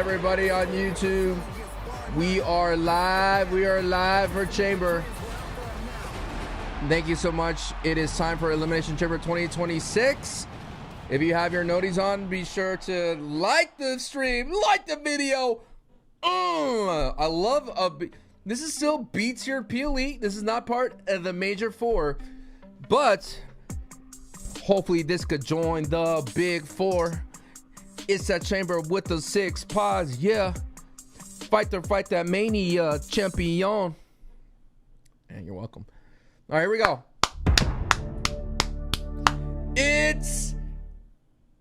everybody on YouTube. We are live. We are live for Chamber. Thank you so much. It is time for Elimination Chamber 2026. If you have your noties on, be sure to like the stream, like the video. I love this is still B tier PLE. This is not part of the major four, but hopefully this could join the big four. It's that Chamber with the 6 paws, yeah. Fight that Mania champion. And you're welcome. All right, here we go. It's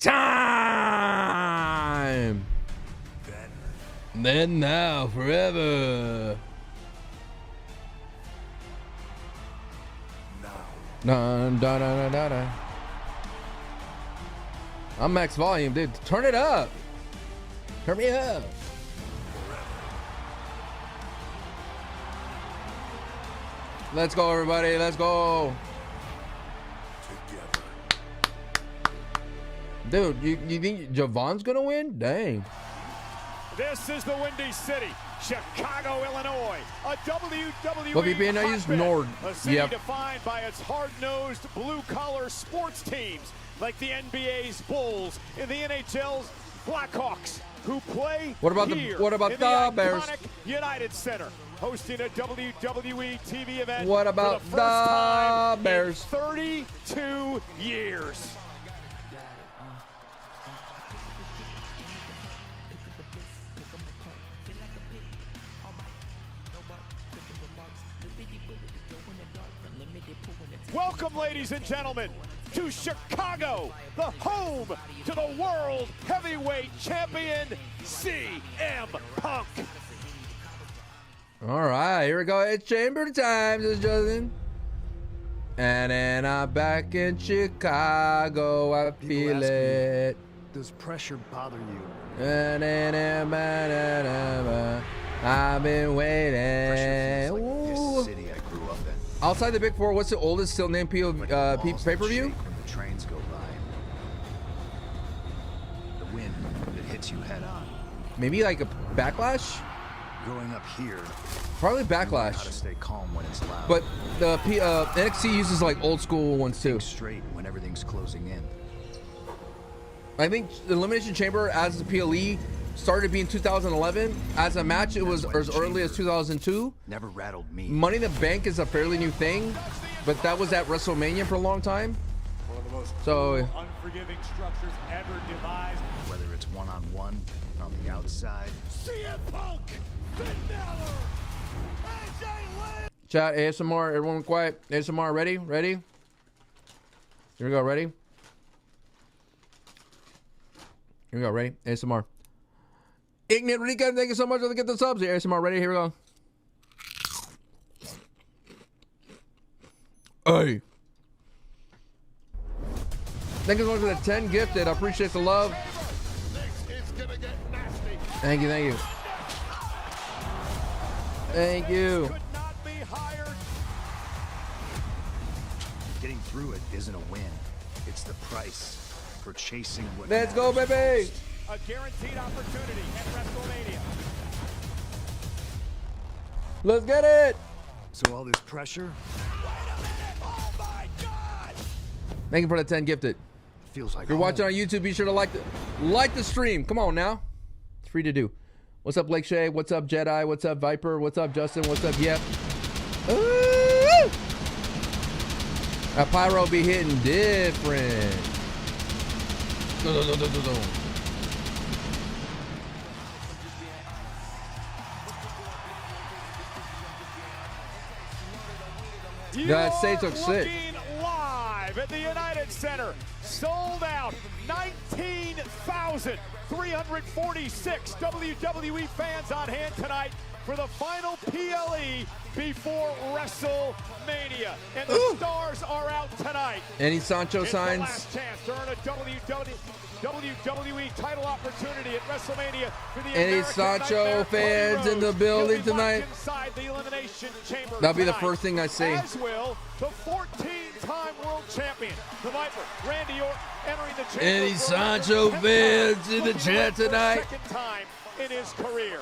time. Then now, forever. Dun, dun, dun, dun, dun, dun. I'm max volume, dude. Turn it up. Turn me up. Let's go, everybody. Let's go. Dude, you think Javon's gonna win? Dang. This is the Windy City, Chicago, Illinois. A WWE What VPN I use? Nord. A city defined by its hard-nosed, blue-collar sports teams like the NBA's Bulls and the NHL's Blackhawks, who play What about here the Bears? United Center, hosting a WWE TV event. What about for the first time Bears? in 32 years. Welcome, ladies and gentlemen, to Chicago, the home to the World Heavyweight Champion, CM Punk. All right, here we go. It's Chamber time, says Justin. And then I'm back in Chicago. I feel it. Does pressure bother you? And then I've been waiting. Like this city I grew up in. Outside the Big Four, what's the oldest still named pay-per-view? When the trains go by. The wind that hits you head on. Maybe like a Backlash? Growing up here, Probably you learn how Backlash. to stay calm when it's loud. But the NXT uses like old school ones too. Think straight when everything's closing in. I think the Elimination Chamber as the PLE started being 2011. As a match, it was as early as 2002. Never rattled me. Money in the Bank is a fairly new thing, but that was at WrestleMania for a long time. One of the most So unforgiving structures ever devised. Whether it's one-on-one, on the outside. CM Punk, Finn Balor, AJ Lee. chat, ASMR, everyone quiet. ASMR, ready? Ready? Here we go, ready? Here we go, ready? ASMR. Ignite Rica, thank you so much for get the subs here. ASMR, ready? Here we go. Hey. Thank you so much for the 10 gifted. I appreciate the love. Thank you, thank you. Thank you. Could not be higher. Getting through it isn't a win. It's the price for chasing what Let's go, matters baby. most. A guaranteed opportunity at WrestleMania. Let's get it. So all this pressure Oh my God! Thank you for the 10 gifted. feels like If you're watching on YouTube, be sure to like the stream. Come on now. It's free to do. What's up, Blake Shea? What's up, Jedi? What's up, Viper? What's up, Justin? What's up, Yep? Ooh! That pyro be hitting different. God, say took sick. Live at the United Center, sold out 19,346 WWE fans on hand tonight for the final PLE before WrestleMania. And the stars are out tonight. Any Sancho It's signs? the last chance to earn a WWE title opportunity at WrestleMania for the Any American Sancho Nightmare, fans Cody in the Rhodes. building He'll be tonight? back inside the Elimination Chamber That'll be the tonight, first thing I see. As will the 14-time world champion, the Viper, Randy Orton, entering the chamber. Any for Sancho the 10th fans time, in the looking chat for the tonight? second time in his career.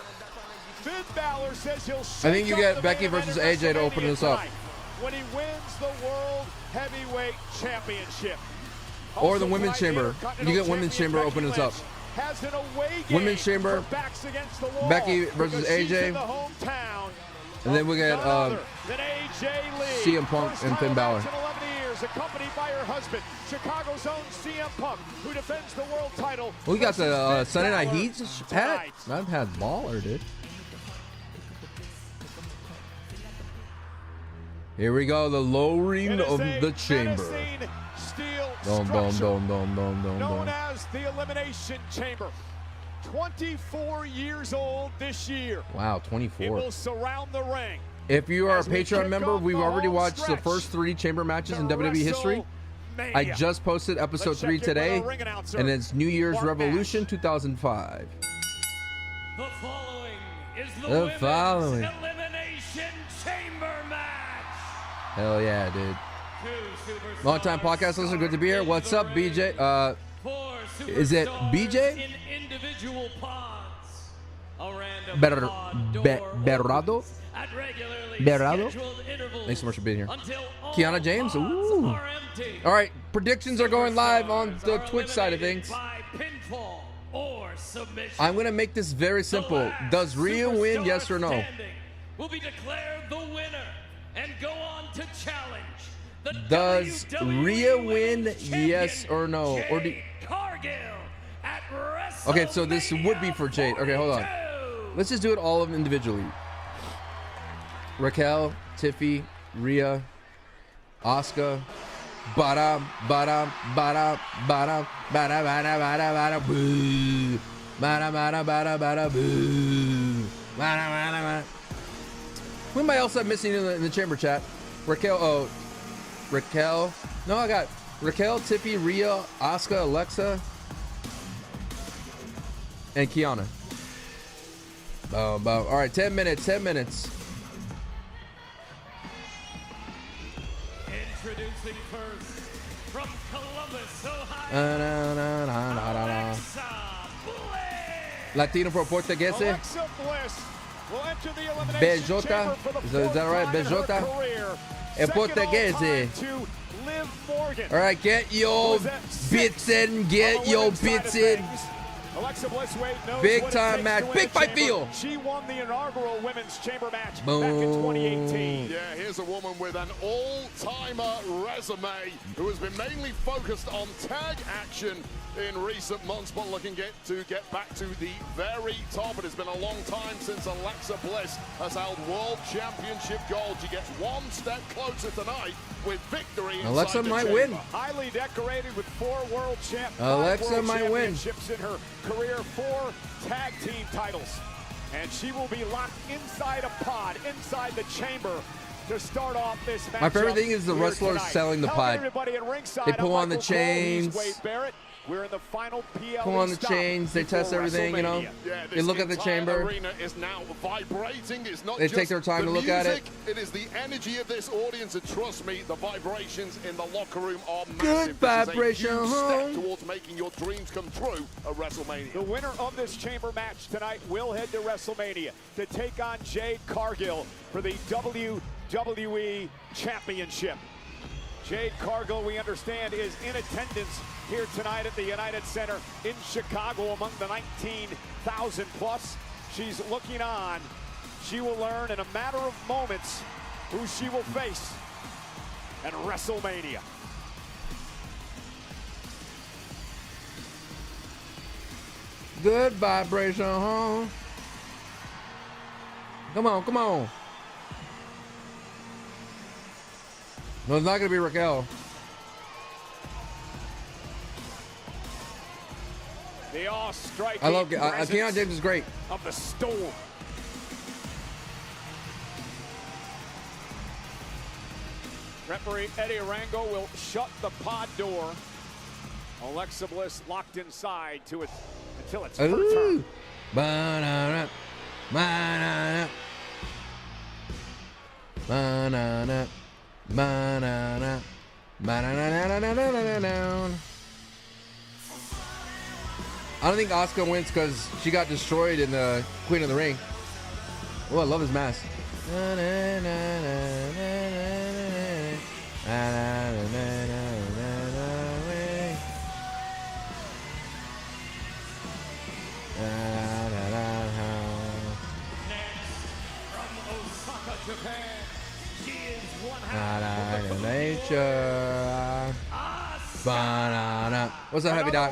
Finn Balor says he'll I think you get Becky versus AJ to open this up. When he wins the World Heavyweight Championship. Or the Women's Chamber. You get Women's Chamber open this up. Has an away game Women's Chamber, backs against the wall Becky versus AJ. In the hometown And then we get CM Punk and Finn Balor. 11 years, accompanied by her husband, Chicago's own CM Punk, who defends the world title. We got the Sunday Night Heat hat. I've had baller, dude. Here we go, the lowering of the chamber. Known as the Elimination Chamber. 24 years old this year. Wow, 24. It will surround the ring. If you are a Patreon member, we've already watched the first 3 chamber matches in WWE history. I just posted episode 3 today, and it's New Year's Revolution 2005. The following is the Women's Elimination Chamber match. Hell yeah, dude. Long time podcast listener, good to be here. What's up, BJ? Is it BJ? In individual pods. Berrado? Berrado? Thanks so much for being here. Kiana James? Ooh. All right, predictions are going live on the Twitch side of things. I'm going to make this very simple. Does Rhea win, yes or no? Will be declared the winner and go on to challenge. Does Rhea win, yes or no? Or do okay, so this would be for Jade. Okay, hold on. Let's just do it all of them individually. Raquel, Tiffy, Rhea, Asuka, bada, bada, bada, bada, bada, bada, bada, bada, boo. Bada, bada, bada, bada, boo. Bada, bada, bada. Who am I else I'm missing in the chamber chat? Raquel, Raquel. No, I got Raquel, Tiffy, Rhea, Asuka, Alexa, and Kiana. All right, 10 minutes. Introducing first from Columbus, Ohio. Alexa Bliss. Latino for Portuguese. Alexa Bliss will enter the elimination Bejota. chamber for the Is that right? Bejota. In Portuguese. All right, get your bits in. Alexa Bliss knows big what time it match. takes to Big win a fight chamber. feel. She won the inaugural women's chamber match Boom. back in 2018. Yeah, here's a woman with an all-timer resume who has been mainly focused on tag action in recent months, but looking to get back to the very top. It has been a long time since Alexa Bliss has held World Championship gold. She gets one step closer tonight with victory. Alexa might win. Highly decorated with 4 world Alexa might win. championships in her career, 4 tag team titles. And she will be locked inside a pod, inside the chamber, to start off this match. My favorite thing is the wrestlers selling the pod. They pull on the chains. We're in the final PLE Pull on the chains. They test everything, you know. Yeah, They look at the chamber. Arena is now vibrating. It's not They just take their time the to look at it. music, It is the energy of this audience, and trust me, the vibrations in the locker room are massive. Good vibration, This is a huge huh? step towards making your dreams come true at WrestleMania. The winner of this chamber match tonight will head to WrestleMania to take on Jade Cargill for the WWE Championship. Jade Cargill, we understand, is in attendance here tonight at the United Center in Chicago among the 19,000 plus. She's looking on. She will learn in a matter of moments who she will face at WrestleMania. Good vibration, huh? Come on. No, it's not going to be Raquel. The all-striking I love Kiana James is great. of the Storm. Referee Eddie Arango will shut the pod door. Alexa Bliss locked inside to it until it's her turn. Banana. Banana. Banana. Banana. Banana. I don't think Asuka wins because she got destroyed in the Queen of the Ring. Oh, I love his mask. What's up, Happy Doc?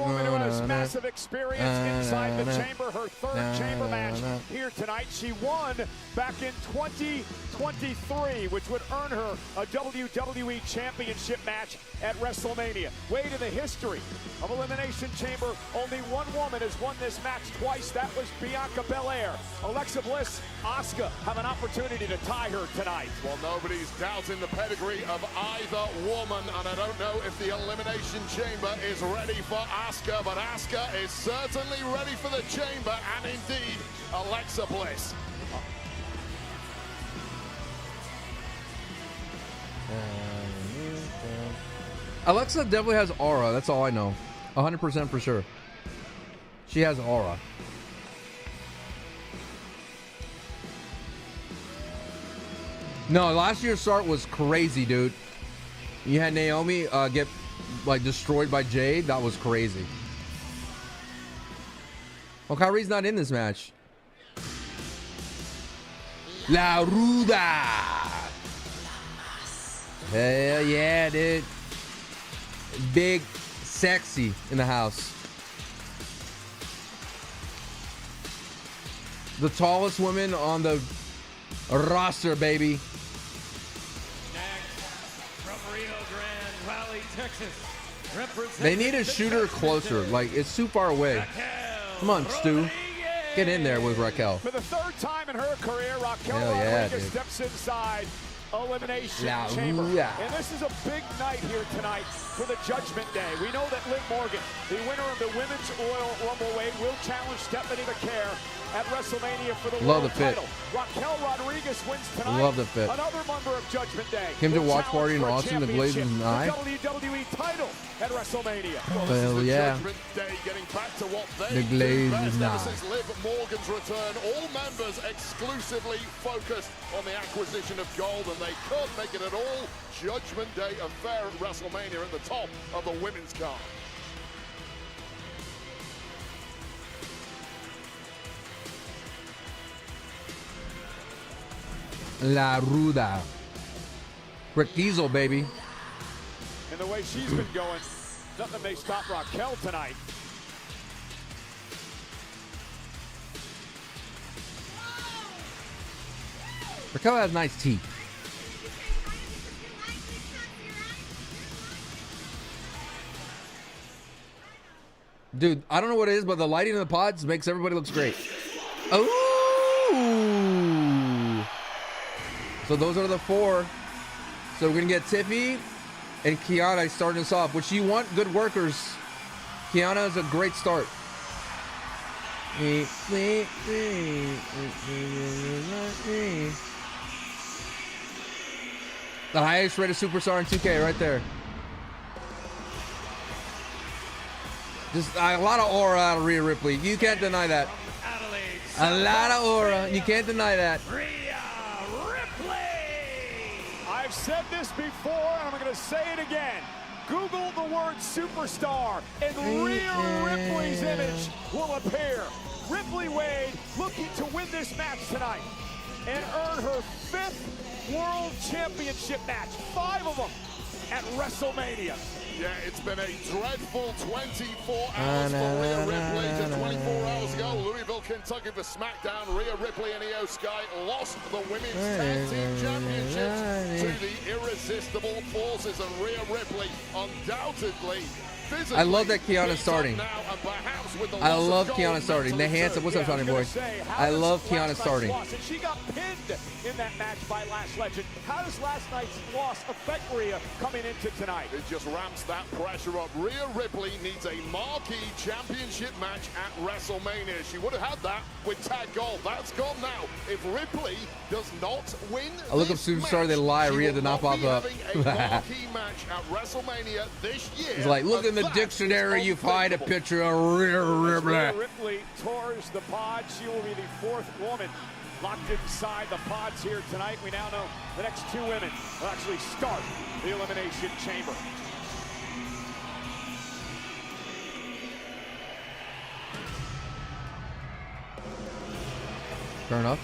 Massive experience inside the chamber. Her third chamber match here tonight. She won back in 2023, which would earn her a WWE Championship match at WrestleMania. Way to the history of Elimination Chamber. Only one woman has won this match twice. That was Bianca Belair. Alexa Bliss, Asuka have an opportunity to tie her tonight. Well, nobody's doubting the pedigree of either woman, and I don't know if the Elimination Chamber is ready for Asuka, but Asuka is certainly ready for the chamber, and indeed, Alexa Bliss. Alexa definitely has aura. That's all I know. 100% for sure. She has aura. No, last year's start was crazy, dude. You had Naomi get like destroyed by Jade. That was crazy. Well, Kyrie's not in this match. La Ruda. Hell yeah, dude. Big, sexy in the house. The tallest woman on the roster, baby. Next, from Rio Grande Valley, Texas. They need to shoot her closer. Like, it's too far away. Come on, Stu. Get in there with Raquel. For the third time in her career, Raquel Rodriguez steps inside Elimination Chamber. And this is a big night here tonight for the Judgment Day. We know that Liv Morgan, the winner of the Women's Royal Rumble weight, will challenge Stephanie McCare at WrestleMania for the world title. Raquel Rodriguez wins tonight. Love the fit. Another member of Judgment Day. Came to watch party in Austin, the Blazers and I. WWE title at WrestleMania. Hell yeah. Judgment Day getting back to what they The Blazers do best. and Ever I. since Liv Morgan's return, all members exclusively focused on the acquisition of gold, and they could make it an all Judgment Day affair at WrestleMania at the top of the women's card. La Ruda. Rick Diesel, baby. And the way she's been going, nothing may stop Raquel tonight. Raquel has nice teeth. Dude, I don't know what it is, but the lighting in the pods makes everybody looks great. Oh! So those are the four. So we're going to get Tiffy and Kiana starting us off, which you want good workers. Kiana is a great start. The highest rated superstar in 2K right there. Just a lot of aura out of Rhea Ripley. You can't deny that. A lot of aura. You can't deny that. Rhea Ripley. I've said this before, and I'm going to say it again. Google the word superstar, and Rhea Ripley's image will appear. Ripley Wade looking to win this match tonight and earn her 5th World Championship match. 5 of them at WrestleMania. Yeah, it's been a dreadful 24 hours for Rhea Ripley. Just 24 hours ago, Louisville, Kentucky for SmackDown. Rhea Ripley and Io Sky lost the Women's Tag Team Championships to the irresistible forces, and Rhea Ripley undoubtedly physically. I love that Kiana's starting. I love Kiana starting. The handsome. What's up, Johnny boy? I love Kiana starting. And she got pinned in that match by Lash Legend. How does last night's loss affect Rhea coming into tonight? It just ramps that pressure up. Rhea Ripley needs a marquee championship match at WrestleMania. She would have had that with Tag Gold. That's gone now. If Ripley does not win, I look up superstar. They lie. Rhea did not pop up. a marquee match at WrestleMania this year. He's like, look in the That dictionary is you find a unthinkable. picture of Rhea Ripley. Rhea Ripley tours the pod. She will be the fourth woman locked inside the pods here tonight. We now know the next two women will actually start the Elimination Chamber. Fair enough.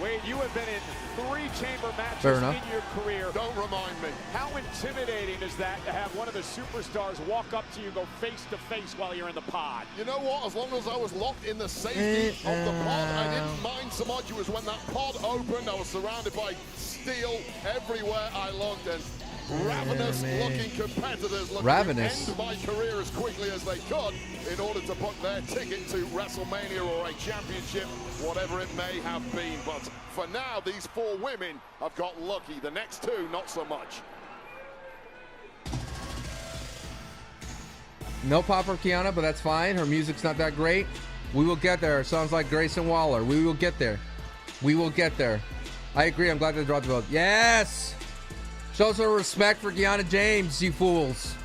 Wade, you have been in 3 chamber matches Fair enough. in your career. Don't remind me. How intimidating is that to have one of the superstars walk up to you, go face to face while you're in the pod? You know what? As long as I was locked in the safety of the pod, I didn't mind so much. It was when that pod opened, I was surrounded by steel everywhere I looked, and ravenous-looking competitors looking Ravenous. to end my career as quickly as they could in order to book their ticket to WrestleMania or a championship, whatever it may have been. But for now, these 4 women have got lucky. The next 2, not so much. No pop for Kiana, but that's fine. Her music's not that great. We will get there. Sounds like Grayson Waller. We will get there. We will get there. I agree. I'm glad they dropped the vote. Yes! Show some respect for Kiana James, you fools.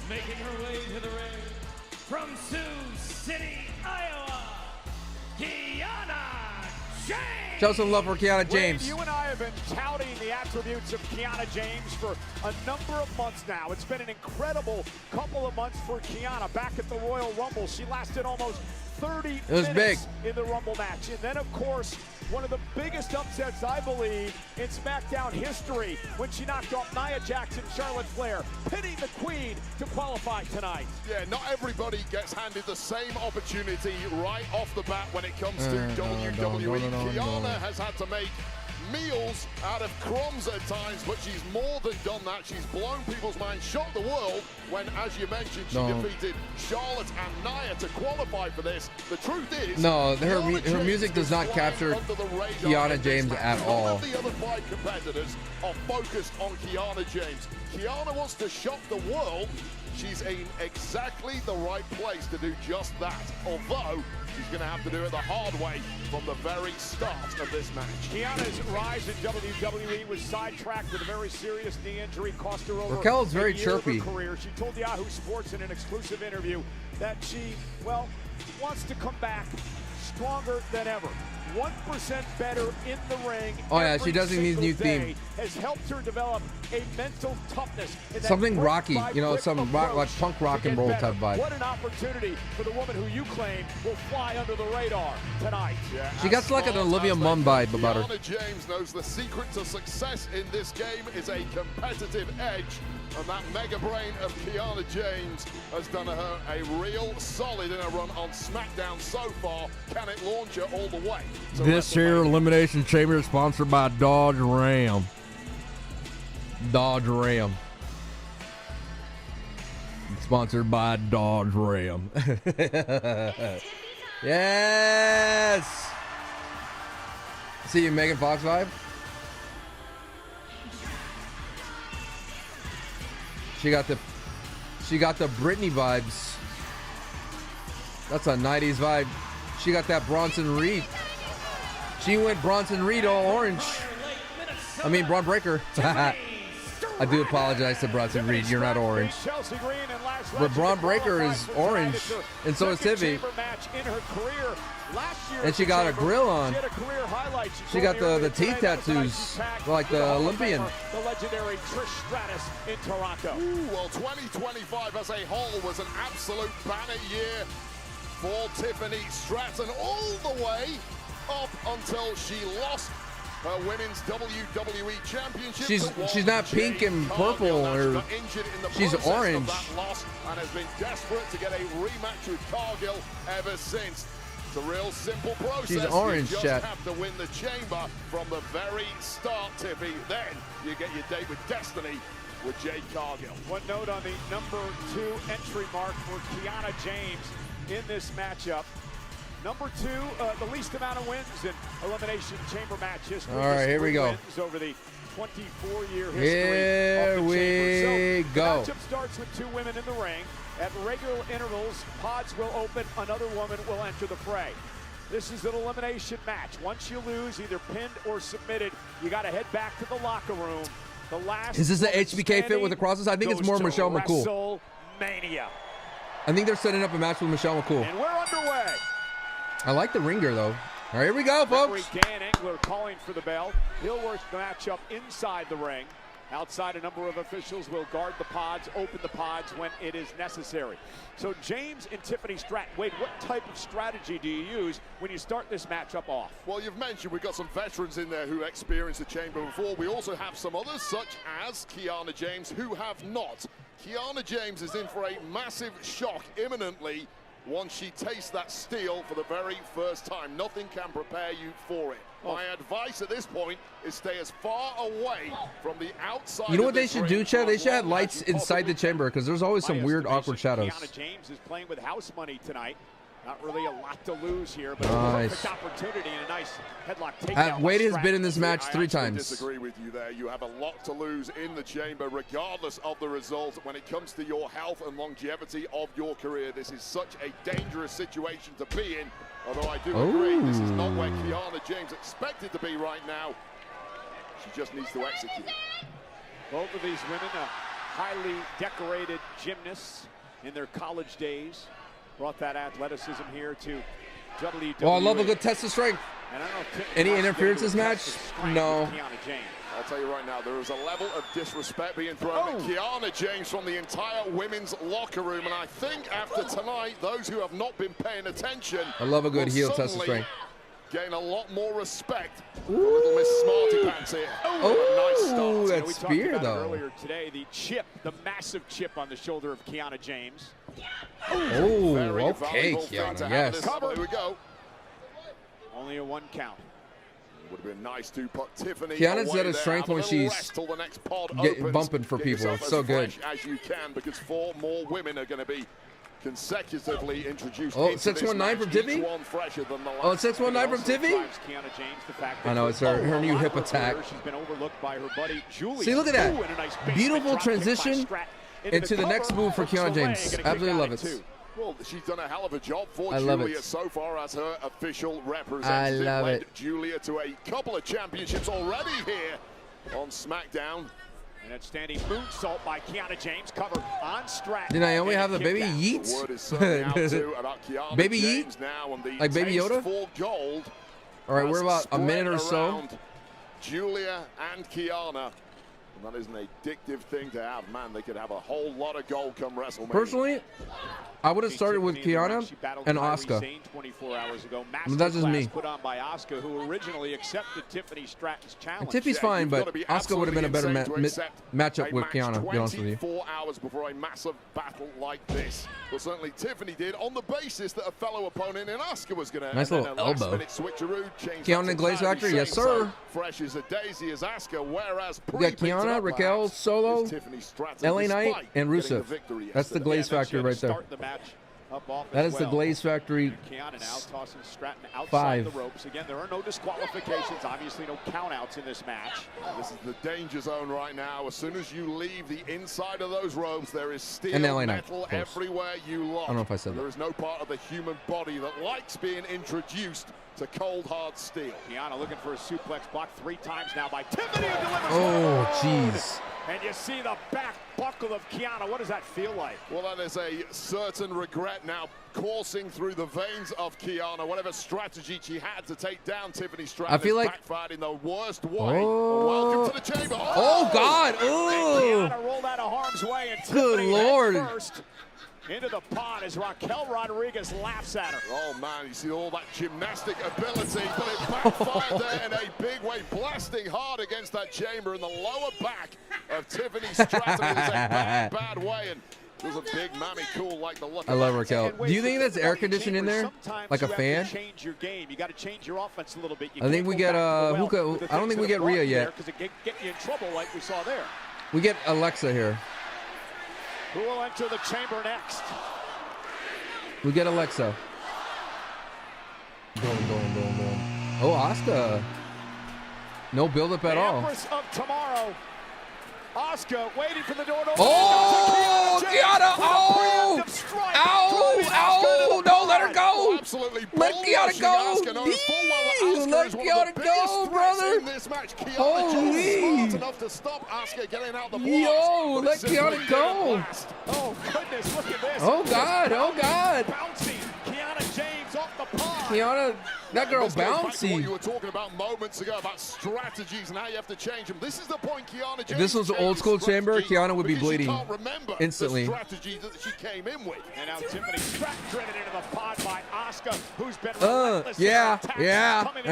Making her way to the ring from Sioux City, Iowa, Kiana James. Show some love for Kiana James. Wade, you and I have been touting the attributes of Kiana James for a number of months now. It's been an incredible couple of months for Kiana. Back at the Royal Rumble, she lasted almost 30 was minutes in the Rumble match. And then, of course, one of the biggest upsets, I believe, in SmackDown history when she knocked off Nia Jax and Charlotte Flair, pinning the Queen to qualify tonight. Yeah, not everybody gets handed the same opportunity right off the bat when it comes to WWE. Kiana has had to make meals out of crumbs at times, but she's more than done that. She's blown people's minds, shocked the world when, as you mentioned, she defeated Charlotte and Nia to qualify for this. The truth is, her music does not capture Kiana James at all. All of the other 5 competitors are focused on Kiana James. Kiana wants to shock the world. She's in exactly the right place to do just that, although she's going to have to do it the hard way from the very start of this match. Kiana's rise in WWE was sidetracked with a very serious knee injury, cost her over Raquel's very a year of her chirpy. career. She told Yahoo Sports in an exclusive interview that she, well, wants to come back stronger than ever. 1% better in the ring. Oh yeah, she doesn't need new theme. Has helped her develop a mental toughness. Something rocky, you know, some rock, like punk rock and roll type vibe. What an opportunity for the woman who you claim will fly under the radar tonight. Yeah, She got like an Olivia Munn vibe about her. Kiana James knows the secret to success in this game is a competitive edge, and that mega brain of Kiana James has done her a real solid in a run on SmackDown so far. Can it launch her all the way? This here Elimination Chamber is sponsored by Dodge Ram. Dodge Ram. Sponsored by Dodge Ram. Yes! See you, Megan Fox vibe? She got the Britney vibes. That's a 90s vibe. She got that Bronson Reed. She went Bronson Reed all orange. I mean, Braun Breaker. I do apologize to Bronson Reed. You're not orange. But Braun Breaker is orange, and so is Tiffany. And she got a grill on. She got the teeth tattoos, like the Olympian. The legendary Trish Stratus in Toronto. Ooh, well, 2025 as a whole was an absolute banner year for Tiffany Stratton, all the way up until she lost her women's WWE Championship. She's not pink and purple, or she's orange. That loss, and has been desperate to get a rematch with Cargill ever since. It's a real simple process. She's orange, you just chat. have to win the chamber from the very start, Tiffy. Then you get your date with Destiny with Jade Cargill. One note on the number 2 entry mark for Kiana James in this matchup. Number 2, the least amount of wins in Elimination Chamber match history. All right, here we go. Wins over the 24-year history Here of the we chamber. So go. the matchup starts with 2 women in the ring. At regular intervals, pods will open. Another woman will enter the fray. This is an elimination match. Once you lose, either pinned or submitted, you got to head back to the locker room The last Is this the woman HBK fit with the crosses? I think it's goes more to Michelle McCool. WrestleMania. I think they're setting up a match with Michelle McCool. And we're underway. I like the ringer, though. All right, here we go, folks. Referee Dan Engler calling for the bell. He'll work the matchup inside the ring. Outside, a number of officials will guard the pods, open the pods when it is necessary. So James and Tiffany Stratton. Wade, what type of strategy do you use when you start this matchup off? Well, you've mentioned we've got some veterans in there who experienced the chamber before. We also have some others, such as Kiana James, who have not. Kiana James is in for a massive shock imminently once she tastes that steel for the very first time. Nothing can prepare you for it. My advice at this point is stay as far away from the outside. You know what they should do, Chad? They should have lights inside the chamber because there's always some weird, awkward shadows. Kiana James is playing with house money tonight. Not really a lot to lose here, but nice. a perfect opportunity and a nice headlock takedown. Wade has been in this match 3 times. I disagree with you there. You have a lot to lose in the chamber, regardless of the result. When it comes to your health and longevity of your career, this is such a dangerous situation to be in. Although I do agree, this is not where Kiana James expected to be right now. She just needs to execute. Both of these women are highly decorated gymnasts in their college days. Brought that athleticism here to WWE. Oh, I love a good test of strength. And I don't know, Any interference in this match? No. I'll tell you right now, there is a level of disrespect being thrown at Kiana James from the entire women's locker room. And I think after tonight, those who have not been paying attention, I love a good heel test of strength. Gain a lot more respect for little Miss Smarty Pants here. Oh, nice that we spear, talked about though. it earlier today, the chip, the massive chip on the shoulder of Kiana James. Oh, Very okay, valuable thing Kiana, to have yes. this. Here we go. Only a 1 count. Would have been nice to put Tiffany Kiana's away at a there. strength Have a when little she's rest till the next pod bumping for Get people. yourself It's so as good. fresh as you can, because 4 more women are going to be consecutively introduced. Oh, into 619 this from match, Tiffy? each one fresher than the last. Oh, it's 619 from Tiffy? I know, it's her new hip attack. She's been overlooked by her buddy Julia. See, look at that. Ooh, and a nice basement Beautiful drop kick by transition Stratton into the next cover. move for Hooks the Kiana leg James. and a kick Absolutely out love at it. 2. Well, she's done a hell of a job for I love Julia it. so far as her official representative. I love Led it. Julia to a couple of championships already here on SmackDown. And that standing moonsault by Kiana James, cover on Stratton. Did Naomi have the kick baby out. The yeets? word is certainly out too about Kiana Baby James Yeet? now on the Like Baby taste Yoda? for gold. All right, we're has about a minute or spread so. around Julia and Kiana. And that is an addictive thing to have. Man, they could have a whole lot of gold come WrestleMania. Personally, I would have started with Kiana and Asuka. 24 hours ago. That's just me. Put on by Asuka, who originally accepted Tiffany Stratton's challenge. Tiffy's Yeah, fine, you've but gotta be Asuka would have been a better absolutely insane to accept matchup a with match Kiana, to be honest with you. 24 hours before a massive battle like this. Well, certainly Tiffany did, on the basis that a fellow opponent in Asuka was going to. Nice little elbow. Kiana and Glaze Factory, yes, sir. Fresh as a daisy as Asuka, whereas We got Kiana, Raquel, Solo, LA Knight, and Rusev. That's the Glaze Factory right there. That is the Glaze Factory. Kiana now tossing Stratton outside 5. the ropes. Again, there are no disqualifications, obviously no countouts in this match. This is the danger zone right now. As soon as you leave the inside of those ropes, there is steel And LA Knight, metal of course. everywhere you look. I don't know if I said that. There is no part of the human body that likes being introduced to cold, hard steel. Kiana looking for a suplex block 3 times now by Tiffany, who delivers Oh, one. jeez. And you see the back buckle of Kiana. What does that feel like? Well, that is a certain regret now coursing through the veins of Kiana. Whatever strategy she had to take down Tiffany Stratton, I feel like backfired in the worst way. Oh. Welcome to the chamber. Oh, God. And Oh. Kiana rolled out of harm's way, and Good Tiffany Lord. head first into the pod as Raquel Rodriguez laughs at her. Oh, man, you see all that gymnastic ability, but it backfired there in a big way, blasting hard against that chamber in the lower back of Tiffany Stratton. It was a bad, bad way, and it was a big mammy cool like the look I of love that. Raquel. Do you think that's air conditioning in there? Like a fan? Change your game. You got to change your offense a little bit. You I think can't we go get, back to the well with the I don't things think we that get have Rhea brought you yet. there, 'cause it get you in trouble like we saw there. We get Alexa here. Who will enter the chamber next? We get Alexa. Boom. Oh, Asuka. No build-up at the all. Empress of Tomorrow. Asuka waiting for the door to open. Oh, James Kiana! with a Oh! preemptive strike, Ow! driving Asuka to Ow! the No, let her pod. go! absolutely Let Kiana go. Let Kiana go, brother. In this match. Kiana Holy. James smart enough to stop Asuka getting out the blocks. Yo, let Kiana go. Oh, goodness, look at this. Oh, God. Oh, God. Bouncing. Kiana James off the pod. Kiana, that girl This goes back to what bouncy. you were talking about moments ago about strategies and how you have to change them. This is the point Kiana James. If this was changed old school his chamber, strategy Kiana would be because she bleeding can't remember instantly. The strategy that she came in with. And now Tiffany Stratton driven into the pod by Asuka, who's been Yeah. Engaged,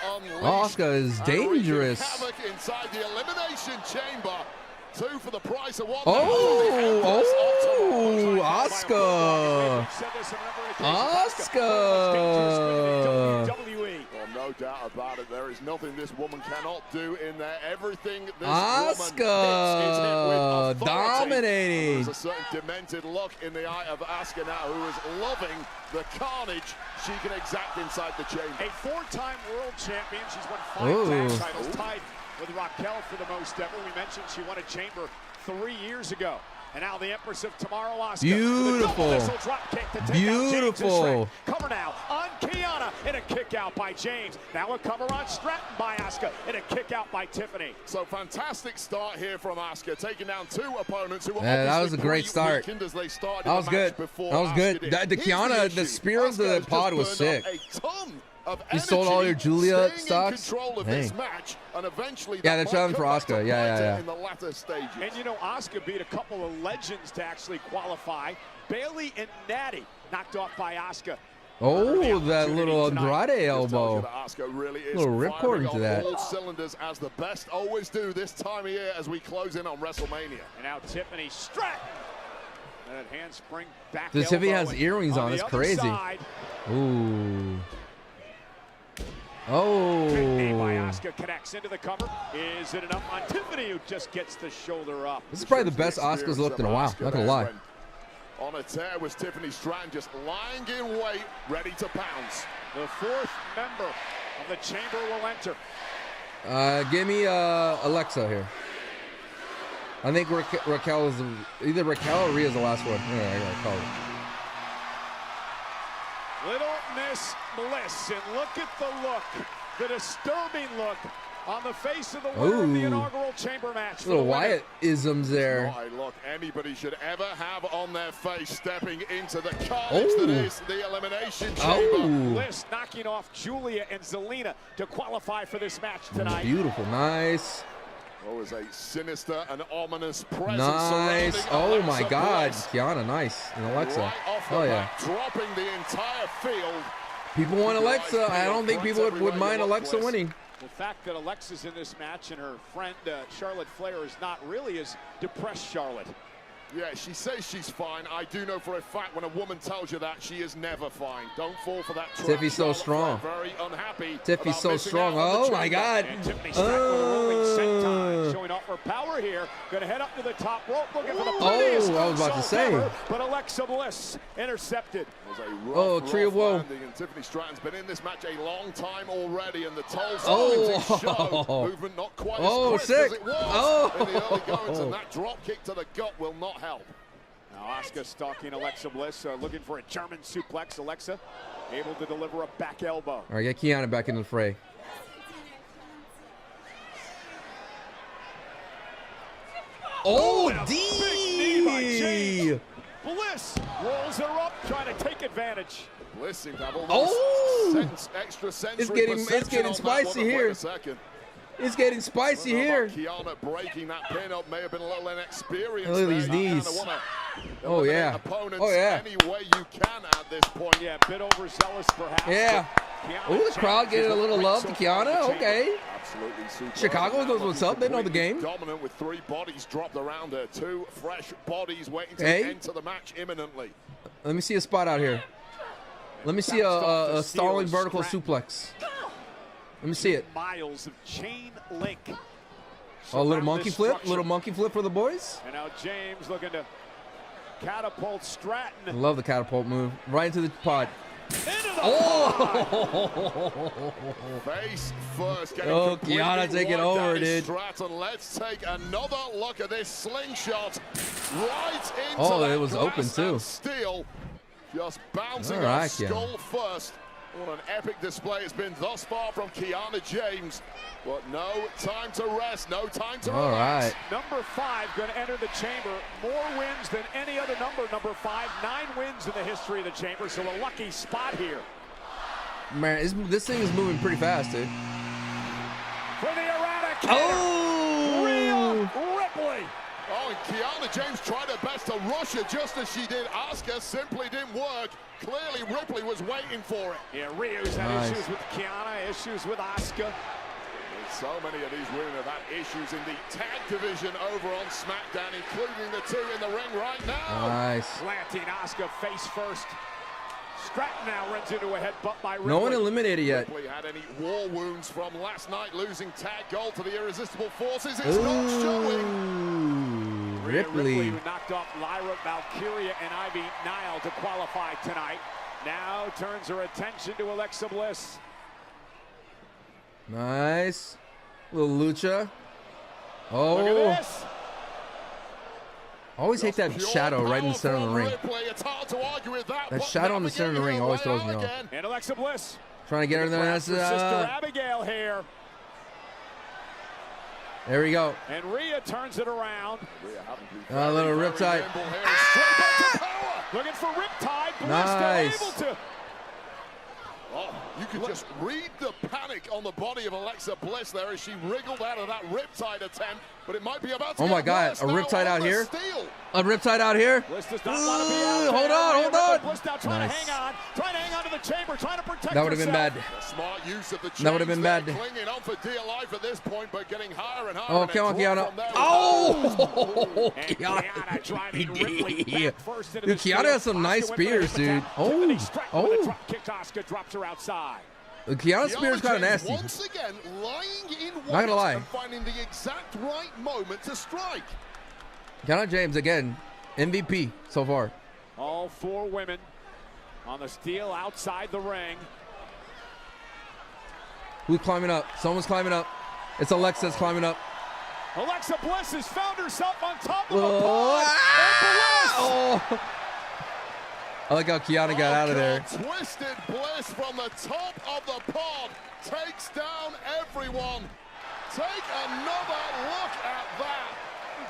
unleashed, Asuka is and wreaking dangerous. havoc inside the Elimination Chamber. 2 for the price of 1. Oh, Asuka. Well, no doubt about it. There is nothing this woman cannot do in there. Everything this Asuka dominating. There's a certain demented look in the eye of Asuka now, who is loving the carnage she can exact inside the chamber. A 4-time world champion. She's won 5 tag titles, tied with Raquel for the most ever. We mentioned she won a chamber 3 years ago. And now the Empress of Tomorrow, Asuka. Beautiful. Beautiful. Cover now on Kiana and a kick out by James. Now a cover on Stratton by Asuka and a kick out by Tiffany. So fantastic start here from Asuka, taking down 2 opponents who were that was a great start. As they started that was good. That was good. The Kiana, the spear of the pod was sick. You sold all your Julia stocks? Match, and eventually yeah, they're challenging for Asuka. Yeah. In the latter stages. And you know, Asuka beat a couple of legends to actually qualify. Bailey and Natty knocked off by Asuka. Oh, that little Andrade elbow. Asuka really is little ripcord into that. All cylinders as the best always do this time of year as we close in on WrestleMania. And now Tiffany Stratton. That handspring back. This Tiffany has earrings on. It's crazy. Side. Ooh. Oh. Big knee by Asuka connects into the cover. Is it enough on Tiffany, who just gets the shoulder up? This is probably the best Asuka's looked in a while. Not gonna lie. On a tear was Tiffany Stratton, just lying in wait, ready to pounce. The 4th member of the chamber will enter. Give me Alexa here. I think Raquel is either Raquel or Rhea is the last one. Yeah, I gotta call it. Little Miss Bliss, and look at the look, the disturbing look on the face of the winner of the inaugural chamber match. Little Wyatt-isms there. Not a look anybody should ever have on their face stepping into the carnage that is the Elimination Chamber. Bliss knocking off Julia and Zelina to qualify for this match tonight. Beautiful, nice. Always a sinister and ominous presence. Nice. Oh my God, Kiana, nice. And Alexa. Right off the back, dropping the entire field. People want Alexa. I don't think people would mind Alexa winning. The fact that Alexa's in this match and her friend Charlotte Flair is not really as depressed Charlotte. Yeah, she says she's fine. I do know for a fact when a woman tells you that, she is never fine. Don't fall for that trap. Tiffy's so strong. Very unhappy. Tiffy's so strong. Oh my God. And Tiffany Stratton with a rolling senton, showing off her power here. Gonna head up to the top rope, looking for the prettiest I was about to say. Ever, but Alexa Bliss intercepted. Tree of woe. And Tiffany Stratton's been in this match a long time already, and the toll starting to show. Movement not quite as quick as it was in the early goings, and that drop kick to the gut will not help. Now Asuka stalking Alexa Bliss, looking for a German suplex. Alexa able to deliver a back elbow. All right, get Kiana back in the fray. Oh, D! Bliss rolls her up, trying to take advantage. Bliss seems to have almost extra sensory it's getting spicy here. It's getting spicy here. Kiana breaking that pin up may have been a little inexperienced. Look at these knees. Oh yeah. Oh yeah. Any way you can at this point. Yeah, a bit overzealous perhaps. Yeah. Oh, the crowd getting a little love to Kiana. Okay. Absolutely super. Chicago knows what's up. They know the game. Dominant with 3 bodies dropped around her. 2 fresh bodies waiting to enter the match imminently. Let me see a spot out here. Let me see a stalling vertical suplex. Let me see it. Miles of chain link. Oh, a little monkey flip. Little monkey flip for the boys. And now James looking to catapult Stratton. I love the catapult move. Right into the pod. Face first. Kiana taking over, dude. Stratton. Let's take another look at this slingshot. Right into it was open too. Steel. Just bouncing All right, off skull first. What an epic display it's been thus far from Kiana James. But no time to rest, no time to All relax. right. Number 5 going to enter the chamber. More wins than any other number. Number 5, 9 wins in the history of the chamber. So a lucky spot here. Man, this thing is moving pretty fast, dude. For the erratic. Oh! Rhea Ripley. Oh, and Kiana James tried her best to rush her just as she did. Asuka simply didn't work. Clearly, Ripley was waiting for it. Yeah, Rhea's had issues with Kiana, issues with Asuka. So many of these women have had issues in the tag division over on SmackDown, including the 2 in the ring right now. Nice. Planting Asuka face first. Stratton now runs into a headbutt by Ripley. No one eliminated yet. Ripley had any war wounds from last night, losing tag gold to the Irresistible Forces. It's not showing. Ripley. Who knocked off Lyra, Valkyria, and Ivy Nile to qualify tonight. Now turns her attention to Alexa Bliss. Nice. Little lucha. Oh. Look at this. Always hate that shadow right in the center of the ring. It's hard to argue with that. That shadow in the center of the ring always throws me off. And Alexa Bliss. Trying to get her there. Sister Abigail here. There we go. And Rhea turns it around. A little riptide. Looking for riptide. Bliss Nice. still able to. Oh, you could just read the panic on the body of Alexa Bliss there as she wriggled out of that riptide attempt, but it might be about to Oh my get God, worse a now riptide on out the here? steel. A riptide out here. Bliss does not want to be out Hold there. on, hold Rhea on. Bliss now trying Nice. to hang on to the chamber, trying to protect That would have been herself. bad. Smart use of the That would have been chains bad. there, clinging on for dear life at this point, but getting higher and higher. Oh, and come on, a drop Kiana. from there. Oh! And Kiana driving Ripley back first into Dude, the Kiana steel. has some nice Asuka went for the spears, hip dude. attack. Oh, Tiffany Stratton with a oh. drop kick to Asuka, drops her outside. Kiana Spears kind of James nasty. Once again, lying in Not gonna lie. and finding the exact right moment to strike. Kiana James again, MVP so far. All 4 women on the steel outside the ring. Who's climbing up? Someone's climbing up. It's Alexa's climbing up. Alexa Bliss has found herself on top of a Oh, pod. oh. I like how Kiana got out of there. Twisted Bliss from the top of the pod takes down everyone. Take another look at that.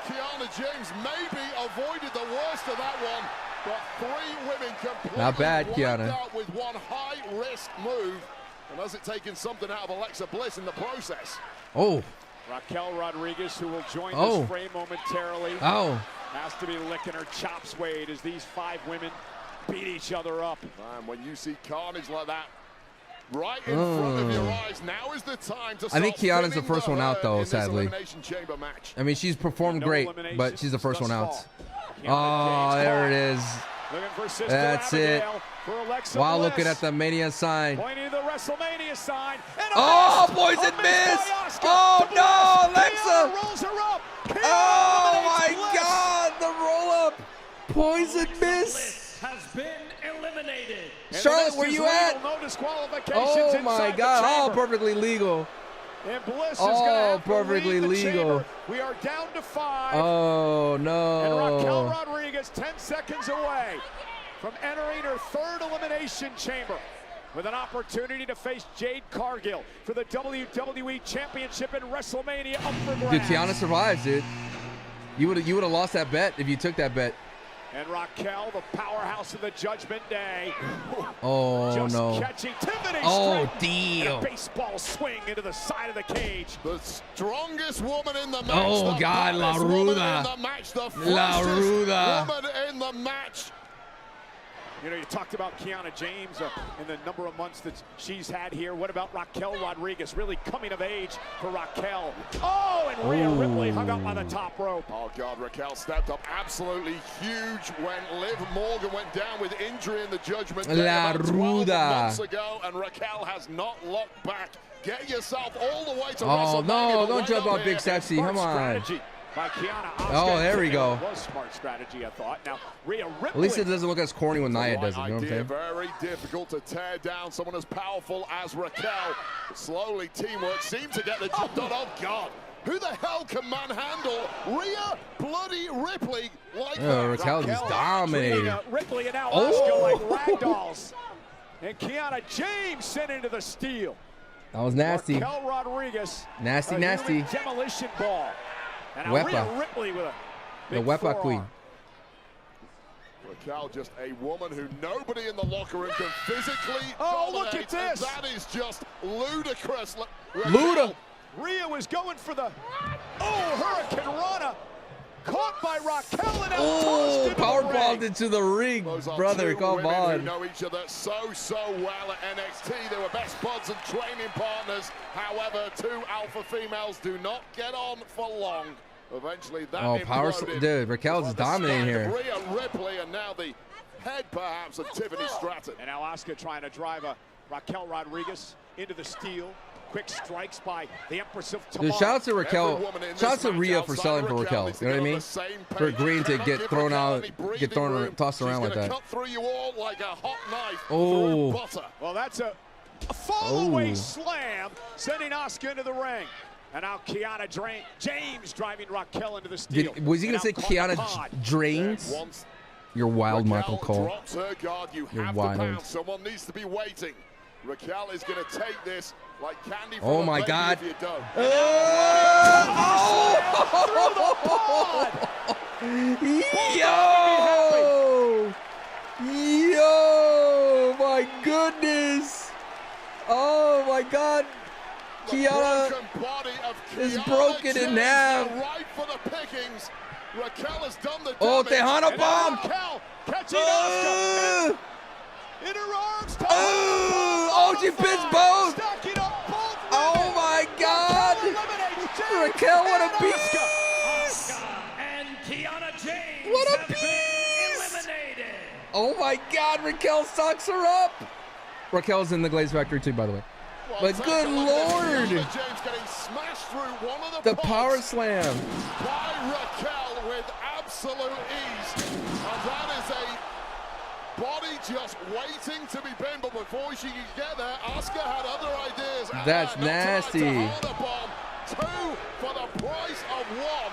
Kiana James maybe avoided the worst of that one, but 3 women completely Not bad, wiped Kiana. out with one high-risk move. And has it taken something out of Alexa Bliss in the process? Oh, Raquel Rodriguez, who will join Oh. this frame momentarily, oh. has to be licking her chops, Wade, as these 5 women beat each other up. Man, when you see carnage like that right in front of your eyes, now is the time to I think start Kiana's the thinning first one out, herd though, in this sadly. Elimination Chamber match. I mean, she's performed No great, eliminations but she's the first thus one out. far. Kiana Oh, James there it caught. is. Looking for Sister That's it. Abigail for Alexa While Bliss. looking at the Mania sign. Pointing to the WrestleMania sign. And a Oh, miss! poison A miss! by Asuka Oh, to no, Bliss. Alexa! Kiana rolls her up. Kiana Oh eliminates my Bliss. God, the roll up. Poison miss. Bliss has been eliminated. And Charlotte, the where list you is at? legal, no disqualifications Oh my inside the God, all chamber. perfectly legal. And Bliss is all going to have perfectly to leave the legal. chamber. We are down to 5. Oh And Raquel no. Rodriguez 10 seconds away from entering her 3rd elimination chamber with an opportunity to face Jade Cargill for the WWE Championship in WrestleMania up for grabs. Dude, Kiana survives, dude. You would have lost that bet if you took that bet. And Raquel, the powerhouse of the Judgment Day, Oh just no. catching Tiffany Oh, Stratton deal. and a baseball swing into the side of the cage. The strongest woman in the match. Oh, the God, La baddest woman Ruda. in the match, the La fastest Ruda. woman in the match. You know, you talked about Kiana James and the number of months that she's had here. What about Raquel Rodriguez? Really coming of age for Raquel. Oh, and Rhea Ripley hung up on the top rope. Oh, God, Raquel stepped up absolutely huge when Liv Morgan went down with injury in the Judgment Day La about 12 Ruda. months ago, and Raquel has not looked back. Get yourself all the way to Oh WrestleMania. no, but don't wait jump up on here. Big Sexy. Smart Come on. strategy by Kiana. Oh, there we go. It was smart strategy, I thought. Now, Rhea Ripley. At least it doesn't look as corny when Nia does it. You know what I'm saying? Very difficult to tear down someone as powerful as Raquel. Slowly, teamwork seems to get the job done. Oh, God. Who the hell can manhandle Rhea bloody Ripley like Oh, that? Raquel just dominated. Ripley and now Oh. Asuka like ragdolls. And Kiana James sent into the steel. That was nasty. Raquel Rodriguez. Nasty, a nasty. human demolition ball. And now Wepa. Rhea Ripley with a The big Wepa forearm. Queen. Raquel, just a woman who nobody in the locker room can physically Oh, dominate. look at this. And that is just ludicrous. Luda. Rhea was going for the Hurricane Rana. Caught by Raquel and now tossed Oh, into power the bombed ring. into the ring, Those are brother. two Come women who on. know each other so well at NXT. They were best buds and training partners. However, two alpha females do not get on for long. Eventually, that Oh, power, imploded. dude. Raquel's Well, the dominating start of here. Rhea Ripley and now the head, perhaps, of Tiffany Stratton. And now Asuka trying to drive a Raquel Rodriguez into the steel. Quick strikes by the Empress of Tomorrow. Dude, shout out to Every Raquel. woman in this Shout out to match Rhea for outside selling for Raquel Raquel. needs to You know get what I on mean? the same For page. agreeing to Cannot get give thrown Raquel out, any breathing get thrown, room. tossed around She's like gonna that. cut through you all like a hot knife Oh. through butter. Well, that's a fall-away Oh. slam, sending Asuka into the ring. And now Kiana James driving Raquel into the steel. Was he And going to say now caught in the Kiana pod. Drains? Once You're wild, Michael Raquel Cole. drops her guard, you You're have wild. to pounce. Someone needs to be waiting. Raquel is going to take this like candy from Oh a my baby God. if you don't. Yo! Yo! My goodness! Oh my God! The Kiana broken body of is Kiana broken in James half. are right for the pickings. Raquel has done the Oh, damage. Tejano And now bomb! Raquel catching Asuka Uh, in her arms. oh, she pins both! Stacking up both Oh my God! eliminates James Raquel, what and a beast! Asuka and Kiana James What a have been beast! eliminated. Oh my God! Raquel sucks her up. Raquel's in the Glaze Factory too, by the way. Well, But take good a look at Lord! Kiana James getting smashed through one of The posts power slam. by Raquel with absolute ease. And that is a body just waiting to be pinned. But before she could get there, Asuka had other ideas. That's Not nasty. tonight to Harder bomb. Two for the price of one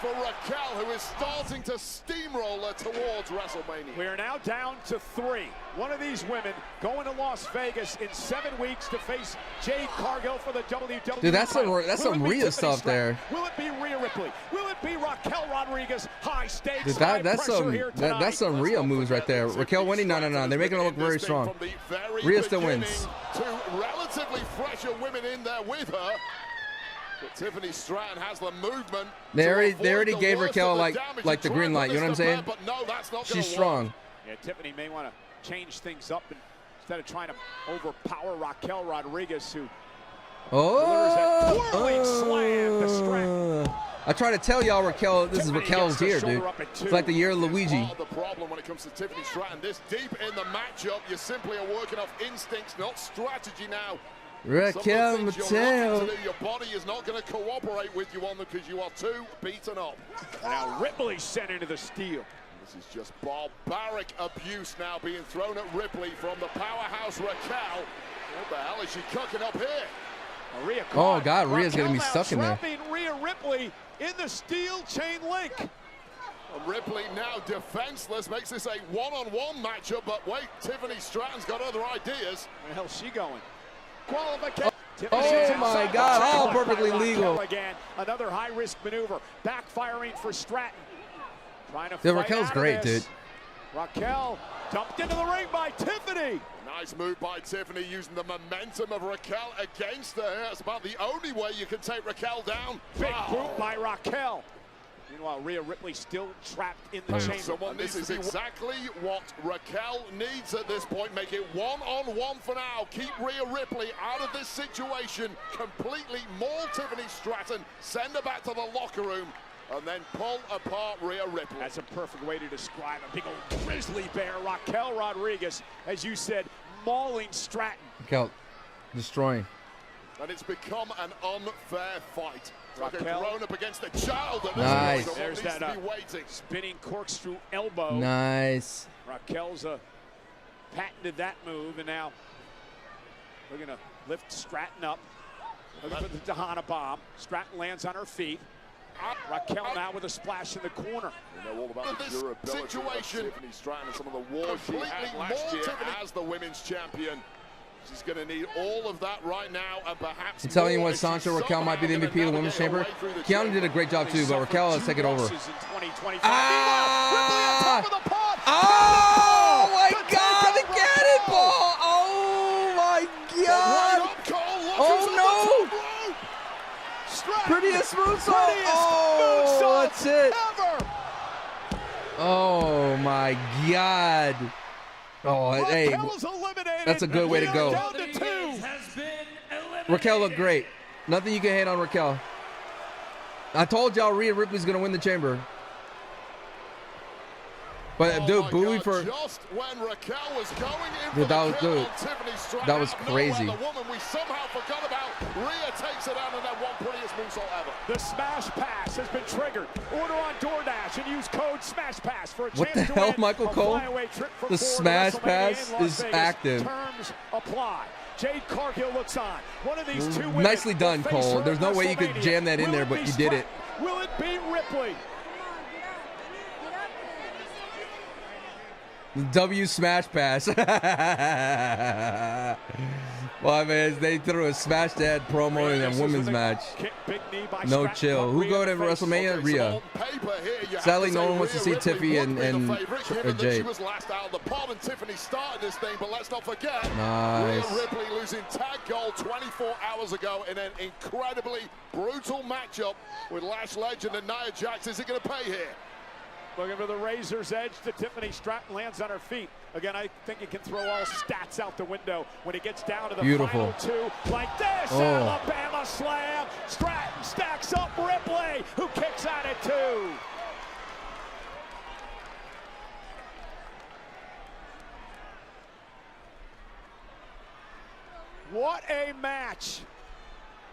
for Raquel, who is starting to steamroller towards WrestleMania. We are now down to 3. One of these women going to Las Vegas in 7 weeks to face Jade Cargill for the WWE. Dude, that's some- title. that's Will some it be Rhea Tiffany stuff Stratton? there. Will it be Rhea Ripley? Will it be Raquel Rodriguez? High stakes. Dude, high that's pressure some here tonight. that's some Rhea moves right there. Raquel winning, no. They're making her look very strong. Rhea still wins. Two relatively fresher women in there with her. But Tiffany Stratton has the movement. They to already avoid the gave worst Raquel of the like damage. the They green tried light. to You know what I'm miss the saying? plan, But no, that's not She's gonna strong. Work. Yeah, Tiffany may want to change things up and instead of trying to overpower Raquel Rodriguez, who delivers that whirling slam to Stratton. I try to tell y'all, Raquel, this is Tiffany Raquel's gets the here, dude. shoulder up at 2. It's like the year of Luigi. Part of the problem when it comes to Tiffany Stratton, this deep in the matchup, you simply are working off instincts, not strategy now. Raquel Some of the things you're wanting Mateo. to do, your body is not going to cooperate with you on them because you are too beaten up. Now Ripley sent into the steel. This is just barbaric abuse now being thrown at Ripley from the powerhouse Raquel. What the hell is she cooking up here? Rhea Oh, caught. God, Rhea's Raquel gonna be now stuck in there. trapping Rhea Ripley in the steel chain link. And Ripley now defenseless, makes this a one-on-one matchup, but wait, Tiffany Stratton's got other ideas. Where the hell's she going? Qualification. Oh, my God, all perfectly legal. Again, another high-risk maneuver, backfiring for Stratton. Trying to Dude, fight Raquel's out of great, this. dude. Raquel dumped into the ring by Tiffany. Nice move by Tiffany, using the momentum of Raquel against her. That's about the only way you can take Raquel down. Big Wow. boot by Raquel. Meanwhile, Rhea Ripley still trapped in the chamber. Someone, this is exactly what Raquel needs at this point. Make it one-on-one for now. Keep Rhea Ripley out of this situation. Completely maul Tiffany Stratton. Send her back to the locker room. And then pull apart Rhea Ripley. That's a perfect way to describe a big old grizzly bear. Raquel Rodriguez, as you said, mauling Stratton. Raquel, destroying. And it's become an unfair fight. It's like a Raquel. grown up against a child at this Nice. point. Someone There's needs that to be waiting. spinning corkscrew elbow. Nice. Raquel's patented that move, and now we're going to lift Stratton up. Looking for the Dahana bomb. Stratton lands on her feet. Raquel now with a splash in the corner. We know all about the durability situation. Of Tiffany Stratton and some of the war she had last year as the women's champion. She's going to need all of that right now, and perhaps. I'm telling you what, Sancho, Raquel might be the MVP of the Women's Chamber. Kiana did a great job too, but Raquel has taken over. Ah! Oh my God, the cannonball! Oh my God! Oh no! Prettiest moonsault! Oh, that's it! Oh my God! Oh, hey, that's a good way to go. Raquel looked great. Nothing you can hate on Raquel. I told y'all Rhea Ripley's gonna win the chamber. But dude, booey for just when Raquel was going in dude, that was good. That was crazy. The woman we somehow forgot about. Rhea takes it out, and that one prettiest moonsault ever. The smash pass has been triggered. Order on DoorDash and use code SMASHPASS for a chance what the to hell, win Michael Cole? The smash pass is active. Terms apply. Jade Cargill looks on. One of these two women nicely done, Cole. There's no way you could jam that in there, but you did it. Will it be Ripley? W smash pass. Well, I mean, they threw a smash dad promo in a women's match. No chill. Who go to WrestleMania? Rhea. Sadly, no one wants to see Tiffy and Jade. She was last out of the pod, and Tiffany started this thing, but let's not forget. Nice. Rhea Ripley losing tag gold 24 hours ago in an incredibly brutal matchup with Lash Legend and Nia Jax. Is it going to pay here? Looking for the razor's edge to Tiffany Stratton, lands on her feet. Again, I think he can throw all stats out the window when he gets down to the final two. Like this, Alabama slam. Stratton stacks up Ripley, who kicks out at two. What a match.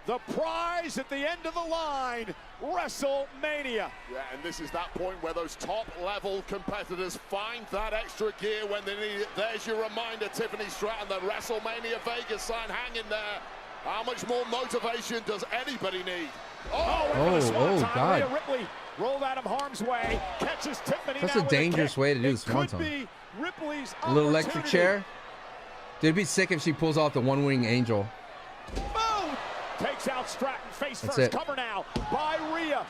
The prize at the end of the line, WrestleMania. Yeah, and this is that point where those top-level competitors find that extra gear when they need it. There's your reminder, Tiffany Stratton, the WrestleMania Vegas sign hanging there. How much more motivation does anybody need? God. Rhea Ripley rolled out of harm's way, catches Tiffany. That's a dangerous way to do this swanton. A little electric chair. Dude, it'd be sick if she pulls off the one-wing angel. Boom! Takes out Stratton, face That's first, it. cover now by Rhea.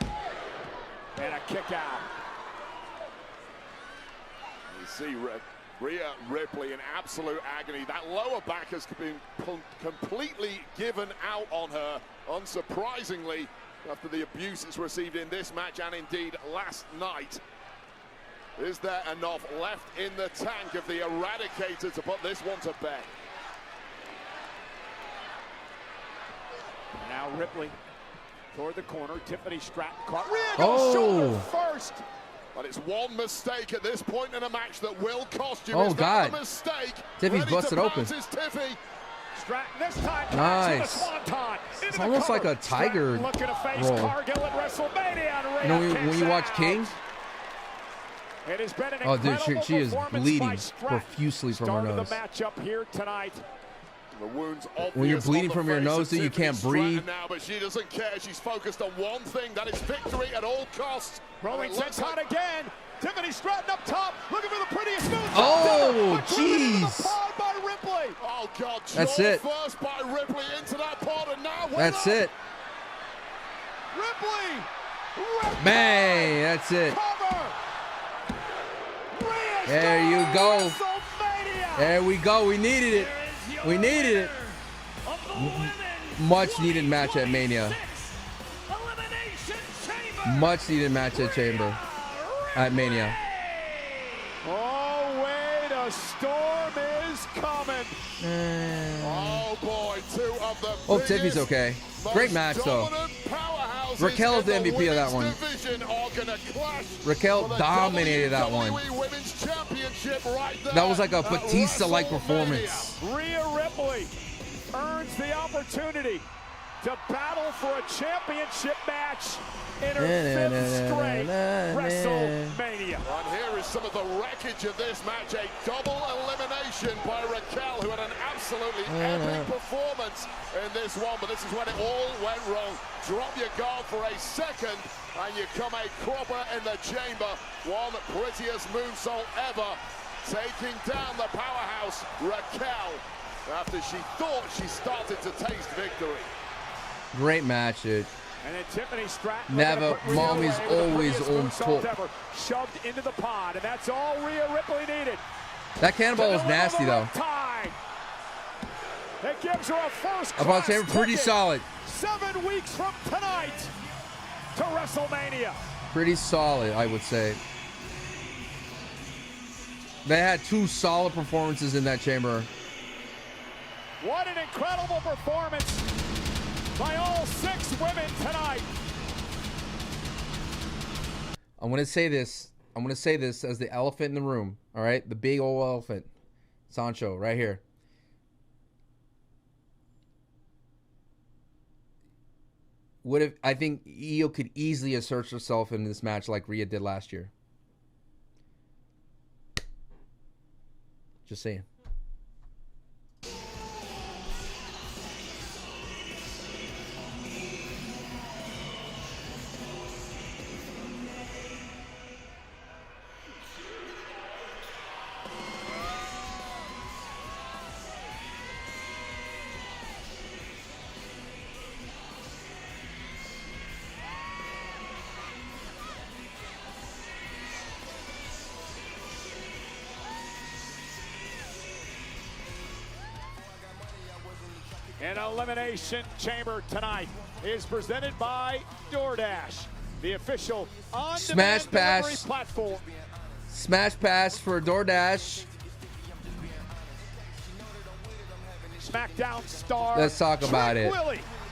And a kick out. You see Rhea Ripley in absolute agony. That lower back has been completely given out on her, unsurprisingly, after the abuse it's received in this match and indeed last night. Is there enough left in the tank of the Eradicator to put this one to bed? Now Ripley toward the corner. Tiffany Stratton caught. Rhea goes shoulder first. But it's one mistake at this point in a match that will cost you. Oh, God. A mistake. Tiffy's busted open. Stratton this time. Nice. It's almost like a tiger roll. You know when you watch King? It has been an dude, she is bleeding profusely from her nose. The matchup here tonight. The wounds when you're bleeding from your nose, you can't breathe. Now, but she doesn't care. She's focused on one thing, that is victory at all costs. Rolling sets hot again. Tiffany Stratton up top, looking for the prettiest move. Oh, jeez. Oh, God. That's it. First by Ripley into that pod, and now that's it. Ripley. Bang. That's it. There you go. There we go. We needed it. We needed it. Much needed match at Mania. Much needed match at Chamber. At Mania. Oh, wait, a storm is coming. Oh, boy. Two of the oh, Tiffy's okay. Great match, though. Raquel's the MVP of that one. Raquel dominated that one. That was like a Batista-like performance. Rhea Ripley earns the opportunity to battle for a championship match in her fifth straight WrestleMania. And here is some of the wreckage of this match. A double elimination by Raquel, who had an absolutely epic performance in this one. But this is when it all went wrong. Drop your guard for a second, and you come a cropper in the chamber. One prettiest moonsault ever, taking down the powerhouse Raquel after she thought she started to taste victory. Great match, dude. And then Tiffany Stratton, Never, mommy's always on top. Shoved into the pod, and that's all Rhea Ripley needed. That cannonball was nasty, though. It gives her a first I thought they were pretty solid. 7 weeks from tonight to WrestleMania. Pretty solid, I would say. They had 2 solid performances in that chamber. What an incredible performance by all 6 women tonight. I'm going to say this. I'm going to say this as the elephant in the room. All right? The big old elephant. Sancho, right here. What if I think Io could easily assert herself in this match like Rhea did last year. Just saying. An Elimination Chamber tonight is presented by DoorDash, the official on-demand delivery platform. Smash pass for DoorDash. SmackDown star. Let's talk about it.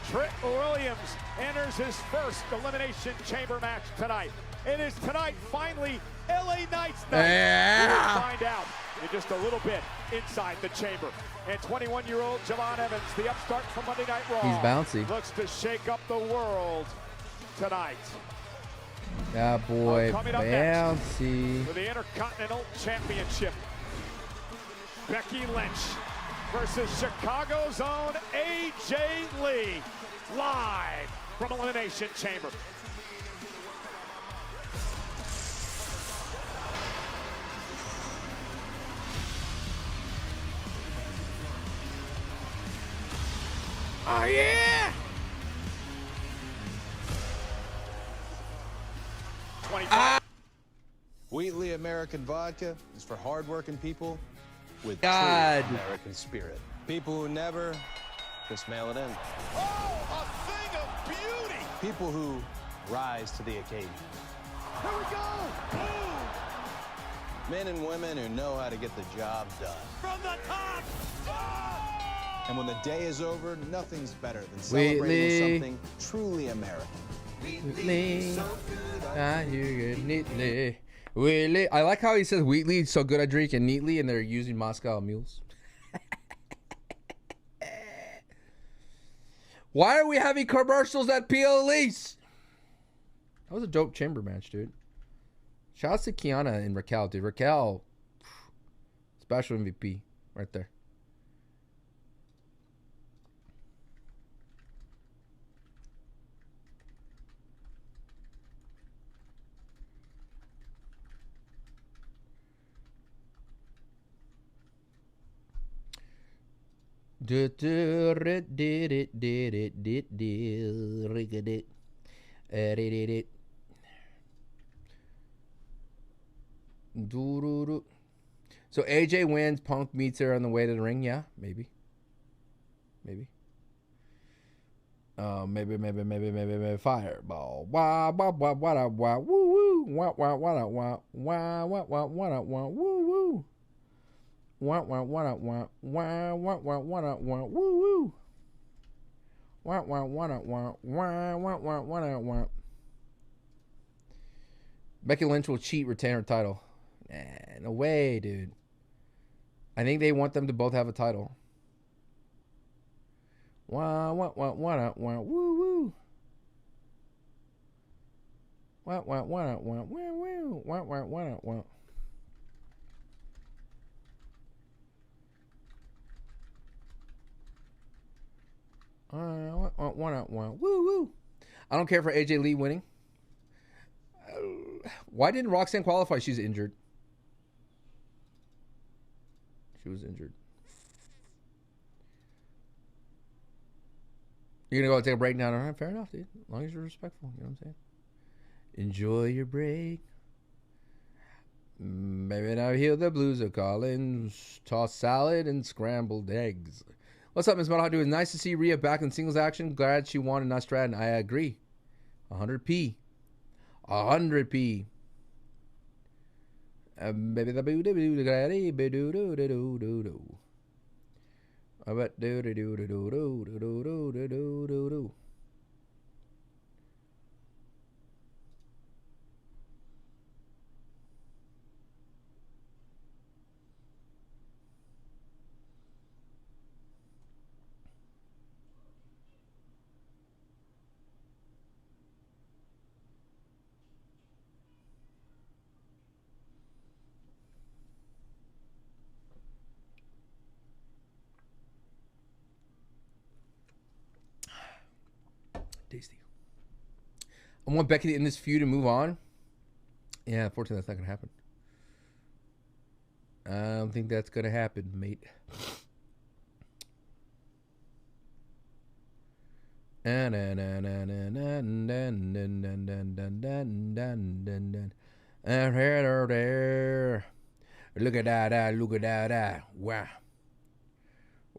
Trent Williams enters his first Elimination Chamber match tonight. It is tonight, finally, LA Knight's night. Yeah. We'll find out in just a little bit inside the chamber. And 21-year-old Javon Evans, the upstart from Monday Night Raw, he's bouncy. Looks to shake up the world tonight. Yeah, boy, Coming up bouncy. For the Intercontinental Championship, Becky Lynch versus Chicago's own AJ Lee, live from Elimination Chamber. Oh, yeah! 25. Wheatley American Vodka is for hardworking people with true God. American spirit. People who never just mail it in. Oh, a thing of beauty! People who rise to the occasion. Here we go! Boom! Men and women who know how to get the job done. From the top! Oh! And when the day is over, nothing's better than celebrating something truly American. Wheatley, I hear you neatly. Wheatley. I like how he says Wheatley, so good I drink it neatly, and they're using Moscow mules. Why are we having commercials at PLEs? That was a dope chamber match, dude. Shouts to Kiana and Raquel, dude. Raquel, special MVP right there. So AJ wins, Punk meets her on the way to the ring. Yeah, maybe. Maybe. Maybe fireball. Wah wah wah wah wah woo woo. Wah wah wah wah wah wah wah wah wah woo woo. Wah wah wah wah wah wah wah wah wah woo woo. Wah wah wah wah wah wah wah wah wah. Becky Lynch will cheat, retain her title. Nah, no way, dude. I think they want them to both have a title. Wah, wah, wah, wah, wah, woo, woo. Wah, wah, wah, wah, wah, woo. Wah, wah, wah, wah. Wah, wah, wah, wah, woo, woo. I don't care for AJ Lee winning. Why didn't Roxanne qualify? She's injured. She was injured. You're going to go take a break now? All right, fair enough, dude. As long as you're respectful. You know what I'm saying? Enjoy your break. Maybe now hear the blues are calling. Toss salad and scrambled eggs. What's up, Ms. Metal? How do it? Nice to see Rhea back in singles action. Glad she won and not Stratton. I agree. 100p. 100p. Baby the boo doo doo doo doo doo doo doo doo. I bet do do do do do do do do do do do do. Tasty. I want Becky to end this feud and move on. Yeah, unfortunately, that's not going to happen. I don't think that's going to happen, mate. Look at that, look at that. Wow.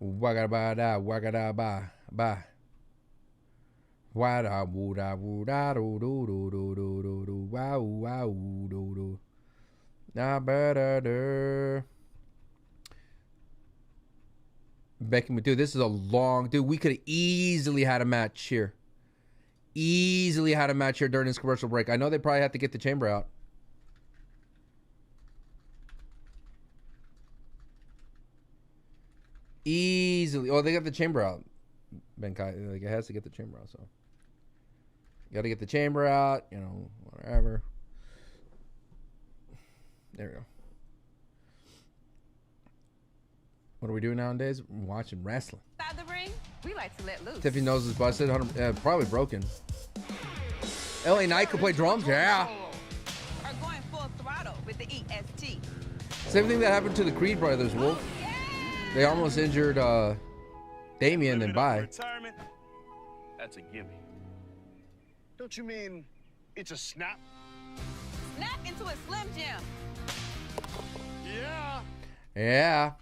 Wagada wagada ba ba. Wada wooda wooda do do do do do do do wow wow do do. Na better. Becky, dude, this is a long dude. We could have easily had a match here. Easily had a match here during this commercial break. I know they probably have to get the chamber out. Easily. Oh, they got the chamber out. Benkai, like, it has to get the chamber out, so. Got to get the chamber out, you know, whatever. There we go. What are we doing nowadays? We're watching wrestling. Outside the ring, we like to let loose. Tiffany nose is busted, probably broken. LA Knight could play drums, yeah. Are going full throttle with the EST. Same thing that happened to the Creed brothers, Wolf. They almost injured Damien and bye. Retirement? That's a gimme. Don't you mean it's a snap? Snap into a Slim Jim. Yeah. Yeah.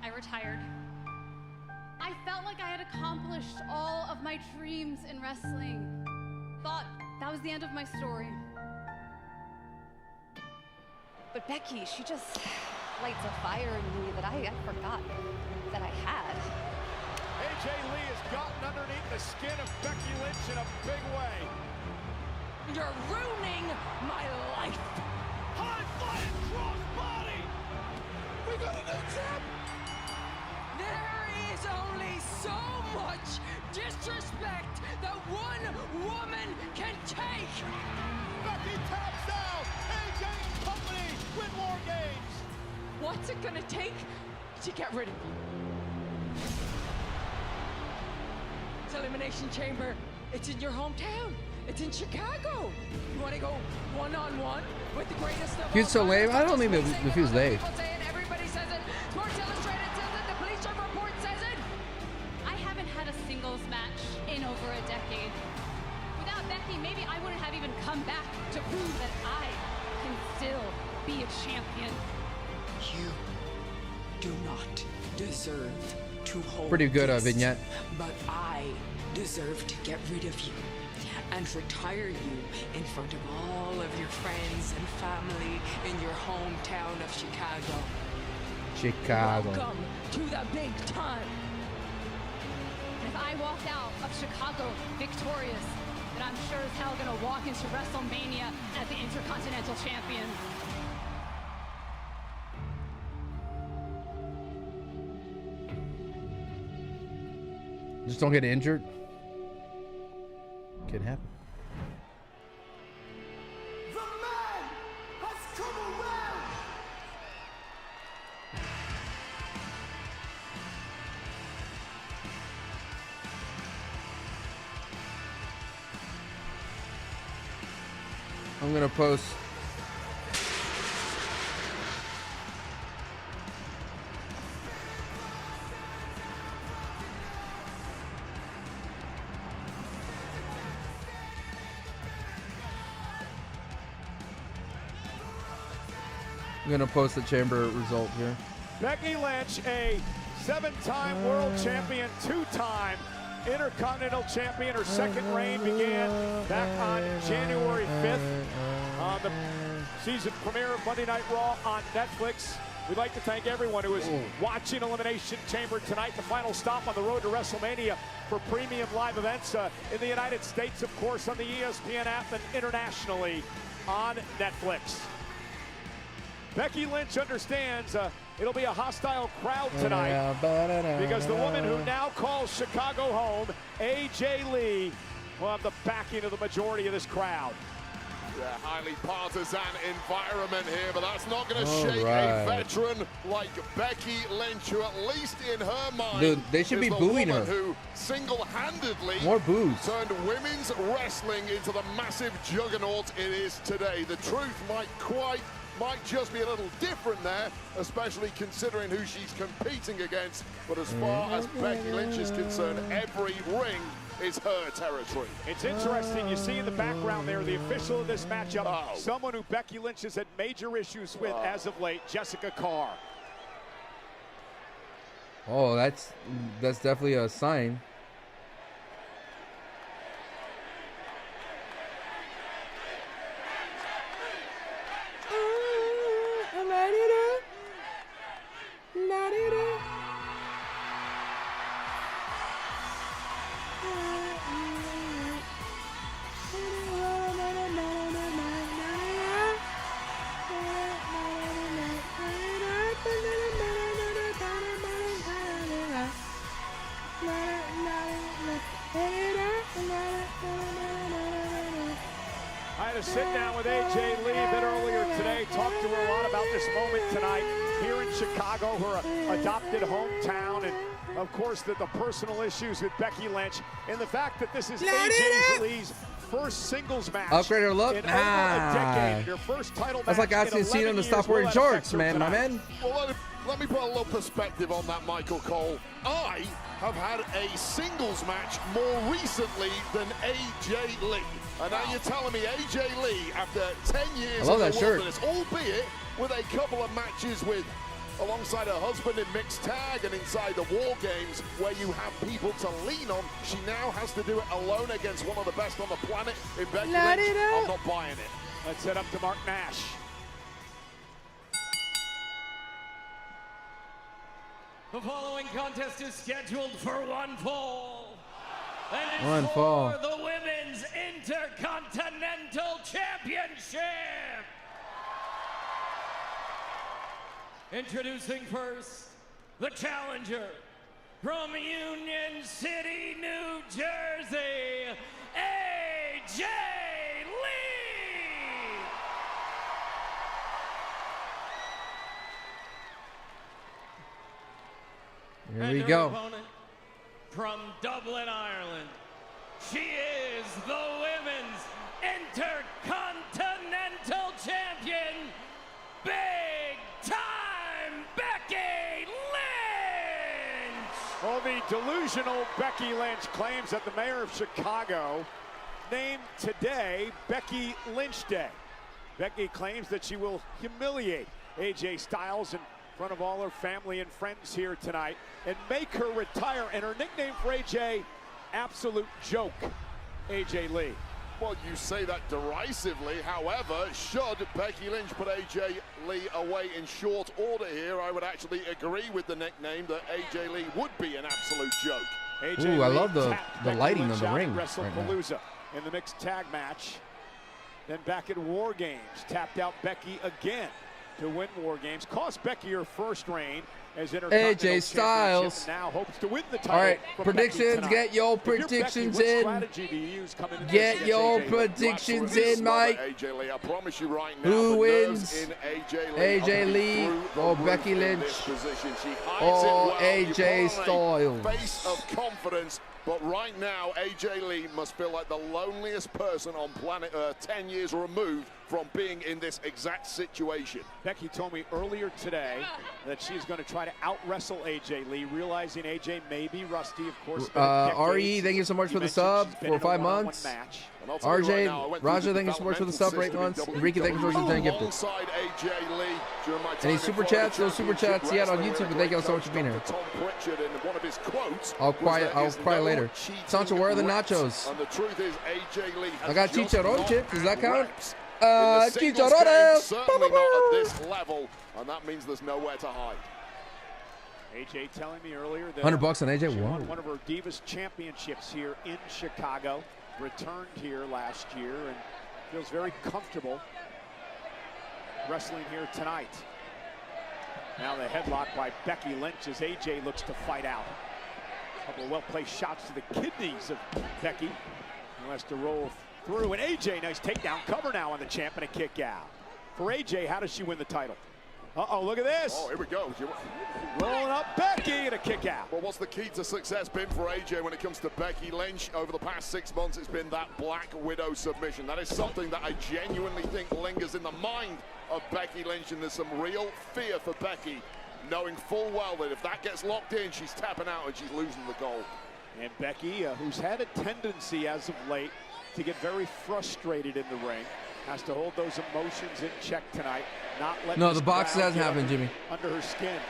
I retired. I felt like I had accomplished all of my dreams in wrestling. Thought that was the end of my story. But Becky, she just lights a fire in me that I forgot that I had. AJ Lee has gotten underneath the skin of Becky Lynch in a big way. You're ruining my life. High flying crossbody. We got a new champ. There is only so much disrespect What's it gonna take to get rid of you? It's Elimination Chamber. It's in your hometown. It's in Chicago. You want to go one-on-one with the greatest of all Feud's so lame. I don't think the feud's lame. People say it, everybody says it. Sports Illustrated says it. The Bleacher Report says it. I haven't had a singles match in over a decade. Without Becky, maybe I wouldn't have even come back to prove that I can still be a champion. You do not deserve to hold Pretty good this, vignette. but I deserve to get rid of you and retire you in front of all of your friends and family in your hometown of Chicago. Chicago. Welcome to the big time. If I walk out of Chicago victorious, then I'm sure as hell gonna walk into WrestleMania as the Intercontinental Champion. Just don't get injured. Can happen. The man has come around. I'm gonna post. I'm gonna post the chamber result here. Becky Lynch, a 7-time world champion, 2-time Intercontinental champion. Her second reign began back on January 5th on the season premiere of Monday Night Raw on Netflix. We'd like to thank everyone who is watching Elimination Chamber tonight, the final stop on the road to WrestleMania for premium live events in the United States, of course, on the ESPN app and internationally on Netflix. Becky Lynch understands it'll be a hostile crowd tonight because the woman who now calls Chicago home, AJ Lee, will have the backing of the majority of this crowd. Yeah, highly partisan environment here, but that's not going to shake a veteran like Becky Lynch, who at least in her mind, dude, they should be booing her. Who single-handedly more boos turned women's wrestling into the massive juggernaut it is today. The truth might just be a little different there, especially considering who she's competing against. But as far as Becky Lynch is concerned, every ring is her territory. It's interesting, you see in the background there, the official of this matchup, someone who Becky Lynch has had major issues with as of late, Jessica Carr. Oh, that's definitely a sign. Sit down with AJ Lee a bit earlier today, talked to her a lot about this moment tonight here in Chicago, her adopted hometown, and of course the personal issues with Becky Lynch, and the fact that this is AJ Lee's first singles match upgrade her look. in over a decade. Her first title that's match like asking Cena to stop wearing shorts, man, my man. Well, let me put a little perspective on that, Michael Cole. I have had a singles match more recently than AJ Lee. And now you're telling me AJ Lee, after 10 years in the wilderness, albeit with a couple of matches alongside her husband in mixed tag and inside the War Games, where you have people to lean on, she now has to do it alone against one of the best on the planet in Becky Lynch. I'm not buying it. Let's head up to Mark Nash. The following contest is scheduled for one fall. And One it's fall. for the Women's Intercontinental Championship. Introducing first, the challenger from Union City, New Jersey, AJ Lee. Here we go. Opponent from Dublin, Ireland. She is the Women's Intercontinental Champion, Big Time Becky Lynch! Well, the delusional Becky Lynch claims that the mayor of Chicago named today Becky Lynch Day. Becky claims that she will humiliate AJ Styles in front of all her family and friends here tonight and make her retire. And her nickname for AJ, Absolute Joke, AJ Lee. Well, you say that derisively. However, should Becky Lynch put AJ Lee away in short order here, I would actually agree with the nickname that AJ Lee would be an absolute joke. Ooh, I love the lighting of the ring right WrestlePalooza in the mixed tag match. Then back at War Games, tapped out Becky again to win War Games. Cost Becky her first reign as Intercontinental AJ Styles now hopes to win the title. All right, predictions. Get your predictions in. Get your predictions in, Mike. AJ Lee, I promise you right now. Who wins? In AJ Lee or Becky Lynch or AJ Styles? Face of confidence. But right now, AJ Lee must feel like the loneliest person on planet Earth, 10 years removed from being in this exact situation. Becky told me earlier today that she's going to try to out-wrestle AJ Lee, realizing AJ may be rusty, of course. RE, thank you so much for the sub for 5 months. RJ, Raja, thank you so much for the sub for 8 months. Enrique, thank you so much for the 10 gifted. Any super chats? Those super chats yet on YouTube, but thank you so much for being here. I'll cry later. Sancho, where are the nachos? And the truth is, AJ Lee I got chicharron chips. Does that count? Chicharrones. Certainly not at this level, and that means there's nowhere to hide. AJ telling me earlier that $100 on AJ. she Wow. won one of her Divas Championships here in Chicago. Returned here last year and feels very comfortable wrestling here tonight. Now the headlock by Becky Lynch as AJ looks to fight out. A couple of well-placed shots to the kidneys of Becky. Who has to roll through, and AJ, nice takedown cover now on the champ and a kick out. For AJ, how does she win the title? Uh-oh, look at this. Oh, here we go. Rolling up Becky and a kick out. Well, what's the key to success been for AJ when it comes to Becky Lynch? Over the past 6 months, it's been that Black Widow submission. That is something that I genuinely think lingers in the mind of Becky Lynch, and there's some real fear for Becky, knowing full well that if that gets locked in, she's tapping out and she's losing the gold. And Becky, who's had a tendency as of late to get very frustrated in the ring, has to hold those emotions in check tonight. Not let No, the box hasn't happened, Jimmy. Under her skin.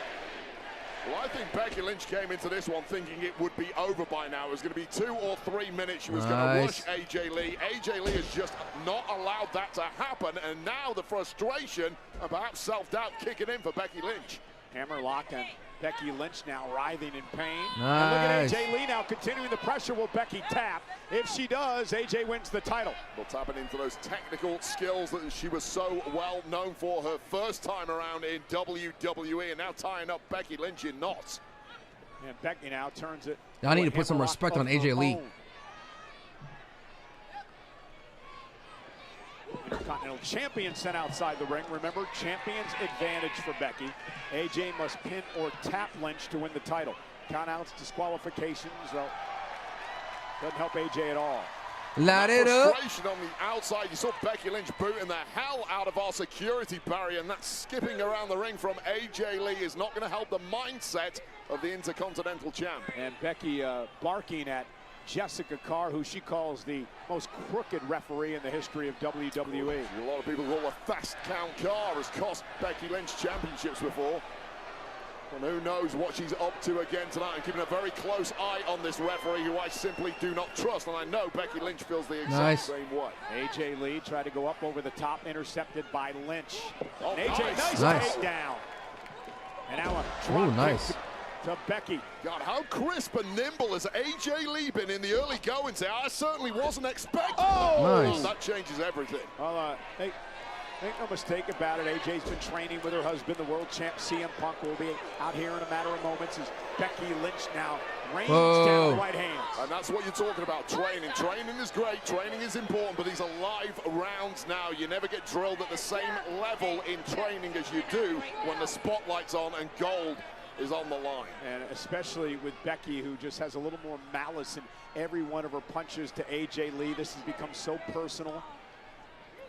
Well, I think Becky Lynch came into this one thinking it would be over by now. It was going to be 2 or 3 minutes. She was going to rush AJ Lee. AJ Lee has just not allowed that to happen, and now the frustration and perhaps self-doubt kicking in for Becky Lynch. Hammerlock and Becky Lynch now writhing in pain. Nice. And look at AJ Lee now continuing the pressure. Will Becky tap? If she does, AJ wins the title. Well, tapping into those technical skills that she was so well known for her first time around in WWE, and now tying up Becky Lynch in knots. And Becky now turns it. I need to put some respect on AJ Lee. Intercontinental champion sent outside the ring. Remember, champion's advantage for Becky. AJ must pin or tap Lynch to win the title. Countouts, disqualifications, doesn't help AJ at all. Light it up. Frustration on the outside. You saw Becky Lynch booting the hell out of our security barrier, and that skipping around the ring from AJ Lee is not going to help the mindset of the Intercontinental champ. And Becky barking at Jessica Carr, who she calls the most crooked referee in the history of WWE. A lot of people call a fast count Carr has cost Becky Lynch championships before. And who knows what she's up to again tonight. I'm keeping a very close eye on this referee who I simply do not trust. And I know Becky Lynch feels the exact same way. AJ Lee tried to go up over the top, intercepted by Lynch. Oh, and AJ, nice takedown. And now a drop kick to Becky. God, how crisp and nimble has AJ Lee been in the early goings there? I certainly wasn't expecting. That changes everything. Well, make no mistake about it, AJ's been training with her husband, the world champ CM Punk, will be out here in a matter of moments as Becky Lynch now rains down right hands. And that's what you're talking about, training. Training is great, training is important, but these are live rounds now. You never get drilled at the same level in training as you do when the spotlight's on and gold is on the line. And especially with Becky, who just has a little more malice in every one of her punches to AJ Lee. This has become so personal.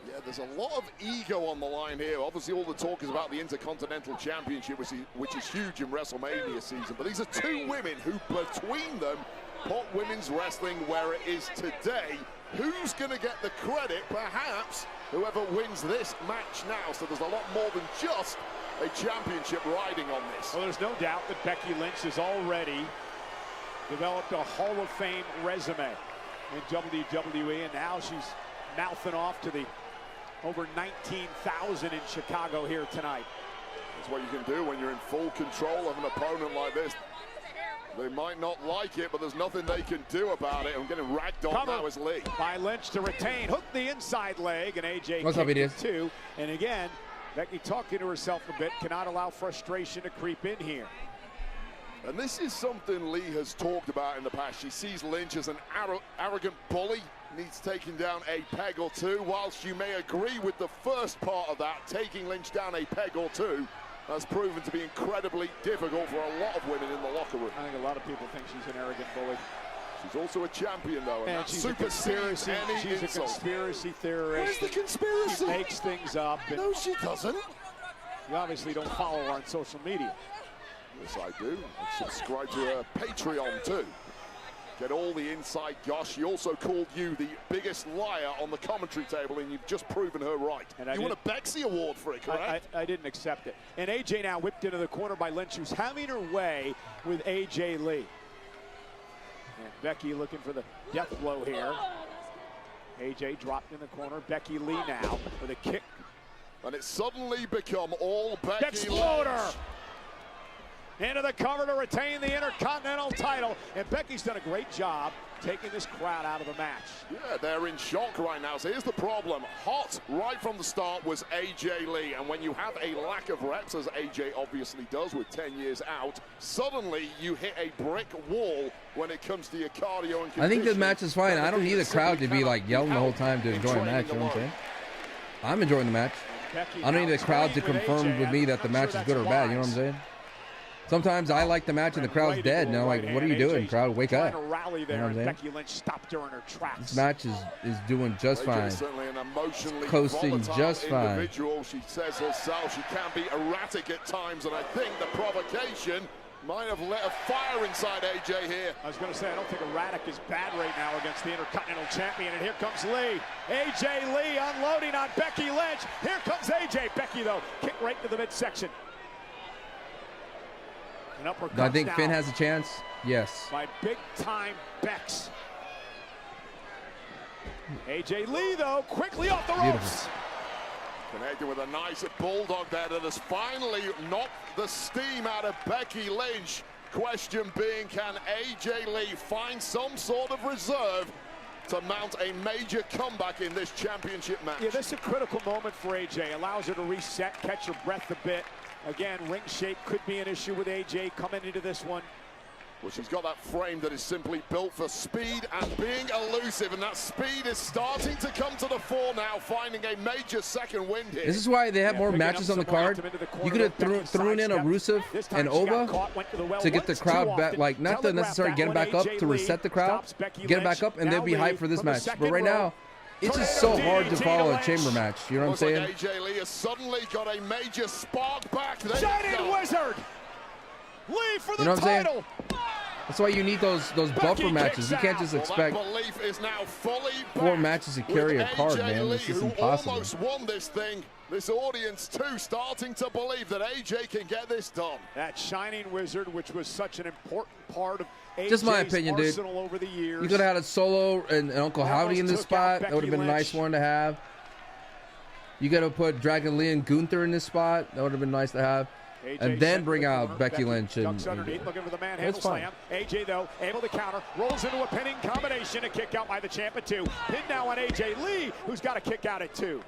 Yeah, there's a lot of ego on the line here. Obviously, all the talk is about the Intercontinental Championship, which is huge in WrestleMania season. But these are two women who, between them, put women's wrestling where it is today. Who's going to get the credit? Perhaps whoever wins this match now. So there's a lot more than just a championship riding on this. Well, there's no doubt that Becky Lynch has already developed a Hall of Fame resume in WWE, and now she's mouthing off to the over 19,000 in Chicago here tonight. That's what you can do when you're in full control of an opponent like this. They might not like it, but there's nothing they can do about it. I'm getting ragged on now as Lee. By Lynch to retain, hook the inside leg, and AJ What's up, kicked it too. And again, Becky talking to herself a bit, cannot allow frustration to creep in here. And this is something Lee has talked about in the past. She sees Lynch as an arrogant bully, needs taking down a peg or two. Whilst you may agree with the first part of that, taking Lynch down a peg or two has proven to be incredibly difficult for a lot of women in the locker room. I think a lot of people think she's an arrogant bully. She's also a champion, though, and she's a conspiracy. She's a conspiracy theorist. Where's the conspiracy? She makes things up. No, she doesn't. You obviously don't follow her on social media. Yes, I do. I subscribe to her Patreon, too. Get all the inside gosh. She also called you the biggest liar on the commentary table, and you've just proven her right. And you won a Bexy Award for it, correct? I didn't accept it. And AJ now whipped into the corner by Lynch, who's having her way with AJ Lee. And Becky looking for the death blow here. AJ dropped in the corner. Becky Lee now with a kick. And it's suddenly become all Becky Exploder! Lynch. Into the cover to retain the Intercontinental title. And Becky's done a great job taking this crowd out of the match. Yeah, they're in shock right now. So here's the problem. Hot right from the start was AJ Lee. And when you have a lack of reps, as AJ obviously does with 10 years out, suddenly you hit a brick wall when it comes to your cardio and conditioning. I think the match is fine. I don't need the crowd to be like yelling the whole time to enjoy a match. You know what I'm saying? I'm enjoying the match. I don't need the crowd to confirm with me that the match is good or bad. You know what I'm saying? Sometimes I like the match and the crowd's dead, and I'm like, what are you doing, crowd? Wake up. You know what I'm saying? Becky Lynch stopped her in her tracks. This match is doing just fine. Certainly an emotionally Coasting just fine. Individual. She says herself she can be erratic at times, and I think the provocation might have lit a fire inside AJ here. I was going to say, I don't think erratic is bad right now against the Intercontinental Champion, and here comes Lee. AJ Lee unloading on Becky Lynch. Here comes AJ. Becky, though, kick right to the midsection. Do I think Finn has a chance? Yes. By big-time Bex. AJ Lee, though, quickly off the ropes. Beautiful. Connected with a nice bulldog there that has finally knocked the steam out of Becky Lynch. Question being, can AJ Lee find some sort of reserve to mount a major comeback in this championship match? Yeah, this is a critical moment for AJ. Allows her to reset, catch her breath a bit. Again, ring shape could be an issue with AJ coming into this one. Well, she's got that frame that is simply built for speed and being elusive, and that speed is starting to come to the fore now, finding a major second wind here. This is why they have more matches on the card. You could have thrown in a Rusev and Ova to get the crowd back, like not to necessarily get them back up to reset the crowd, get them back up, and they'll be hyped for this match. But right now, it's just so hard to follow a chamber match. You know what I'm saying? Like AJ Lee has suddenly got a major spark back. Shining Wizard! Lee for the you know what I'm title! saying? That's why you need those buffer matches. You can't just expect 4 matches to carry a card, man. It's just impossible. Almost won this thing. This audience, too, starting to believe that AJ can get this done. That Shining Wizard, which was such an important part of AJ's just my opinion, dude. Over the years. You could have had a Solo and Uncle Howdy in this spot. That would have been a nice one to have. You got to put Dragon Lee and Gunther in this spot. That would have been nice to have. AJ and then bring out Becky Lynch. Ducks underneath, looking for the manhandle slam. AJ, though, able to counter, rolls into a pinning combination. A kick out by the champ at 2. Pin now on AJ Lee, who's got a kick out at 2.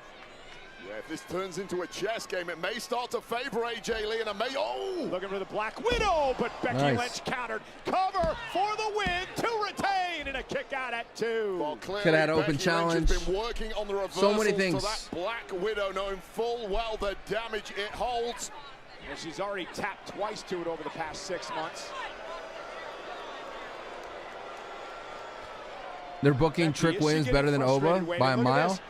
Yeah, if this turns into a chess game, it may start to favor AJ Lee, and it may, looking for the Black Widow, but Becky Lynch countered. Cover for the win to retain, and a kick out at 2. Well, could have had open challenge. Lynch has been working on the so many things. to that Black Widow, knowing full well the damage it holds. And she's already tapped twice to it over the past 6 months. They're booking Trick Williams better than Oba by a mile.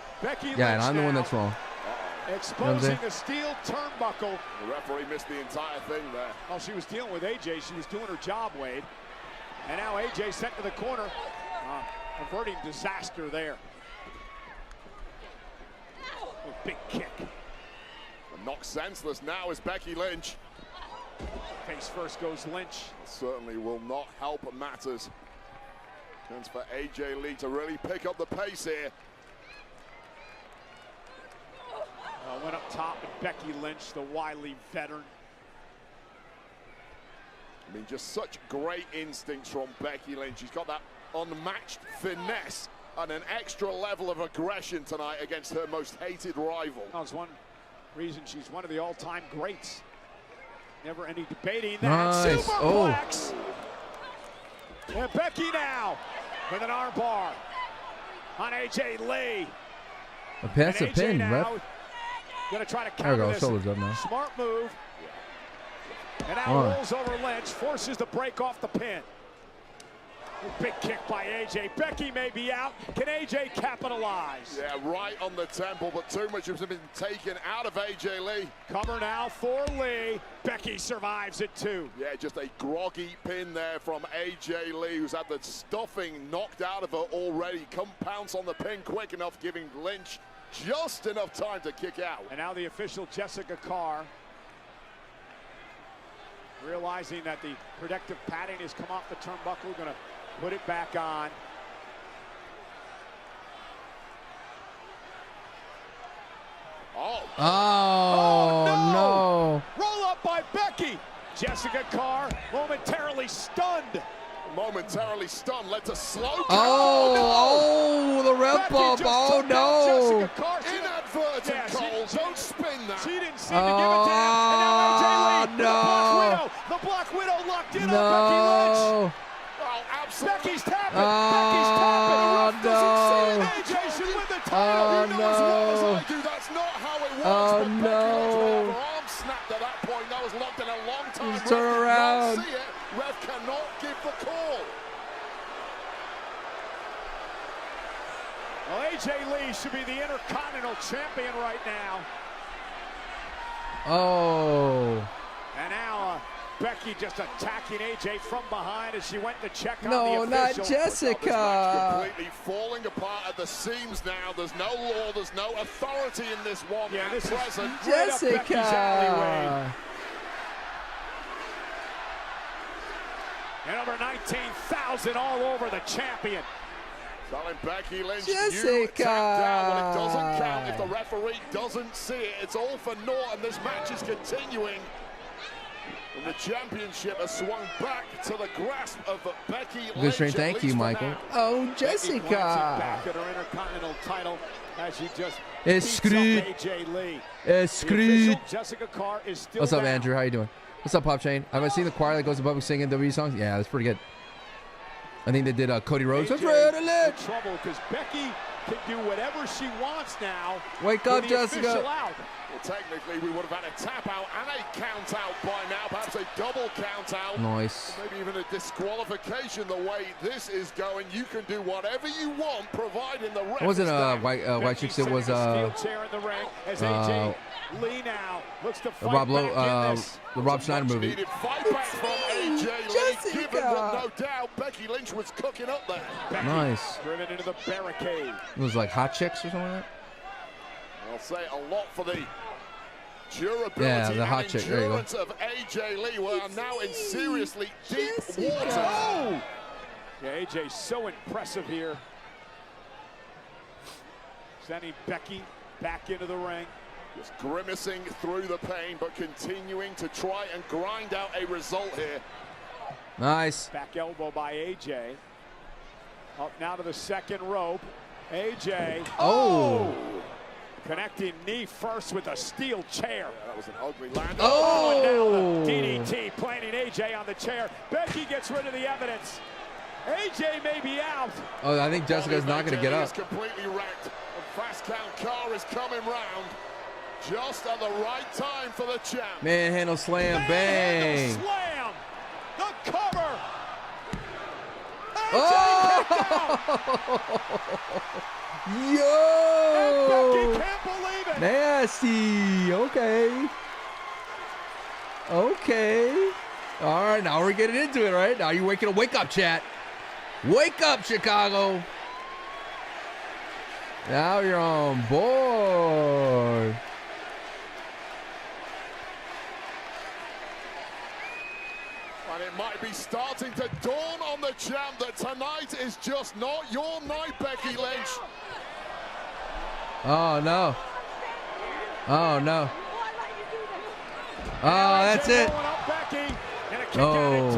Yeah, and I'm the one that's wrong. Exposing the steel turnbuckle. The referee missed the entire thing there. Oh, she was dealing with AJ. She was doing her job, Wade. And now AJ sent to the corner. Averting disaster there. A big kick. Knocked senseless now is Becky Lynch. Face first goes Lynch. Certainly will not help matters. Chance for AJ Lee to really pick up the pace here. Went up top and Becky Lynch, the wily veteran. I mean, just such great instincts from Becky Lynch. She's got that unmatched finesse and an extra level of aggression tonight against her most hated rival. That's one reason she's one of the all-time greats. Never any debating that. Nice. Superplex. And Becky now with an arm bar on AJ Lee. A pass a pin, ref. Gonna try to There we counter go. this. Shoulders up now. Smart move. And now rolls over Lynch, forces the break off the pin. Big kick by AJ. Becky may be out. Can AJ capitalize? Yeah, right on the temple, but too much has been taken out of AJ Lee. Cover now for Lee. Becky survives it too. Yeah, just a groggy pin there from AJ Lee, who's had the stuffing knocked out of her already. Come pounce on the pin quick enough, giving Lynch just enough time to kick out. And now the official Jessica Carr, realizing that the protective padding has come off the turnbuckle, gonna put it back on. Oh, no. Roll up by Becky. Jessica Carr momentarily stunned. Momentarily stunned, led to slow count. Oh, the ref bump. Oh, no. Inadvertent, Cole. Don't spin that. She didn't seem to give it to him. And now AJ Lee, no. the Black Widow locked in on Becky Lynch. Oh, absolutely. Becky's tapping. Becky's tapping. No. AJ should win the title. You know as well as I do, that's not how it works. Oh, but Becky no. Lynch, her arm snapped at that point. That was locked in a long time. Just turn around. See it. Ref cannot give the call. Well, AJ Lee should be the Intercontinental Champion right now. Oh. And now Becky just attacking AJ from behind as she went to check on No, the official. not Jessica. Completely falling apart at the seams now. There's no law, there's no authority in this one. Yeah, this present. is right up Becky's alleyway. And over 19,000 all over the champion. Telling Becky Lynch, Jessica. you tap down when it doesn't count. If the referee doesn't see it, it's all for naught, and this match is continuing. And the championship has swung back to the grasp of Becky Lynch. Good stream, thank you, Michael. Now. Oh, Jessica. Back at her Intercontinental title as she just Escree. beats up AJ Lee. Escree. Jessica Carr is still What's up, down. Andrew? How you doing? What's up, Pop Chain? Have I seen the choir that goes above singing WWE songs? Yeah, that's pretty good. I think they did Cody Rhodes. AJ in trouble because Becky can do whatever she wants now. Wake up, Jessica. Out. Well, technically, we would have had a tap out and a count out by now, perhaps a double count out. Nice. Maybe even a disqualification. The way this is going, you can do whatever you want, providing the ref. It wasn't White Chicks. It was steel chair in the ring as AJ Lee now looks to fight Rob Lowe, back in this. the Rob Schneider movie. Needed fight back from AJ Lee, given that no doubt Becky Lynch was cooking up there. Becky Nice. driven into the barricade. It was like Hot Chicks or something like that. I'll say a lot for the durability the hot and chick. There you go. endurance of AJ Lee. We are now in seriously deep Jessica. water. Oh! Yeah, AJ's so impressive here. Sending Becky back into the ring. Just grimacing through the pain, but continuing to try and grind out a result here. Nice. Back elbow by AJ. Up now to the second rope. AJ. Oh! Connecting knee first with a steel chair. Yeah, that was an ugly land. Oh! And now the DDT planting AJ on the chair. Becky gets rid of the evidence. AJ may be out. Oh, I think Jessica's not going to get up. Completely wrecked. The fast count car is coming round. just at the right time for the champ. Manhandle slam, bang. Slam. The cover. Oh! Yo! And Becky can't believe it. Nasty. Okay. Okay. All right, now we're getting into it, right? Now you're waking up. Wake up, chat. Wake up, Chicago. Now you're on board. And it might be starting to dawn on the champ that tonight is just not your night, Becky Lynch. Oh, no. Oh, no. Oh, that's it. Oh.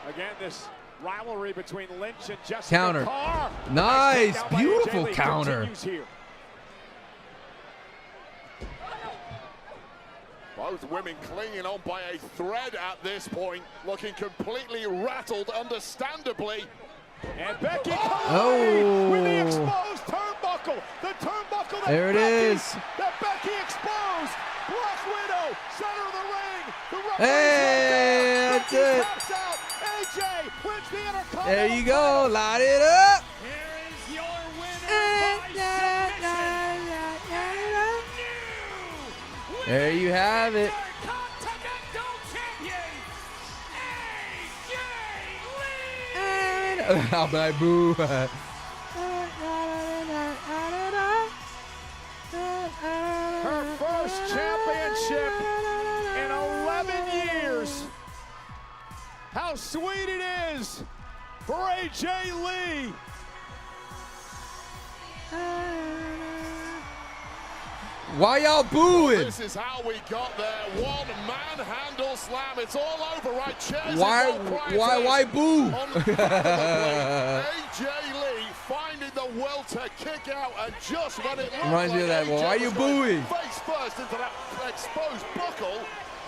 Again, this rivalry between Lynch and Jessica Counter. Carr. Nice. Beautiful counter. Both women clinging on by a thread at this point, looking completely rattled, understandably. And Becky Oh. with the exposed turnbuckle. The turnbuckle that There it is. That Becky exposed. Black Widow, center of the ring. The Hey, that's it. taps out. AJ wins the Intercontinental. There you go. Light it up. Here is your winner by submission. There you have it. Intercontinental Champion, AJ Lee. I'll be like, boo. Her first championship in 11 years. How sweet it is for AJ Lee. Why y'all booing? This is how we got there. One manhandle slam. It's all over, right? Chairs Why boo? AJ Lee finding the welter kick out, and just when it Reminds me of that. Well, why you booing? Face first into that exposed buckle.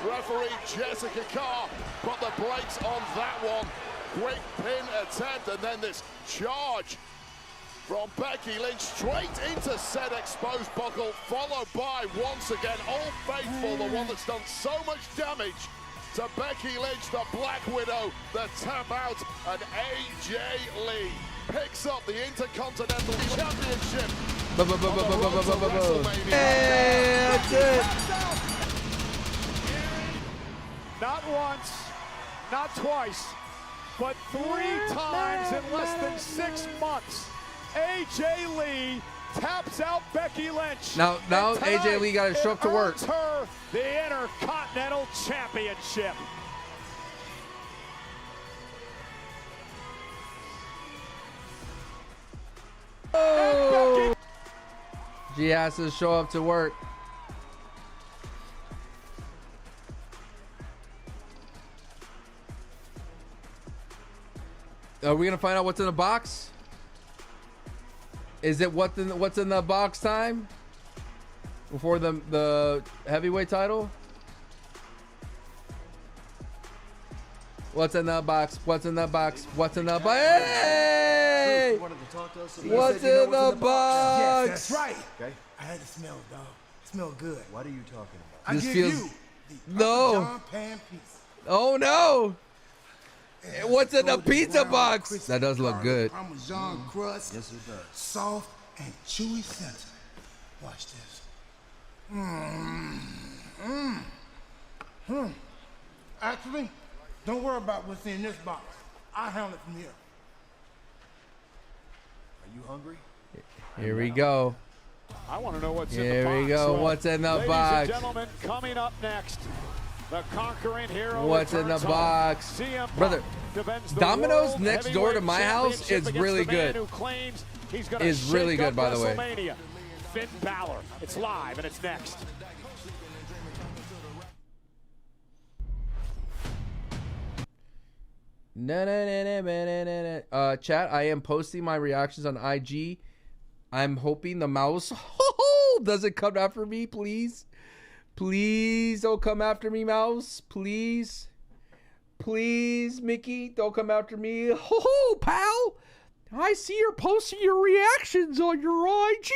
Referee Jessica Carr put the brakes on that one. Quick pin attempt, and then this charge from Becky Lynch straight into said exposed buckle, followed by, once again, Old Faithful, the one that's done so much damage to Becky Lynch, the Black Widow, the tap out, and AJ Lee picks up the Intercontinental Championship. Hey, that's it. Not once, not twice, but 3 times in less than 6 months. AJ Lee taps out Becky Lynch. Now AJ Lee got to show up to work. Her the Intercontinental Championship. Oh. She has to show up to work. Are we gonna find out what's in the box? Is it what's in the box time before the heavyweight title? What's in the box? What's in the box? What's in the box? Hey! What's in the box? Yes, that's right. Okay. I had to smell it, dog. It smelled good. What are you talking about? I This give feels- you the No. John Pan pizza. Oh no! What's in the Golden pizza brown, box? crispy That does look garlic good. Parmesan crust. Yes, it does. Soft and chewy center. Watch this. Actually, don't worry about what's in this box. I'll handle it from here. Are you hungry? Here we go. I want to know what's in the Here box. we go. What's in the Ladies box? and gentlemen, coming up next, the conquering hero. What's in the returns home. box? CM Punk Brother, defends the Domino's World next door to my Heavyweight house Championship is against really the man good. who claims he's gonna Is really shake good, up by the way. WrestleMania. Finn Balor. It's live and it's next. Chat, I am posting my reactions on IG. I'm hoping the mouse doesn't come after me, please. Please don't come after me, mouse. Please. Please, Mickey, don't come after me. Ho, pal. I see you're posting your reactions on your IG.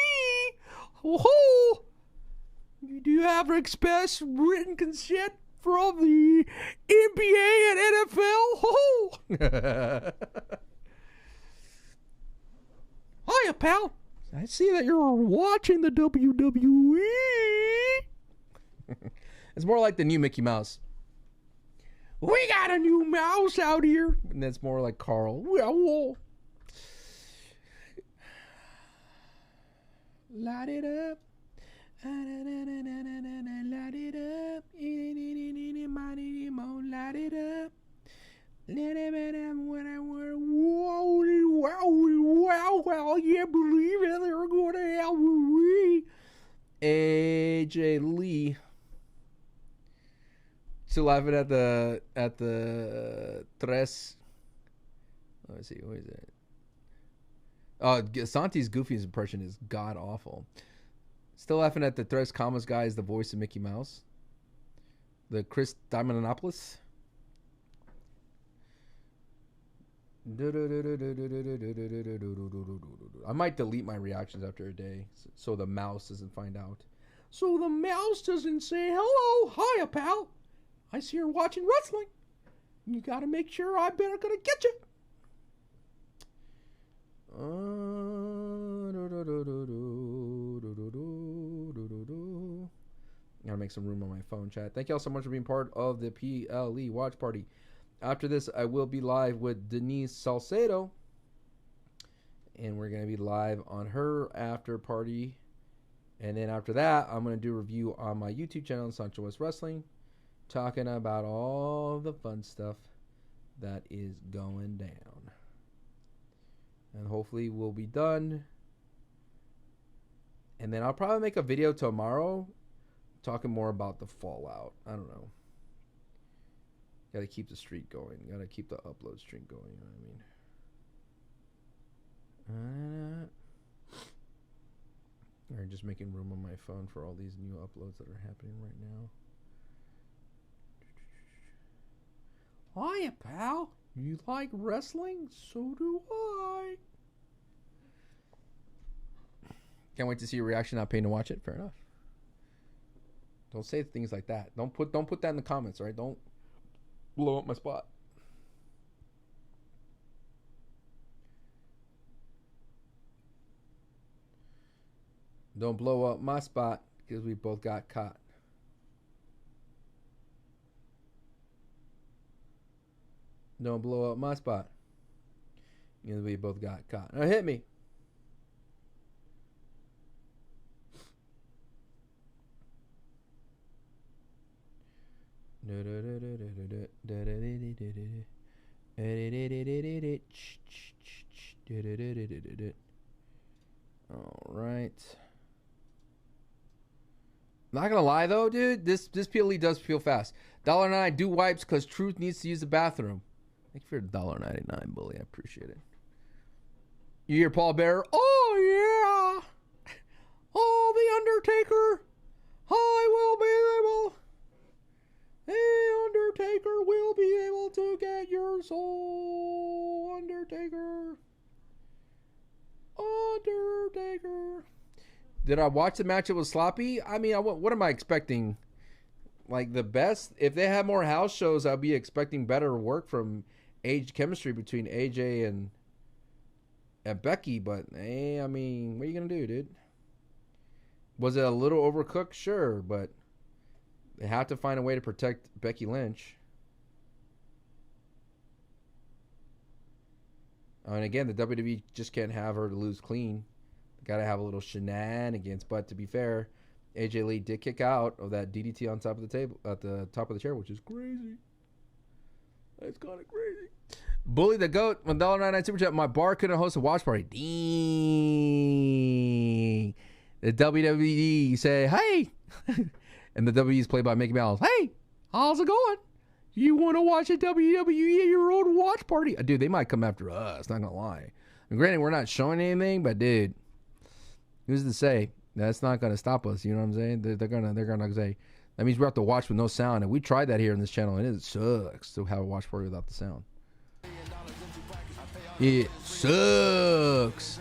Ho. You do have express written consent from the NBA and NFL? Hiya, pal. I see that you're watching the WWE. It's more like the new Mickey Mouse. We got a new mouse out here. And that's more like Carl. Well, light it up. Light it up. Light it up. Wow, yeah, believe it. They're going to have me. AJ Lee. Still laughing at the tres. Let me see, what is it? Santi's Goofy's impression is god awful. Still laughing at the Tres Commas guy is the voice of Mickey Mouse. The Chris Diamondopoulos. I might delete my reactions after a day so the mouse doesn't find out. So the mouse doesn't say, hello, hiya, pal. I see you're watching wrestling. You gotta make sure I'm better gonna get you. Gotta make some room on my phone, chat. Thank y'all so much for being part of the PLE watch party. After this, I will be live with Denise Salcedo, and we're gonna be live on her after party. And then after that, I'm gonna do a review on my YouTube channel, Sancho West Wrestling, talking about all the fun stuff that is going down. And hopefully we'll be done. And then I'll probably make a video tomorrow talking more about the fallout. I don't know. Gotta keep the streak going. Gotta keep the upload streak going. You know what I mean? Or just making room on my phone for all these new uploads that are happening right now. Hiya, pal. You like wrestling? So do I. Can't wait to see your reaction. Not paying to watch it. Fair enough. Don't say things like that. Don't put that in the comments, all right? Don't blow up my spot. Don't blow up my spot because we both got caught. Don't blow up my spot because we both got caught. Now hit me. All right. Not gonna lie though, dude, this PLE does feel fast. $1.99 do wipes because Truth needs to use the bathroom. Thank you for $1.99, bully. I appreciate it. You hear Paul Bearer? Oh yeah. Oh, the Undertaker. I will be able. The Undertaker will be able to get your soul. Undertaker. Undertaker. Did I watch the match? It was sloppy. I mean, what am I expecting? Like the best? If they have more house shows, I'll be expecting better work from chemistry between AJ and Becky. But hey, I mean, what are you gonna do, dude? Was it a little overcooked? Sure, but they have to find a way to protect Becky Lynch. And again, the WWE just can't have her to lose clean. Got to have a little shenanigans. But to be fair, AJ Lee did kick out of that DDT on top of the table, at the top of the chair, which is crazy. That's kind of crazy. Bully the Goat, $1.99 super chat. My bar couldn't host a watch party. Dang. The WWE say, hey. And the WWE is played by Mickey Mouse. Hey, how's it going? You want to watch a WWE at your own watch party? Dude, they might come after us. Not gonna lie. And granted, we're not showing anything, but dude, who's to say that's not gonna stop us? You know what I'm saying? They're gonna say that means we have to watch with no sound, and we tried that here in this channel, and it sucks to have a watch party without the sound. It sucks.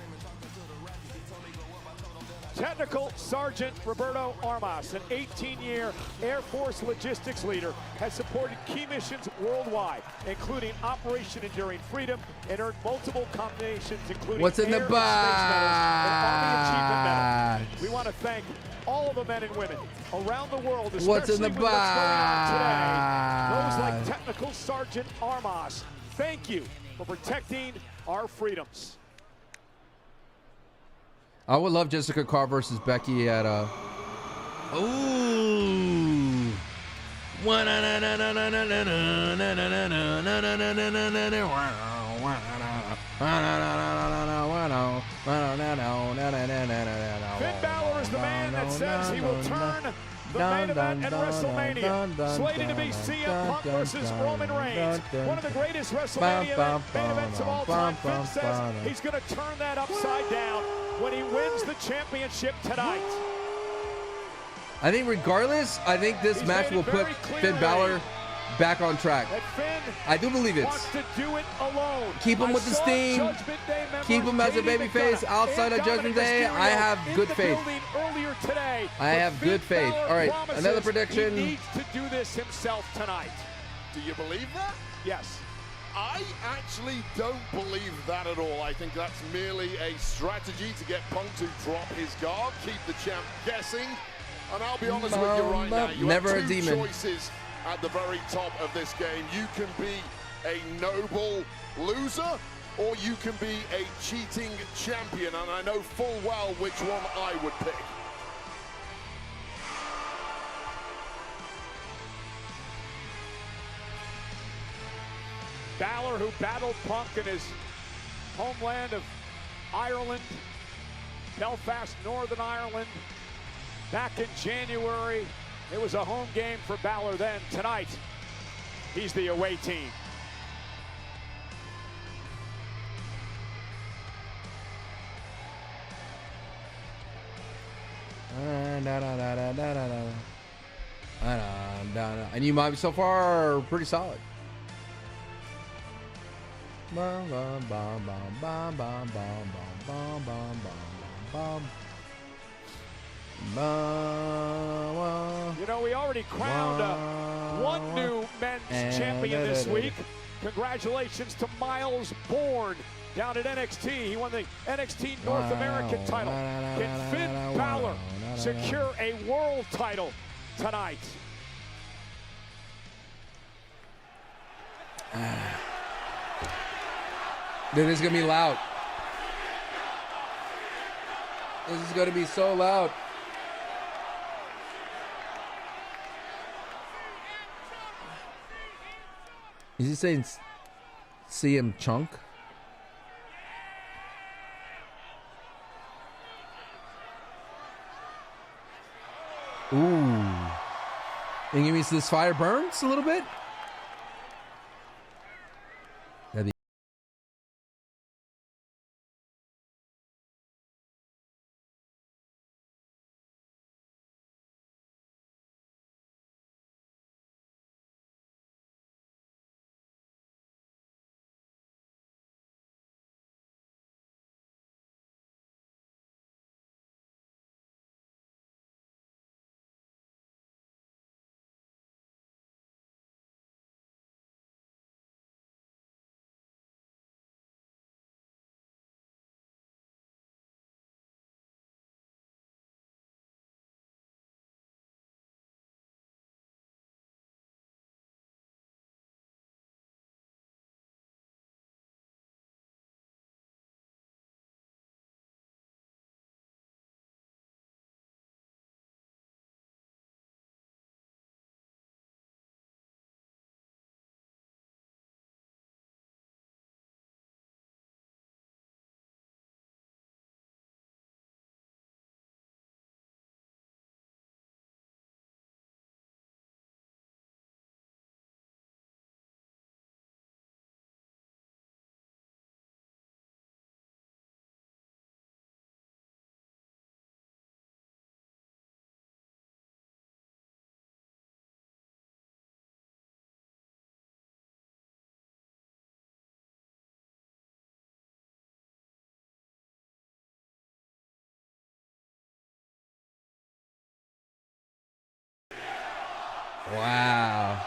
Technical Sergeant Roberto Armas, an 18-year Air Force logistics leader, has supported key missions worldwide, including Operation Enduring Freedom, and earned multiple combinations, including What's in the Air and Space Medals and Army Achievement box? Medals. We want to thank all of the men and women around the world, especially What's in the with what's going on today. Those box? like Technical Sergeant Armas, thank you for protecting our freedoms. I would love Jessica Carr versus Becky at Ooh. Finn Balor is the man that says he will turn the main event at WrestleMania. Slated to be CM Punk versus Roman Reigns. One of the greatest WrestleMania main events of all time. Finn says he's going to turn that upside down when he wins the championship tonight. I think regardless, I think this match will put Finn Balor back on track. I do believe it. To do it alone. Keep him with the steam. Keep him as a babyface outside of Judgment Day. I have good faith. I have good faith. All right, another prediction. He needs to do this himself tonight. Do you believe that? Yes. I actually don't believe that at all. I think that's merely a strategy to get Punk to drop his guard, keep the champ guessing. And I'll be honest with you right now, you Never have a two demon. choices at the very top of this game. You can be a noble loser, or you can be a cheating champion, and I know full well which one I would pick. Balor, who battled Punk in his homeland of Ireland, Belfast, Northern Ireland, back in January. It was a home game for Balor then. Tonight, he's the away team. And you might be so far pretty solid. You know, we already crowned one new men's champion this week. Congratulations to Miles Bourne down at NXT. He won the NXT North American title. Can Finn Balor secure a world title tonight? Dude, this is going to be loud. This is going to be so loud. Is he saying CM Chunk? Ooh. And give me this fire burns a little bit? That'd be Wow.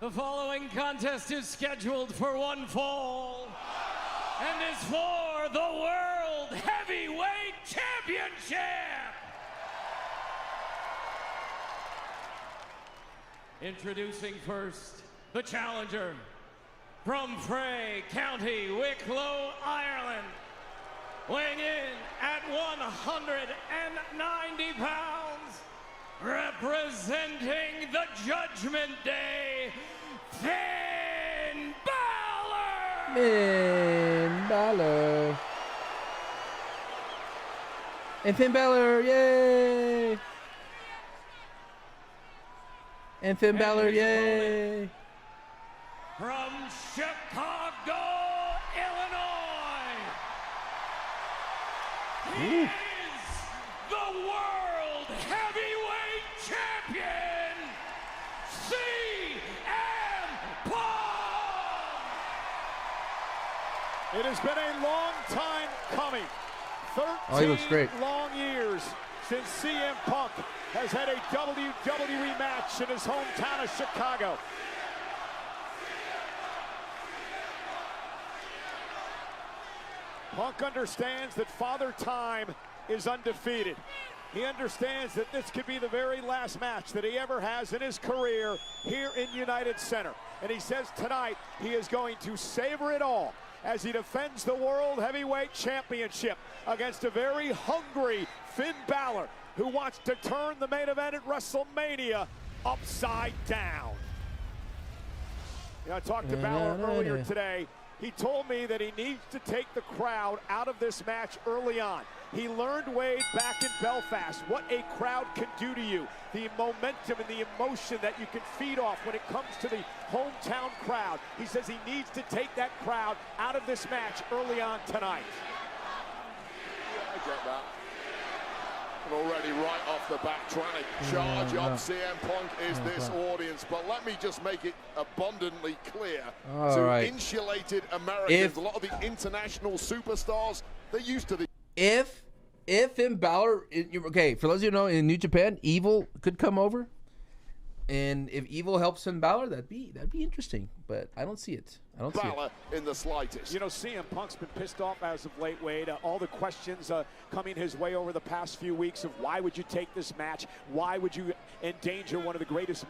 The following contest is scheduled for one fall and is for the World Heavyweight Championship. Introducing first, the challenger from Frey County, Wicklow, Ireland, weighing in at 190 pounds, representing the Judgment Day, Finn Balor! Finn Balor. And Finn Balor, yay! And Finn Balor, yay! From Chicago, Illinois, he is the World Heavyweight Champion, CM Punk! It has been a long time coming. he looks great. 13 long years since CM Punk has had a WWE match in his hometown of Chicago. Punk understands that Father Time is undefeated. He understands that this could be the very last match that he ever has in his career here in United Center. And he says tonight he is going to savor it all as he defends the World Heavyweight Championship against a very hungry Finn Balor, who wants to turn the main event at WrestleMania upside down. I talked to Balor earlier today. He told me that he needs to take the crowd out of this match early on. He learned, Wade, back in Belfast, what a crowd can do to you. The momentum and the emotion that you can feed off when it comes to the hometown crowd. He says he needs to take that crowd out of this match early on tonight. Yeah, I get that. And already right off the bat trying to charge up CM Punk is this audience. But let me just make it abundantly clear to insulated Americans, a lot of the international superstars, they're used to the... If Finn Balor, okay, for those of you who know, in New Japan, Evil could come over, and if Evil helps Finn Balor, that'd be interesting. But I don't see it. I don't see Balor in the slightest. You know, CM Punk's been pissed off as of late, Wade. All the questions coming his way over the past few weeks of why would you take this match? Why would you endanger one of the greatest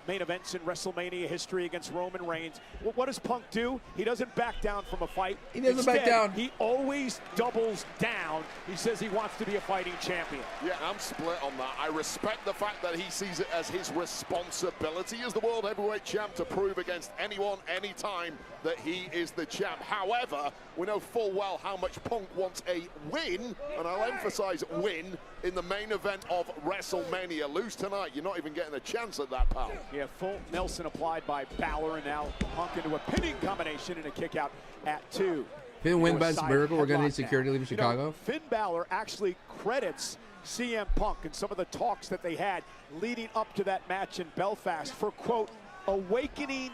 main events in WrestleMania history against Roman Reigns? Well, what does Punk do? He doesn't back down from a fight. He doesn't back down. He always doubles down. He says he wants to be a fighting champion. Yeah, I'm split on that. I respect the fact that he sees it as his responsibility as the World Heavyweight Champ to prove against anyone, anytime that he is the champ. However, we know full well how much Punk wants a win, and I'll emphasize win, in the main event of WrestleMania. Lose tonight, you're not even getting a chance at that, pal. Yeah, full Nelson applied by Balor, and now Punk into a pinning combination and a kick out at 2. Finn win by some miracle. We're going to need security leaving Chicago. Finn Balor actually credits CM Punk and some of the talks that they had leading up to that match in Belfast for, quote, reawakening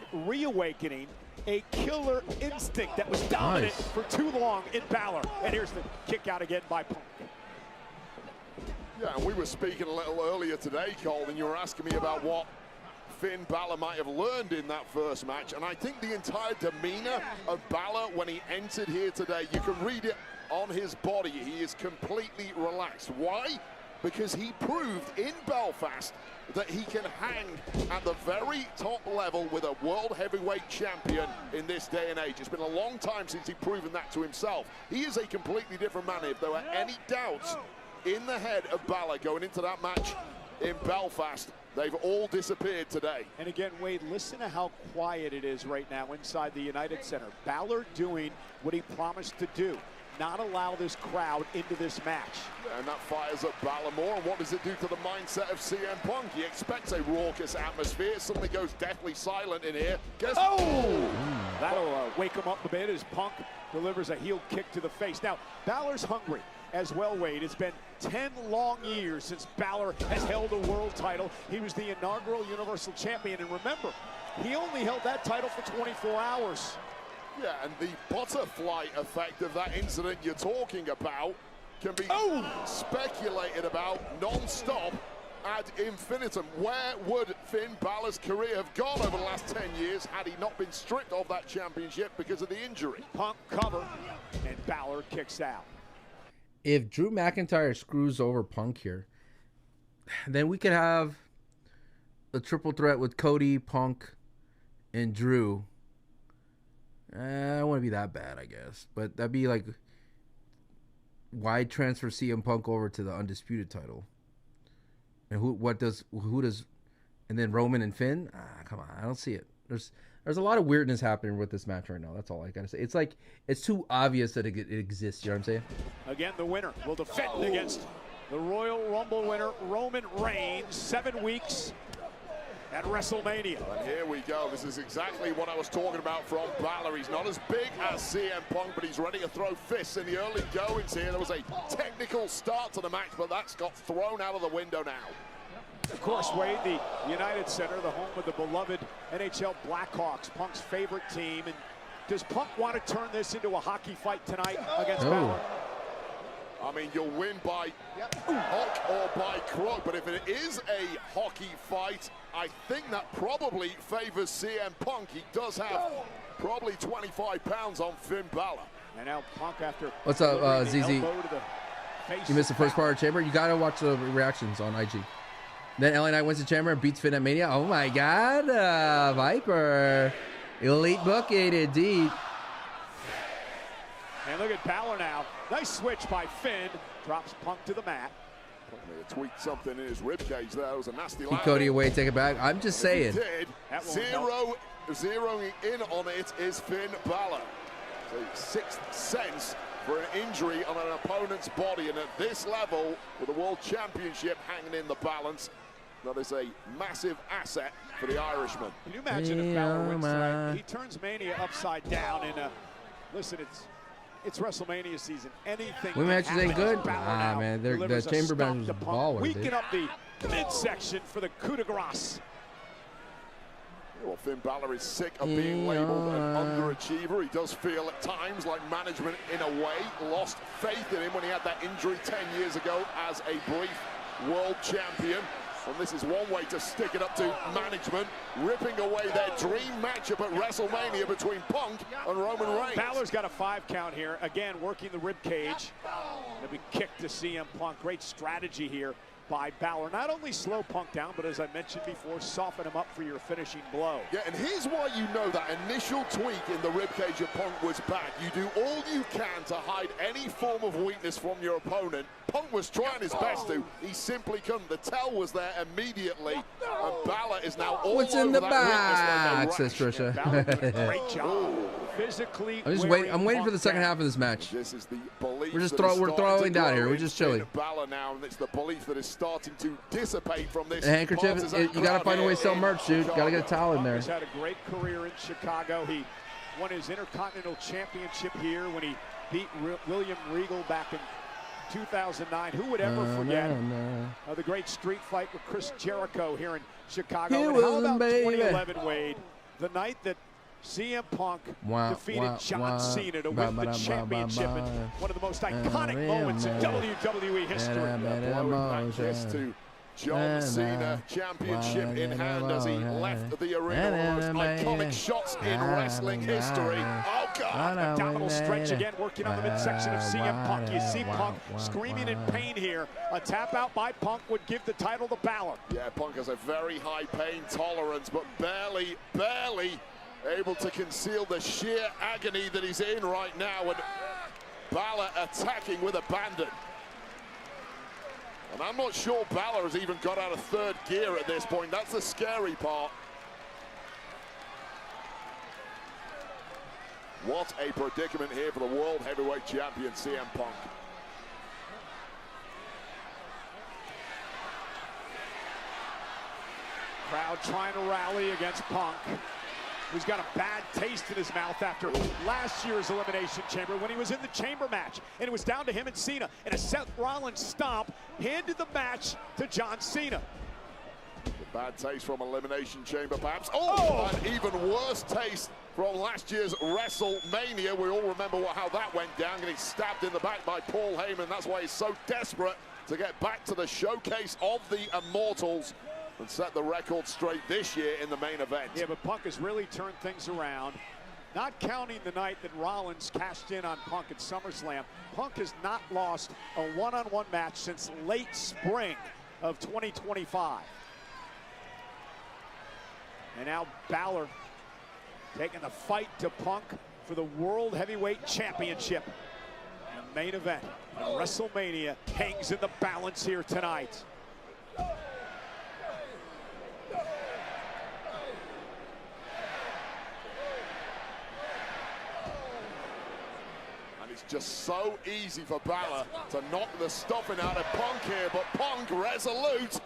a killer instinct that was dominant for too long in Balor. And here's the kick out again by Punk. Yeah, and we were speaking a little earlier today, Cole, and you were asking me about what Finn Balor might have learned in that first match. And I think the entire demeanor of Balor when he entered here today, you can read it on his body. He is completely relaxed. Why? Because he proved in Belfast that he can hang at the very top level with a World Heavyweight Champion in this day and age. It's been a long time since he's proven that to himself. He is a completely different man. If there were any doubts in the head of Balor going into that match in Belfast, they've all disappeared today. And again, Wade, listen to how quiet it is right now inside the United Center. Balor doing what he promised to do. Not allow this crowd into this match. Yeah, and that fires up Balor more. And what does it do to the mindset of CM Punk? He expects a raucous atmosphere. It suddenly goes deathly silent in here. That'll wake him up a bit as Punk delivers a heel kick to the face. Now, Balor's hungry as well, Wade. It's been 10 long years since Balor has held a world title. He was the inaugural Universal Champion. And remember, he only held that title for 24 hours. Yeah, and the butterfly effect of that incident you're talking about can be speculated about non-stop ad infinitum. Where would Finn Balor's career have gone over the last 10 years had he not been stripped of that championship because of the injury? Punk cover, and Balor kicks out. If Drew McIntyre screws over Punk here, then we could have a triple threat with Cody, Punk, and Drew. I don't want to be that bad, I guess. But that'd be like, why transfer CM Punk over to the Undisputed title? And who does, and then Roman and Finn? Come on, I don't see it. There's a lot of weirdness happening with this match right now. That's all I gotta say. It's like, it's too obvious that it exists. You know what I'm saying? Again, the winner will defend against the Royal Rumble winner, Roman Reigns, 7 weeks at WrestleMania. And here we go. This is exactly what I was talking about from Balor. He's not as big as CM Punk, but he's ready to throw fists in the early goings here. There was a technical start to the match, but that's got thrown out of the window now. Of course, Wade, the United Center, the home of the beloved NHL Blackhawks, Punk's favorite team. And does Punk want to turn this into a hockey fight tonight against Balor? I mean, you'll win by hook or by crook, but if it is a hockey fight, I think that probably favors CM Punk. He does have probably 25 pounds on Finn Balor. And now Punk after... What's up, ZZ? You missed the first part of Chamber? You got to watch the reactions on IG. Then LA Knight wins the Chamber and beats Finn at Mania. Oh, my God. Viper. Elite booking, indeed. And look at Balor now. Nice switch by Finn. Drops Punk to the mat. Punk may have tweaked something in his ribcage there. It was a nasty Keep Cody away, take it back. I'm just saying. Zeroing in on it is Finn Balor. So sixth sense for an injury on an opponent's body. And at this level, with the World Championship hanging in the balance, that is a massive asset for the Irishman. Can you imagine if Balor wins tonight? He turns Mania upside down. And listen, it's WrestleMania season. Anything. Women matches ain't good. Ah, man, the Chamber match is baller. Weaken up the midsection for the coup de grace. Well, Finn Balor is sick of being labeled an underachiever. He does feel at times like management, in a way, lost faith in him when he had that injury 10 years ago as a brief world champion. And this is one way to stick it up to management, ripping away their dream matchup at WrestleMania between Punk and Roman Reigns. Balor's got a 5 count here. Again, working the rib cage. A big kick to CM Punk. Great strategy here by Balor. Not only slow Punk down, but as I mentioned before, soften him up for your finishing blow. Yeah, and here's why you know that initial tweak in the ribcage of Punk was bad. You do all you can to hide any form of weakness from your opponent. Punk was trying his best to. He simply couldn't. The tell was there immediately. And Balor is now all What's over in the that back, says Trisha. Great job. Physically, I'm waiting for the second half of this match. This is the belief. We're throwing down here. We're just chilling. Balor now, and it's the belief that is starting to dissipate from this. The handkerchief. You got to find a way to sell merch, dude. Got to get a towel in there. He's had a great career in Chicago. He won his Intercontinental Championship here when he beat William Regal back in 2009. Who would ever forget the great street fight with Chris Jericho here in Chicago? And how about 2011, Wade, the night that CM Punk defeated John Cena to win the championship in one of the most iconic moments in WWE history. Blowing back this to John Cena, championship in hand as he left the arena. One of the most iconic shots in wrestling history. Oh, God. Abdominal stretch again, working on the midsection of CM Punk. You see Punk screaming in pain here. A tap out by Punk would give the title to Balor. Yeah, Punk has a very high pain tolerance, but barely able to conceal the sheer agony that he's in right now. And Balor attacking with abandon. And I'm not sure Balor has even got out of third gear at this point. That's the scary part. What a predicament here for the World Heavyweight Champion, CM Punk. Crowd trying to rally against Punk, who's got a bad taste in his mouth after last year's Elimination Chamber when he was in the Chamber match. And it was down to him and Cena. And a Seth Rollins stomp handed the match to John Cena. A bad taste from Elimination Chamber, perhaps. Oh, an even worse taste from last year's WrestleMania. We all remember how that went down, getting stabbed in the back by Paul Heyman. That's why he's so desperate to get back to the showcase of the Immortals and set the record straight this year in the main event. Yeah, but Punk has really turned things around. Not counting the night that Rollins cashed in on Punk at SummerSlam, Punk has not lost a one-on-one match since late spring of 2025. And now Balor taking the fight to Punk for the World Heavyweight Championship. And the main event of WrestleMania hangs in the balance here tonight. It's just so easy for Balor to knock the stuffing out of Punk here, but Punk resolute.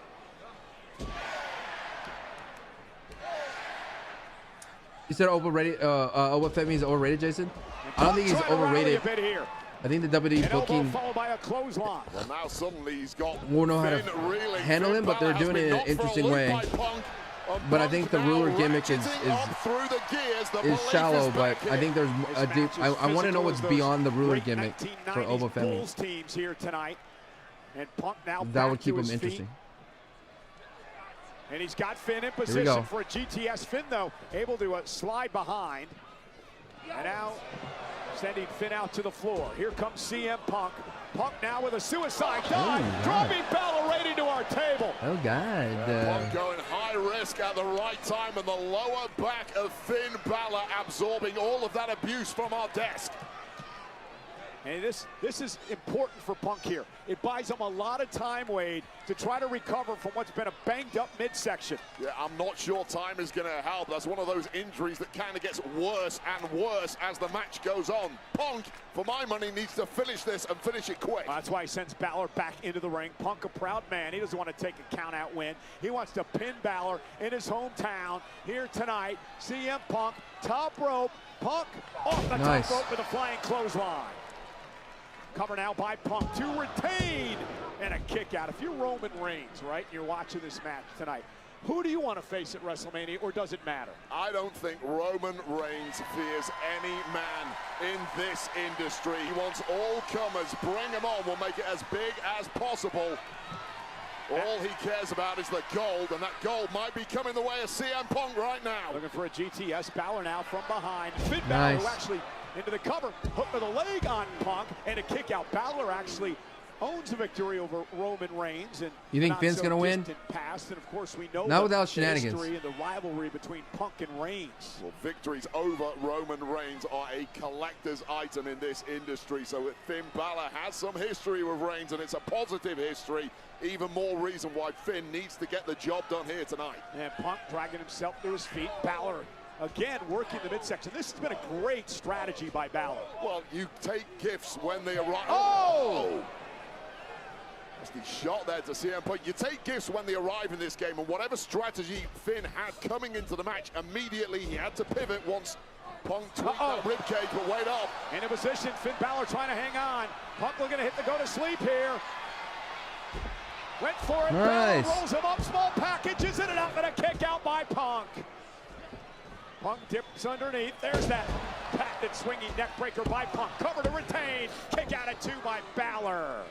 You said overrated. What that means overrated, Jason? I don't think he's overrated. I think the WWE booking Well, now suddenly he's got won't know how to handle him, but they're doing it in an interesting way. but I think the ruler gimmick is shallow. But I think there's a deep. I want to know what's beyond the ruler gimmick for Obafemi. Teams here tonight, and Punk now that would keep him interesting. And he's got Finn in position for a GTS. Finn, though, able to slide behind. And now sending Finn out to the floor. Here comes CM Punk. Punk now with a suicide dive, dropping Balor right into our table. Oh, God. Punk going high risk at the right time, and the lower back of Finn Balor absorbing all of that abuse from our desk. And this is important for Punk here. It buys him a lot of time, Wade, to try to recover from what's been a banged-up midsection. Yeah, I'm not sure time is going to help. That's one of those injuries that kind of gets worse and worse as the match goes on. Punk, for my money, needs to finish this and finish it quick. That's why he sends Balor back into the ring. Punk, a proud man. He doesn't want to take a count-out win. He wants to pin Balor in his hometown here tonight. CM Punk, top rope. Punk off the top rope with a flying clothesline. Cover now by Punk to retain and a kick out. If you're Roman Reigns, right, you're watching this match tonight, who do you want to face at WrestleMania, or does it matter? I don't think Roman Reigns fears any man in this industry. He wants all comers. Bring them on. We'll make it as big as possible. All he cares about is the gold, and that gold might be coming the way of CM Punk right now. Looking for a GTS. Balor now from behind. Finn Balor, who actually into the cover, hook with a leg on Punk, and a kick out. Balor actually owns the victory over Roman Reigns. And you think Finn's going to win? Past, and of course we know not without shenanigans. The history and the rivalry between Punk and Reigns. Well, victories over Roman Reigns are a collector's item in this industry. So Finn Balor has some history with Reigns, and it's a positive history. Even more reason why Finn needs to get the job done here tonight. And Punk dragging himself to his feet. Balor again working the midsection. This has been a great strategy by Balor. Well, you take gifts when they arrive. Oh! That's the shot there to CM Punk. You take gifts when they arrive in this game, and whatever strategy Finn had coming into the match, immediately he had to pivot once Punk tweaked that ribcage, but wait up. In a position, Finn Balor trying to hang on. Punk looking to hit the go to sleep here. Went for it. Balor rolls him up. Small packages in and out, and a kick out by Punk. Punk dips underneath. There's that patented swinging neck breaker by Punk. Cover to retain. Kick out at 2 by Balor.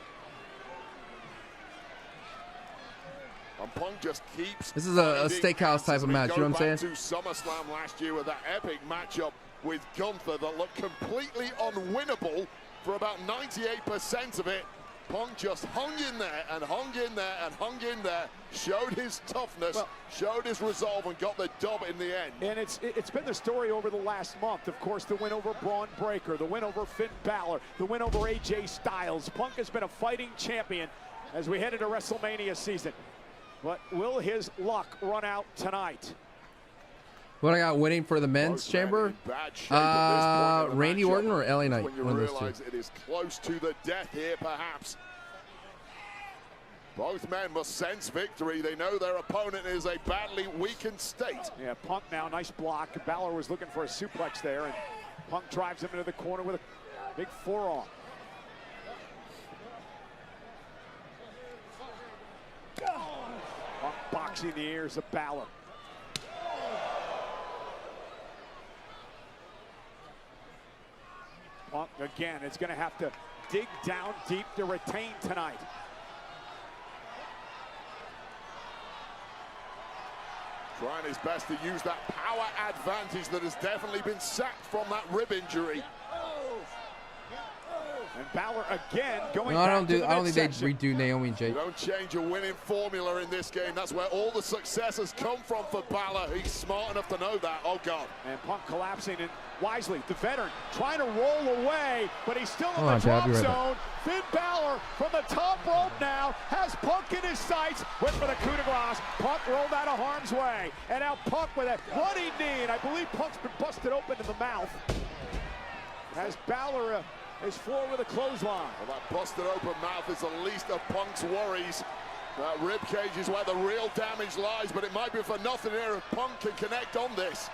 And Punk just keeps. This is a steakhouse type of match. You know what I'm saying? To SummerSlam last year with that epic matchup with Gunther that looked completely unwinnable for about 98% of it. Punk just hung in there and hung in there and hung in there, showed his toughness, showed his resolve, and got the dub in the end. And it's been the story over the last month. Of course, the win over Braun Breaker, the win over Finn Balor, the win over AJ Styles. Punk has been a fighting champion as we head into WrestleMania season. But will his luck run out tonight? What I got winning for the men's chamber? Randy Orton or LA Knight? When you realize it is close to the death here, perhaps. Both men must sense victory. They know their opponent is a badly weakened state. Yeah, Punk now, nice block. Balor was looking for a suplex there, and Punk drives him into the corner with a big forearm. Punk boxing the ears of Balor. Punk, again, is going to have to dig down deep to retain tonight. Trying his best to use that power advantage that has definitely been sapped from that rib injury. And Balor again going I don't think they redo Naomi and Jake. You don't change a winning formula in this game. That's where all the success has come from for Balor. He's smart enough to know that. Oh, God. And Punk collapsing, and wisely, the veteran trying to roll away, but he's still in the drop zone. Finn Balor from the top rope now has Punk in his sights. Went for the coup de grace. Punk rolled out of harm's way. And now Punk with a bloody knee, and I believe Punk's been busted open in the mouth. As Balor is floored with a clothesline. Well, that busted open mouth is the least of Punk's worries. That rib cage is where the real damage lies, but it might be for nothing here if Punk can connect on this.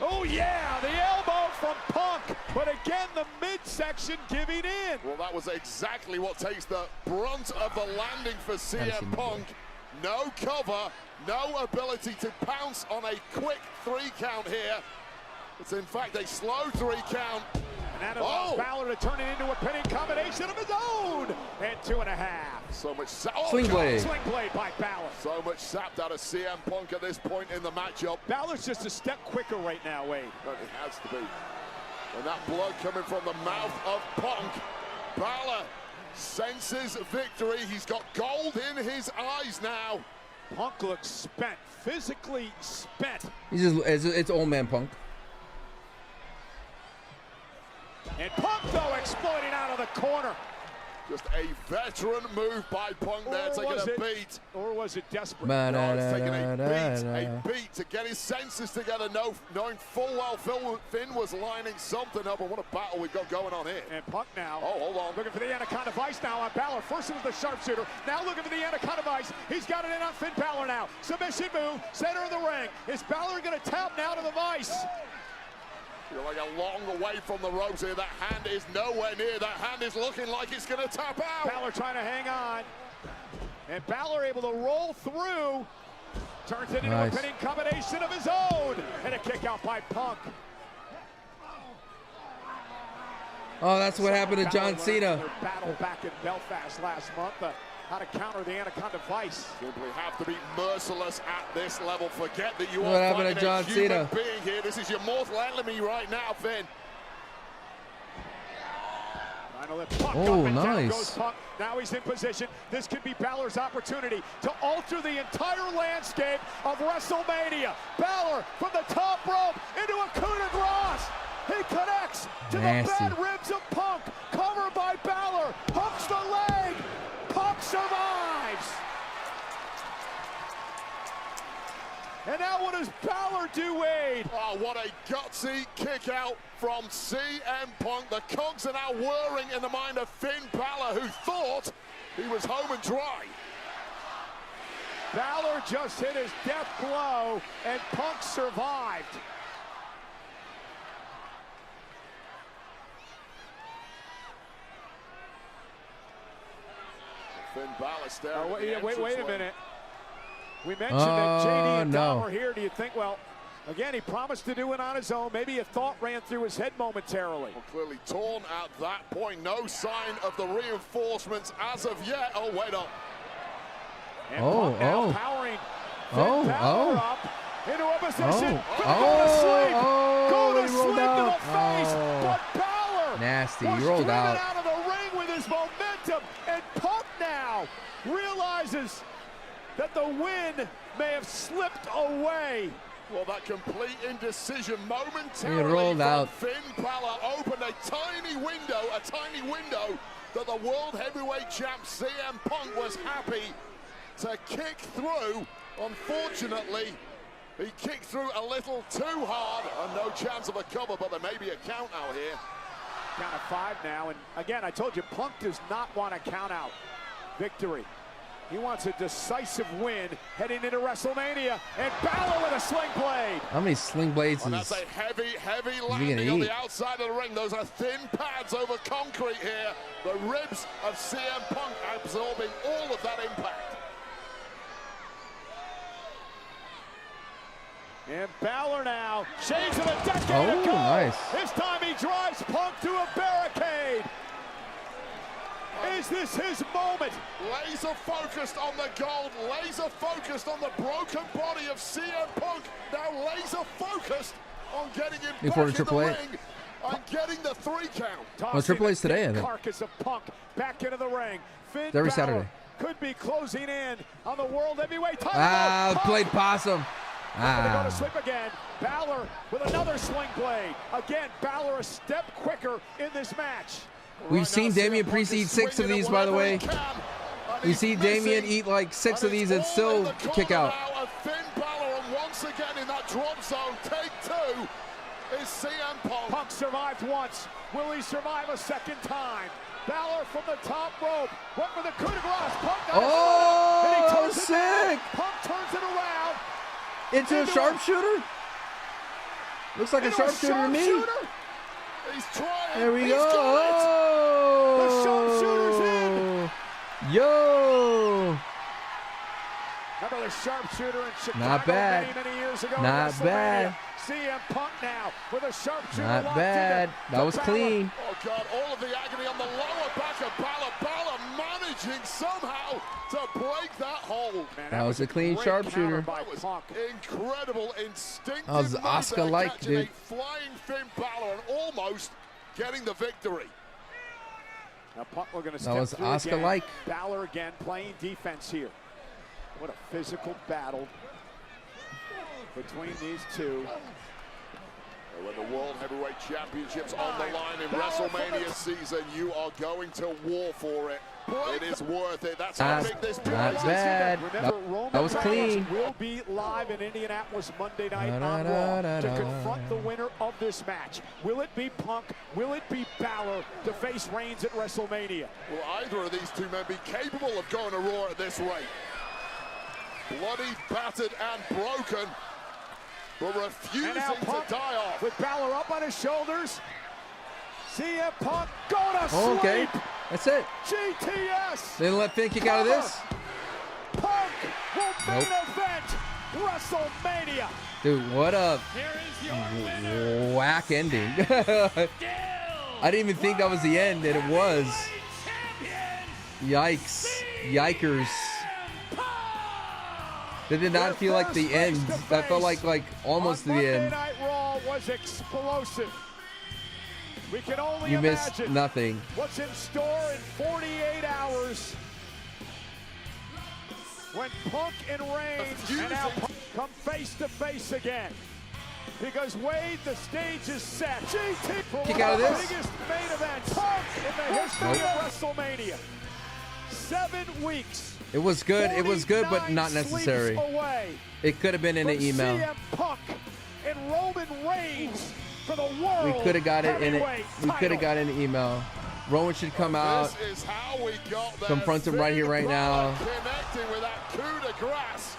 Oh yeah, the elbow from from Punk, but again, the midsection giving in. Well, that was exactly what takes the brunt of the landing for CM Punk. No cover, no ability to pounce on a quick 3 count here. It's in fact a slow 3 count. And that allows Balor to turn it into a pinning combination of his own. And 2.5. So much swing blade. Swing blade by Balor. So much sapped out of CM Punk at this point in the matchup. Balor's just a step quicker right now, Wade. But it has to be. And that blood coming from the mouth of Punk. Balor senses victory. He's got gold in his eyes now. Punk looks spent, physically spent. He's just, it's old man Punk. And Punk, though, exploiting out of the corner. Just a veteran move by Punk there, taking a beat. Or was it desperate? No, it's taking a beat to get his senses together, knowing full well Finn was lining something up. And what a battle we've got going on here. And Punk now. Oh, hold on. Looking for the Anaconda Vice now on Balor. First it was the sharpshooter. Now looking for the Anaconda Vice. He's got it in on Finn Balor now. Submission move, center of the ring. Is Balor going to tap now to the Vice? You're like a long way from the ropes here. That hand is nowhere near. That hand is looking like it's going to tap out. Balor trying to hang on. And Balor able to roll through. Turns it into a pinning combination of his own. And a kick out by Punk. Oh, that's what happened to John Cena. Battle back in Belfast last month. How to counter the Anaconda Vice. Simply have to be merciless at this level. Forget that you what are happened to John Cena being here. This is your mortal enemy right now, Finn. Oh, nice. Goes Punk. Now he's in position. This could be Balor's opportunity to alter the entire landscape of WrestleMania. Balor from the top rope into a coup de grace. He connects to the bad ribs of Punk. Covered by Balor. Hooks the leg. Punk survives. And now what does Balor do, Wade? Oh, what a gutsy kick out from CM Punk. The cogs are now whirring in the mind of Finn Balor, who thought he was home and dry. Balor just hit his death blow, and Punk survived. Finn Balor staring. Wait a minute. We mentioned that JD and Dom were here. Do you think, well, again, he promised to do it on his own. Maybe a thought ran through his head momentarily. Well, clearly torn at that point. No sign of the reinforcements as of yet. Oh, wait up. And Punk now powering Finn Balor up into a position. Go to sleep to the face. But Balor nasty. Was he rolled out of the ring with his momentum. And Punk now realizes that the win may have slipped away. Well, that complete indecision momentarily rolled out. Finn Balor opened a tiny window that the World Heavyweight Champ CM Punk was happy to kick through. Unfortunately, he kicked through a little too hard and no chance of a cover, but there may be a count out here. Count of 5 now, and again, I told you, Punk does not want a count out victory. He wants a decisive win heading into WrestleMania, and Balor with a sling blade. How many sling blades is that's a heavy landing on the outside of the ring. Those are thin pads over concrete here. The ribs of CM Punk absorbing all of that impact. And Balor now, shades of a decade ago. Nice. This time he drives Punk to a barricade. Is this his moment? Laser focused on the gold, laser focused on the broken body of CM Punk. Now laser focused on getting him back in the ring and getting the 3 count. Well, Triple A's today, I think. Carcass of Punk back into the ring. Finn every Balor Saturday. could be closing in on the World Heavyweight title. Played possum. Gonna go to sleep again. Balor with another sling blade. Again, Balor a step quicker in this match. We've seen Damian Priest eat 6 of these, by the way. We see Damian eat like 6 of these and still kick out. Finn Balor, and once again in that drop zone, take 2 is CM Punk. Punk survived once. Will he survive a second time? Balor from the top rope. Went for the coup de grace. Punk sick! Punk turns it around. Into a sharpshooter? Looks like a sharpshooter to me. He's trying. There we He's go. The sharpshooter's in. Yo. Remember the sharpshooter in Chicago Not bad. many years ago. Not bad. CM Punk now with a sharpshooter. Not bad. That was clean. Oh, God, all of the agony on the lower back of Balor. Balor managing somehow to break that hold. Man, That was a clean great sharpshooter. counter by Punk. Incredible, instinctive. That was move Asuka-like, there, catching dude. a flying Finn Balor and almost getting the victory. Now Punk looking to That step was through Asuka-like. again. Balor again playing defense here. What a physical battle between these two. When the World Heavyweight Championship's on the line in WrestleMania season, you are going to war for it. It is worth it. That's how big this prize is. Not bad. Remember, Roman That was clean. Reigns will be live in Indianapolis Monday night on Raw to confront the winner of this match. Will it be Punk? Will it be Balor to face Reigns at WrestleMania? Will either of these two men be capable of going to Raw at this rate? Bloody, battered, and broken, but refusing to die off. With Balor up on his shoulders. CM Punk go to sleep. Okay, that's it. GTS. They didn't let Finn kick out of this. Punk will main event WrestleMania. Dude, what a Here is your winner, whack ending. I didn't even think that was the end, and it was. Yikes. Yikers. That did not feel like the end. That felt like almost the end. Monday Night Raw was explosive. We can only You missed imagine nothing. what's in store in 48 hours when Punk and Reigns and now Punk come face to face again. Because Wade, the stage is set. GT for Kick one out of of the this. biggest main events in the history of WrestleMania. 7 weeks. It was good. It was good, but not necessary. Away It could have been in an email. CM Punk and Roman Reigns for the world. We could have got it in it. heavyweight We could have title. got an email. Rowan should come out. This is how we got there. Confront him right here, right now. Connecting with that coup de grace.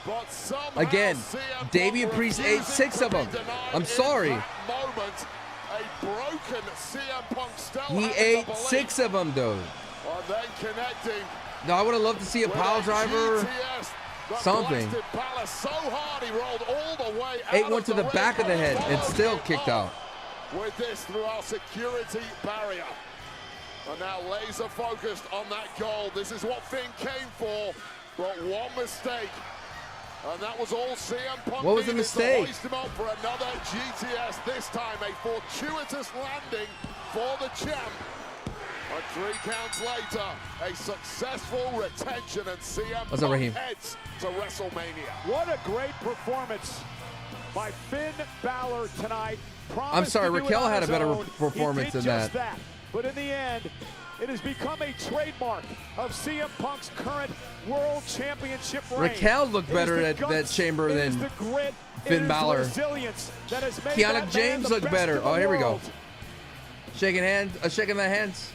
But somehow Again, CM Damian Punk Priest ate refusing 6 of to be them. denied I'm in sorry. that moment. A broken CM Punk still He has ate the belief. 6 of them, though. And then connecting. No, I would have loved to see a pile driver. GTS that Something. blasted Balor so hard he rolled all the way out Ate one of to the ring. back of the head and Followed still him kicked up out. with this through our security barrier. And now laser focused on that goal. This is what Finn came for, but one mistake. And that was all CM Punk What was the needed to mistake? hoist him up for another GTS. This time a fortuitous landing for the champ. And 3 counts later, a successful retention, and CM What's up, Punk Raheem? heads to WrestleMania. What a great performance by Finn Balor tonight. I'm sorry, Promised to do it Raquel on had a his better own. performance He did than just that. But in the end, it has become a trademark of CM Punk's current World Championship reign. Raquel looked It is better the at that guts, chamber it is than the grit, Finn it is the Balor. resilience that has made Kiana that man James the looked best better. in the Oh, here we go. world. Shaking hands. Shaking the hands.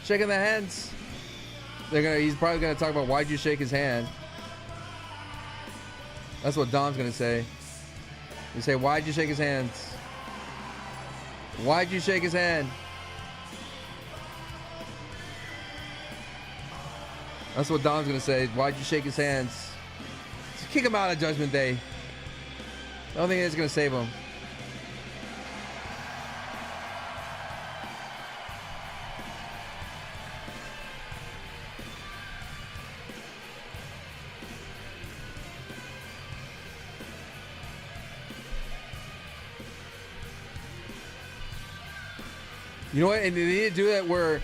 Shaking the hands. He's probably gonna talk about why'd you shake his hand. That's what Dom's gonna say. You say, why'd you shake his hands? Why'd you shake his hand? That's what Dom's gonna say. Why'd you shake his hands? Just kick him out of Judgment Day. I don't think it's gonna save him. You know what? And they need to do that where,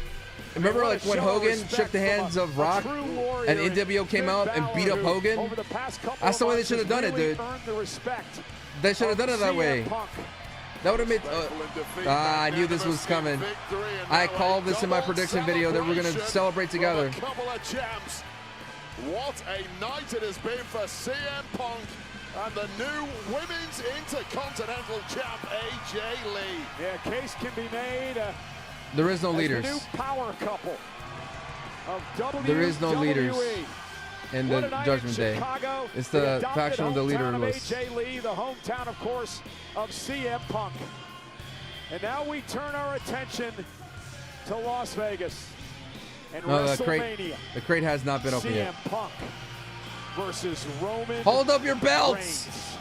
remember like when Hogan shook the hands of Rock and NWO came out and beat up Hogan? That's the way they should have done it, dude. They should have done it that way. That would have made. I knew this was coming. I called this in my prediction video that we're going to celebrate together. What a night it has been for CM Punk and the new Women's Intercontinental champ, AJ Lee. Yeah, case can be made. There is no leaders. The new power couple of WWE. There is no leaders. in the Judgment Day. It's the faction of the leader list. AJ Lee, the hometown, of course, of CM Punk. And now we turn our attention to Las Vegas and WrestleMania. The crate has not been opened yet. CM Punk versus Roman. Hold up your belts. Reigns.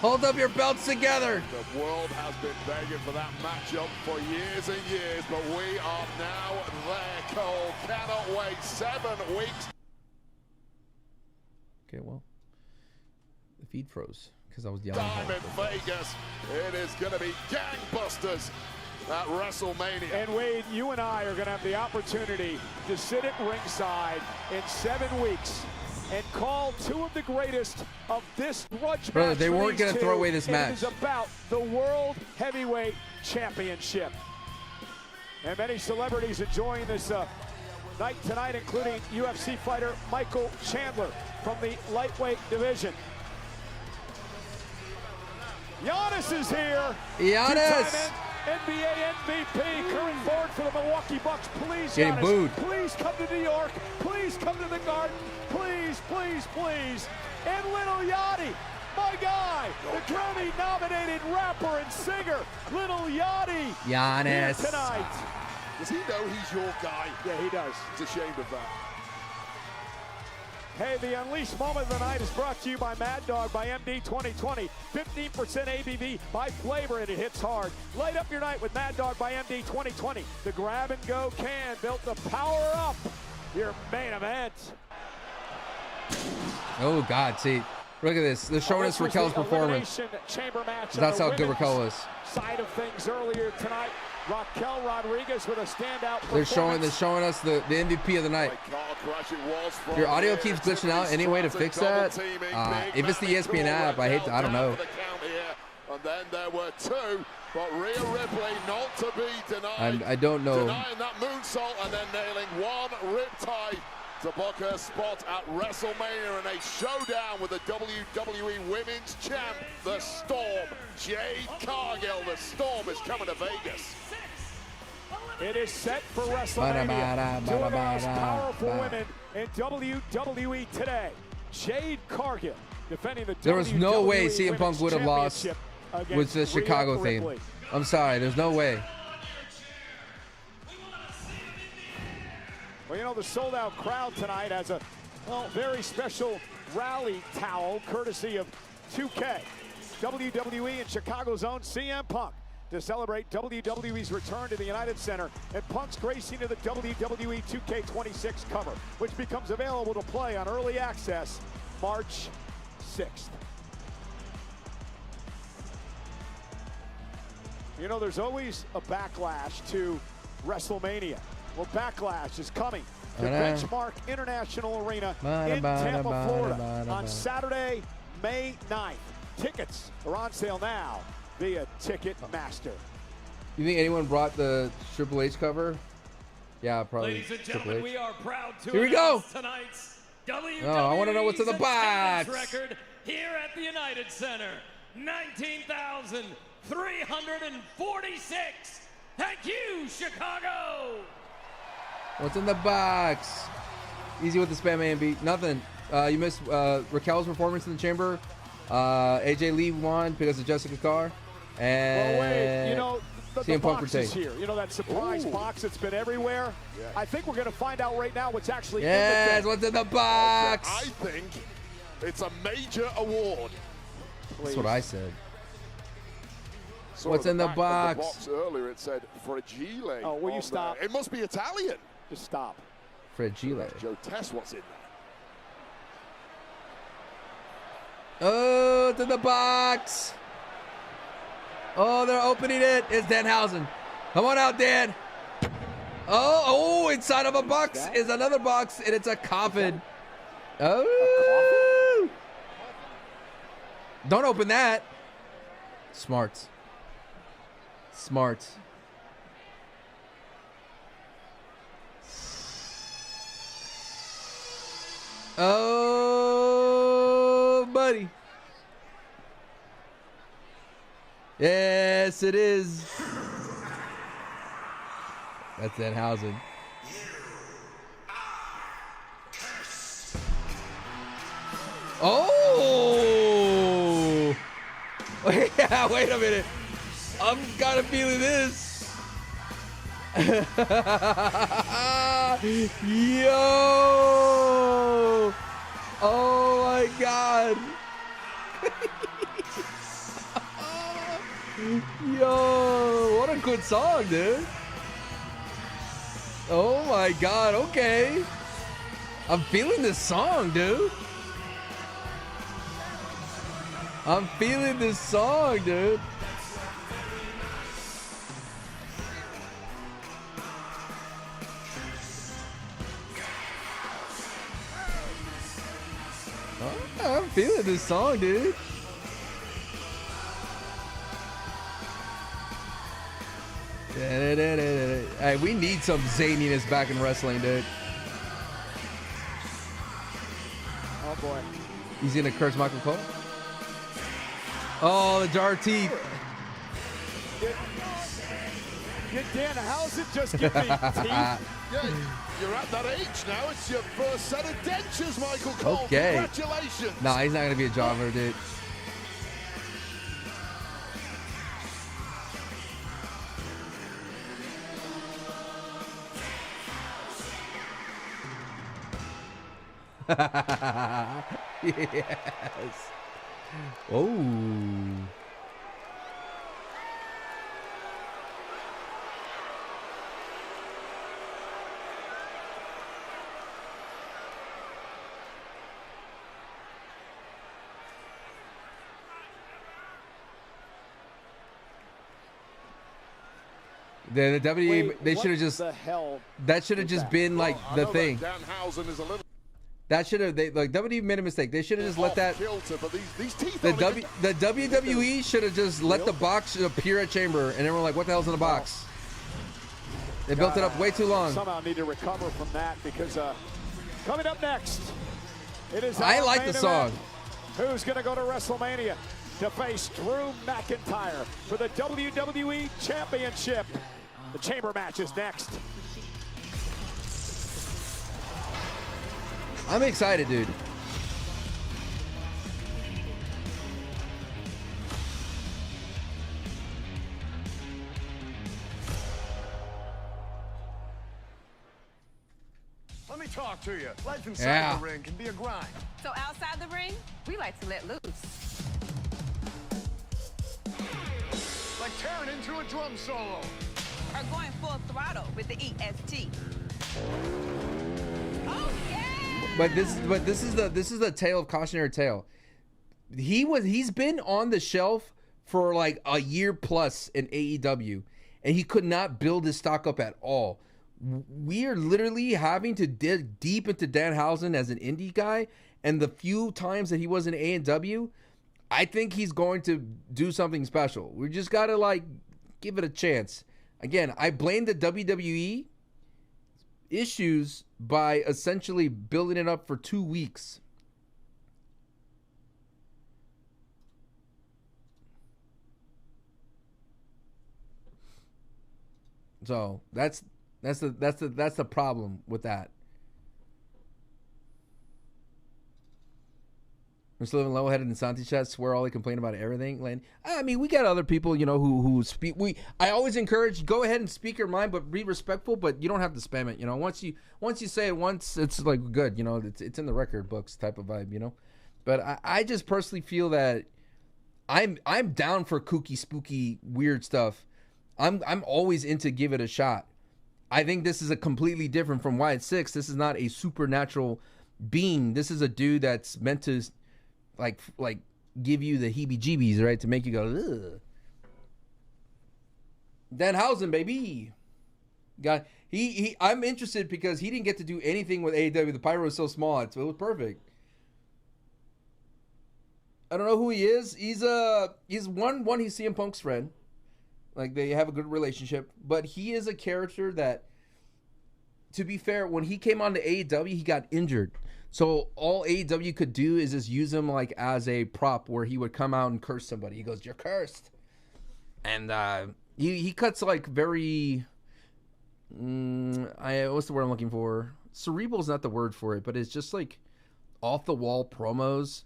Hold up your belts together. The world has been begging for that matchup for years and years, but we are now there, Cole. Cannot wait. 7 weeks. Okay, well, the feed froze because I was yelling. Time in Vegas. It is going to be gangbusters at WrestleMania. And Wade, you and I are going to have the opportunity to sit at ringside in 7 weeks and call 2 of the greatest of this grudge Brother, match. they weren't going to throw away this match. It is about the World Heavyweight Championship. And many celebrities enjoying this night tonight, including UFC fighter Michael Chandler from the lightweight division. Giannis is here. Giannis. NBA MVP, current forward for the Milwaukee Bucks. Please, getting Giannis, booed. Please come to New York. Please come to the Garden. Please, please, please. And Little Yachty, my guy, the Grammy-nominated rapper and singer, Little Yachty. Giannis. Here tonight. Does he know he's your guy? Yeah, he does. He's ashamed of that. Hey, the Unleashed moment of the night is brought to you by Mad Dog by MD 2020. 15% ABV by flavor, and it hits hard. Light up your night with Mad Dog by MD 2020. The grab-and-go can built to power up your main event. Oh, God, see. Look at this. They're showing us Raquel's performance. Chamber match. That's how good Raquel was. Side of things earlier tonight. Raquel Rodriguez with a standout performance. They're showing us the MVP of the night. Your audio keeps glitching out. Any way to fix that? If it's the ESPN app, I don't know. And then there were 2, but Rhea Ripley not to be denied. I don't know. Denying that moonsault and then nailing 1 riptide to book her spot at WrestleMania in a showdown with the WWE Women's Champ, the Storm. Jade Cargill, the Storm is coming to Vegas. It is set for WrestleMania. 2 of the most powerful women in WWE today. Jade Cargill defending the There was no way CM Punk would have lost with the Chicago theme. I'm sorry, there's no way. Well, you know, the sold-out crowd tonight has a very special rally towel courtesy of 2K. WWE and Chicago's own CM Punk to celebrate WWE's return to the United Center and Punk's gracing of the WWE 2K26 cover, which becomes available to play on early access March 6th. You know, there's always a backlash to WrestleMania. Well, Backlash is coming to Benchmark International Arena in Tampa, Florida on Saturday, May 9th. Tickets are on sale now via Ticketmaster. You think anyone brought the Triple H cover? Yeah, probably. Ladies and gentlemen, we are proud to Here we go. Tonight's WWE I want to know what's in the box. Record here at the United Center, 19,346. Thank you, Chicago. What's in the box? Easy with the spam A and B. Nothing. You missed Raquel's performance in the chamber. AJ Lee won because of Jessica Carr. And well, wait, you know, the box is retained. here. You know that surprise box that's been everywhere? Yeah. I think we're going to find out right now what's actually in the thing. What's in the box? I think it's a major award. That's what I said. So what's in the box? The box earlier it said Fragile. Oh, will you stop? It must be Italian. Just stop. Fragile. Joe, test what's in there. Oh, it's in the box. Oh, they're opening it. It's Danhausen. Come on out, Dan. Oh, inside of a box is another box, and it's a coffin. Oh. Don't open that. Smart. Oh, buddy. Yes, it is. That's Danhausen. Oh! Yeah, wait a minute. I'm kind of feeling this. Yo! Oh my God! Yo! What a good song, dude! Oh my God! Okay, I'm feeling this song, dude. I'm feeling this song, dude. I'm feeling this song, dude. Hey, we need some zaniness back in wrestling, dude. Oh boy. He's gonna curse Michael Cole. Oh, the jar of teeth. Did Danhausen just give me teeth? Yeah, you're at that age now. It's your first set of dentures, Michael Cole. Okay. Congratulations. Nah, he's not gonna be a jobber, dude. Yes. Oh. The WWE, they should have just. The hell that should have just been like the thing. Danhausen is a little. That should have. Like WWE made a mistake. They should have just let that. Filter, but these teeth The WWE should have just let the box appear at Chamber, and everyone like, what the hell's in the box? They built it up way too long. Somehow need to recover from that because coming up next, it is. I like the song. Who's going to go to WrestleMania to face Drew McIntyre for the WWE Championship? The Chamber match is next. I'm excited, dude. Let me talk to you. Life inside the ring can be a grind. So outside the ring, we like to let loose. Like tearing into a drum solo. Or going full throttle with the EST. Oh yeah! But this is the tale of cautionary tale. He's been on the shelf for like a year plus in AEW, and he could not build his stock up at all. We are literally having to dig deep into Danhausen as an indie guy, and the few times that he was in AEW, I think he's going to do something special. We just gotta like give it a chance. Again, I blame the WWE issues by essentially building it up for 2 weeks. So that's the problem with that. We're still living level-headed in Santi chat, swear all they complain about everything. Like, I mean, we got other people, you know, who speak. I always encourage, go ahead and speak your mind, but be respectful. But you don't have to spam it. You know, once you say it once, it's like good. You know, it's in the record books type of vibe. You know, but I just personally feel that I'm down for kooky, spooky, weird stuff. I'm always into give it a shot. I think this is a completely different from Wyatt Six. This is not a supernatural being. This is a dude that's meant to like give you the heebie-jeebies, right? To make you go, ugh. Danhausen, baby. I'm interested because he didn't get to do anything with AEW. The pyro was so small, it was perfect. I don't know who he is. He's one he's CM Punk's friend. Like, they have a good relationship, but he is a character that, to be fair, when he came on to AEW, he got injured. So all AEW could do is just use him like as a prop where he would come out and curse somebody. He goes, "You're cursed." And he cuts like very what's the word I'm looking for? Cerebral is not the word for it, but it's just like off the wall promos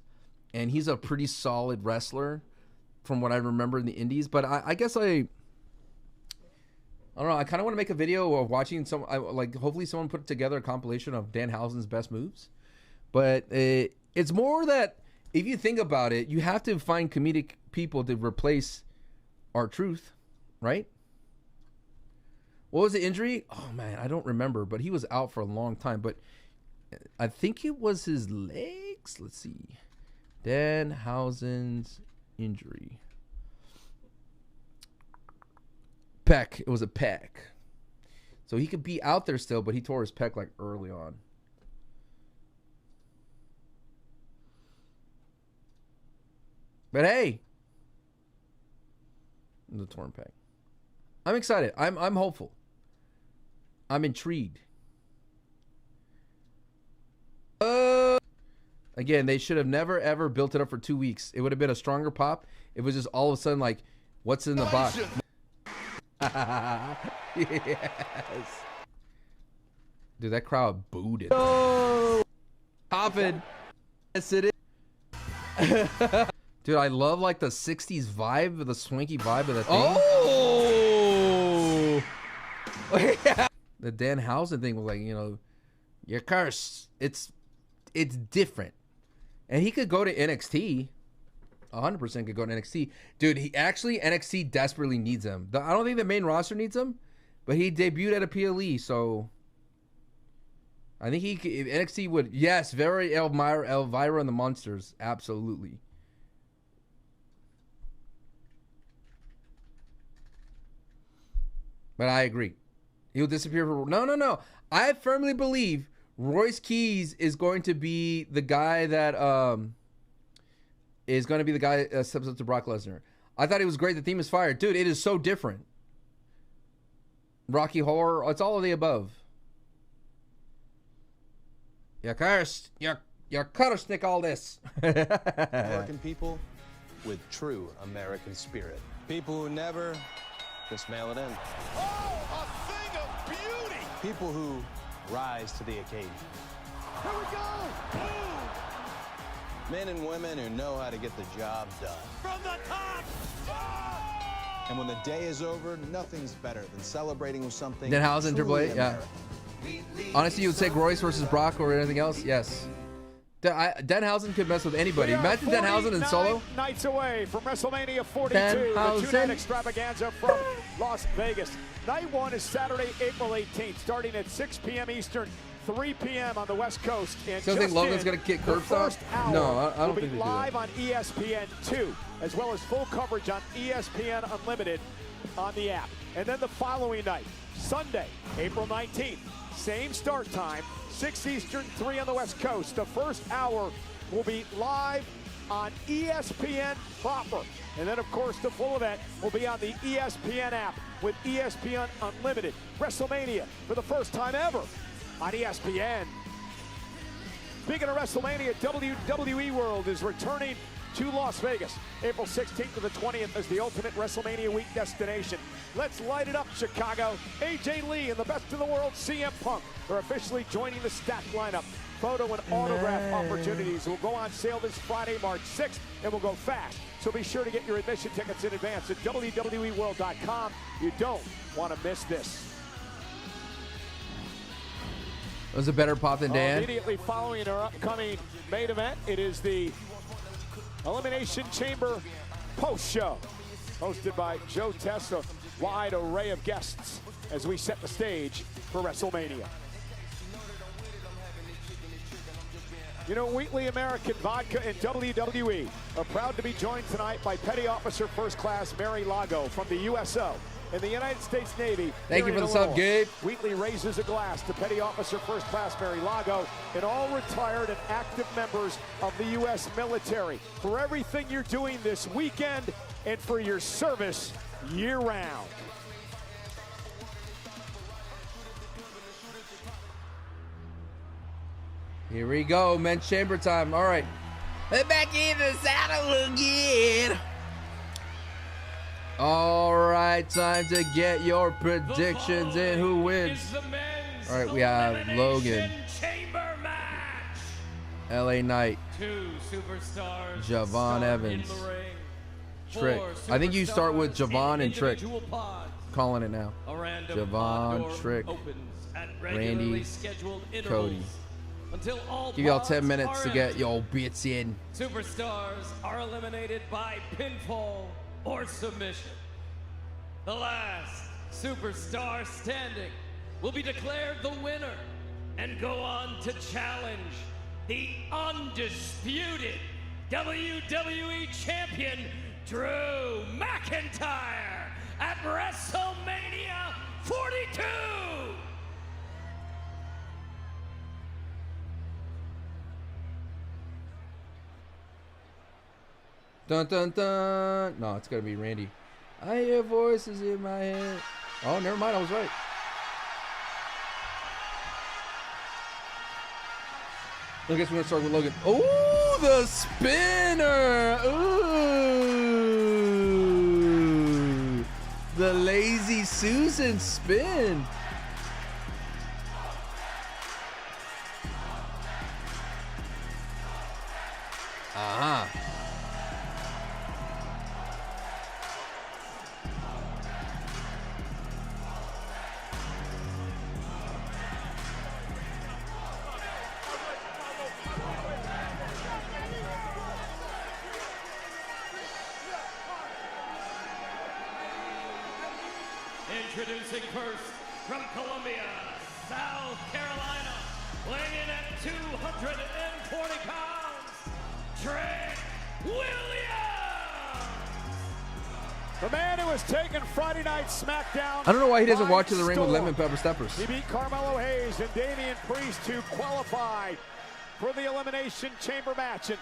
and he's a pretty solid wrestler from what I remember in the indies. But I guess I don't know. I kind of want to make a video of watching some, like hopefully someone put together a compilation of Danhausen's best moves. But it's more that if you think about it, you have to find comedic people to replace R-Truth, right? What was the injury? Oh man, I don't remember, but he was out for a long time. But I think it was his legs. Let's see. Danhausen's injury. Pec. It was a pec. So he could be out there still, but he tore his pec like early on. But hey, the torn pec. I'm excited. I'm hopeful. I'm intrigued. Again, they should have never ever built it up for 2 weeks. It would have been a stronger pop. It was just all of a sudden like, what's in the box? Yes. Dude, that crowd booed it. Oh, poppin'. Yes, it is. Dude, I love like the 60s vibe, the swanky vibe of the thing. Oh! The Danhausen thing was like, you know, you're cursed. It's different. And he could go to NXT. 100% could go to NXT. Dude, NXT desperately needs him. I don't think the main roster needs him, but he debuted at a PLE, so I think NXT would, yes, very Elvira and the Monsters, absolutely. But I agree. He'll disappear for... No. I firmly believe Royce Keys is going to be the guy that steps up to Brock Lesnar. I thought it was great. The theme is fire. Dude, it is so different. Rocky Horror. It's all of the above. You're cursed. You're cursed, Nick, all this. American people with true American spirit. People who never just mail it in. Oh, a thing of beauty! People who rise to the occasion. Here we go! Boom! Men and women who know how to get the job done. From the top! Oh! And when the day is over, nothing's better than celebrating with something Danhausen, Triple H, truly yeah. American. Honestly, you would take Royce versus Brock or anything else? Yes. Danhausen could mess with anybody. Imagine Danhausen and Solo. Nights away from WrestleMania 42, the two-night extravaganza from Las Vegas. Night one is Saturday, April 18th, starting at 6 p.m. Eastern, 3 p.m. on the West Coast. And so I think Logan's going to kick curbs off? No, I don't think they do that. Live on ESPN2, as well as full coverage on ESPN Unlimited on the app. And then the following night, Sunday, April 19th, same start time, 6 Eastern, 3 on the West Coast. The first hour will be live on ESPN proper. And then, of course, the full event will be on the ESPN app with ESPN Unlimited. WrestleMania for the first time ever on ESPN. Speaking of WrestleMania, WWE World is returning to Las Vegas, April 16th to the 20th as the ultimate WrestleMania week destination. Let's light it up, Chicago. AJ Lee and the best in the world, CM Punk, are officially joining the stacked lineup. Photo and autograph opportunities will go on sale this Friday, March 6th, and will go fast. So be sure to get your admission tickets in advance at WWEworld.com. You don't want to miss this. It was a better pop than Dan. Immediately following our upcoming main event, it is the Elimination Chamber post-show, hosted by Joe Tess, a wide array of guests as we set the stage for WrestleMania. You know, Wheatley American Vodka and WWE are proud to be joined tonight by Petty Officer First Class Mary Lago from the USO and the United States Navy. Thank you for the sub, Gabe. Wheatley raises a glass to Petty Officer First Class Mary Lago and all retired and active members of the U.S. military for everything you're doing this weekend and for your service year-round. Here we go, men's chamber time. All right. Back in the saddle again. All right, time to get your predictions in. Who wins? All right, we have Logan. Chamber match. LA Knight. 2 superstars. Javon start Evans. In the ring. Trick. 4 I think you start with superstars Javon in and Trick. individual pods. Calling it now. A random pod door Javon, Trick, opens at regularly Randy, scheduled intervals Cody. Until all Give y'all pods 10 minutes are to get empty. your bits in. Superstars are eliminated by pinfall or submission. The last superstar standing will be declared the winner and go on to challenge the undisputed WWE Champion Drew McIntyre at WrestleMania 42. Dun dun dun. No, it's gotta be Randy. I hear voices in my head. Oh, never mind. I was right. I guess we're gonna start with Logan. Oh, the spinner. Ooh, the lazy Susan spin. Introducing first from Columbia, South Carolina, weighing in at 240 pounds, Trick Williams! The man who was taking Friday Night SmackDown. I don't know why he doesn't by walk to the ring with storm. lemon pepper steppers. He beat Carmelo Hayes and Damian Priest to qualify for the Elimination Chamber match. And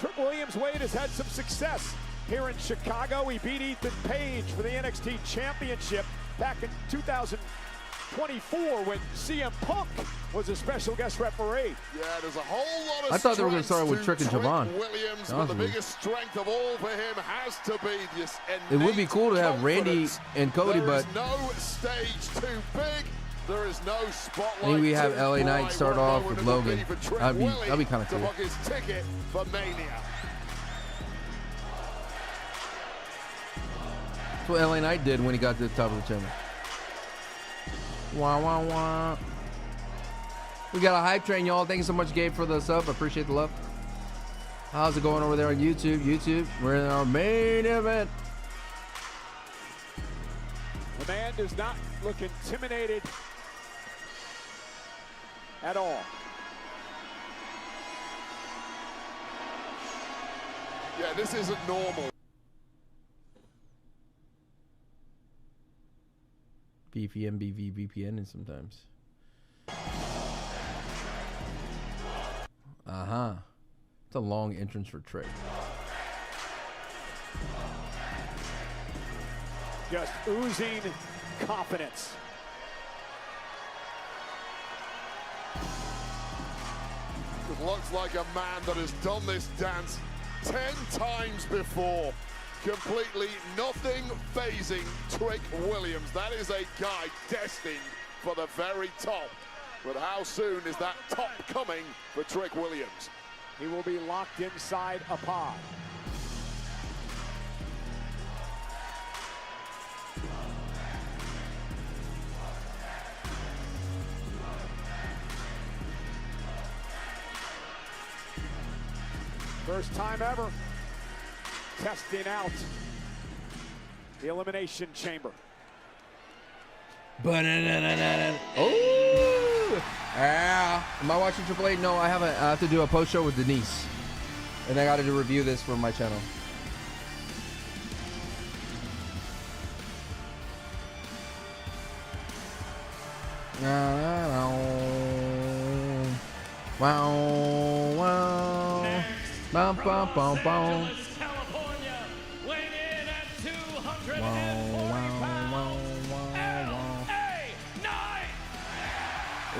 Trick Williams Wade has had some success here in Chicago. He beat Ethan Page for the NXT Championship back in 2024 when CM Punk was a special guest referee. Yeah, there's a whole lot of I thought they were going to start with strengths Trick and Javon. Williams, but the biggest strength of all for him has to be this It would be cool to have Randy and Cody, there but is no stage too big. There is no spotlight. maybe we have too LA Knight bright. start What a off moment with it would Logan. be for Trick That'd be Willie kind of to cool. book his ticket for Mania. That's what LA Knight did when he got to the top of the chamber. Wah, wah, wah. We got a hype train, y'all. Thank you so much, Gabe, for the sub. I appreciate the love. How's it going over there on YouTube? YouTube, we're in our main event. The man does not look intimidated at all. Yeah, this isn't normal. BPM, BV, BPN, and sometimes. It's a long entrance for Trick. Just oozing confidence. It looks like a man that has done this dance 10 times before. Completely nothing phasing Trick Williams. That is a guy destined for the very top. But how soon is that top coming for Trick Williams? He will be locked inside a pod. First time ever testing out the Elimination Chamber. Oh! Am I watching Triple H? No, I haven't. I have to do a post show with Denise. And I got to review this for my channel. Wow, wow. Bum, bum, bum, bum. California, weighing in at 240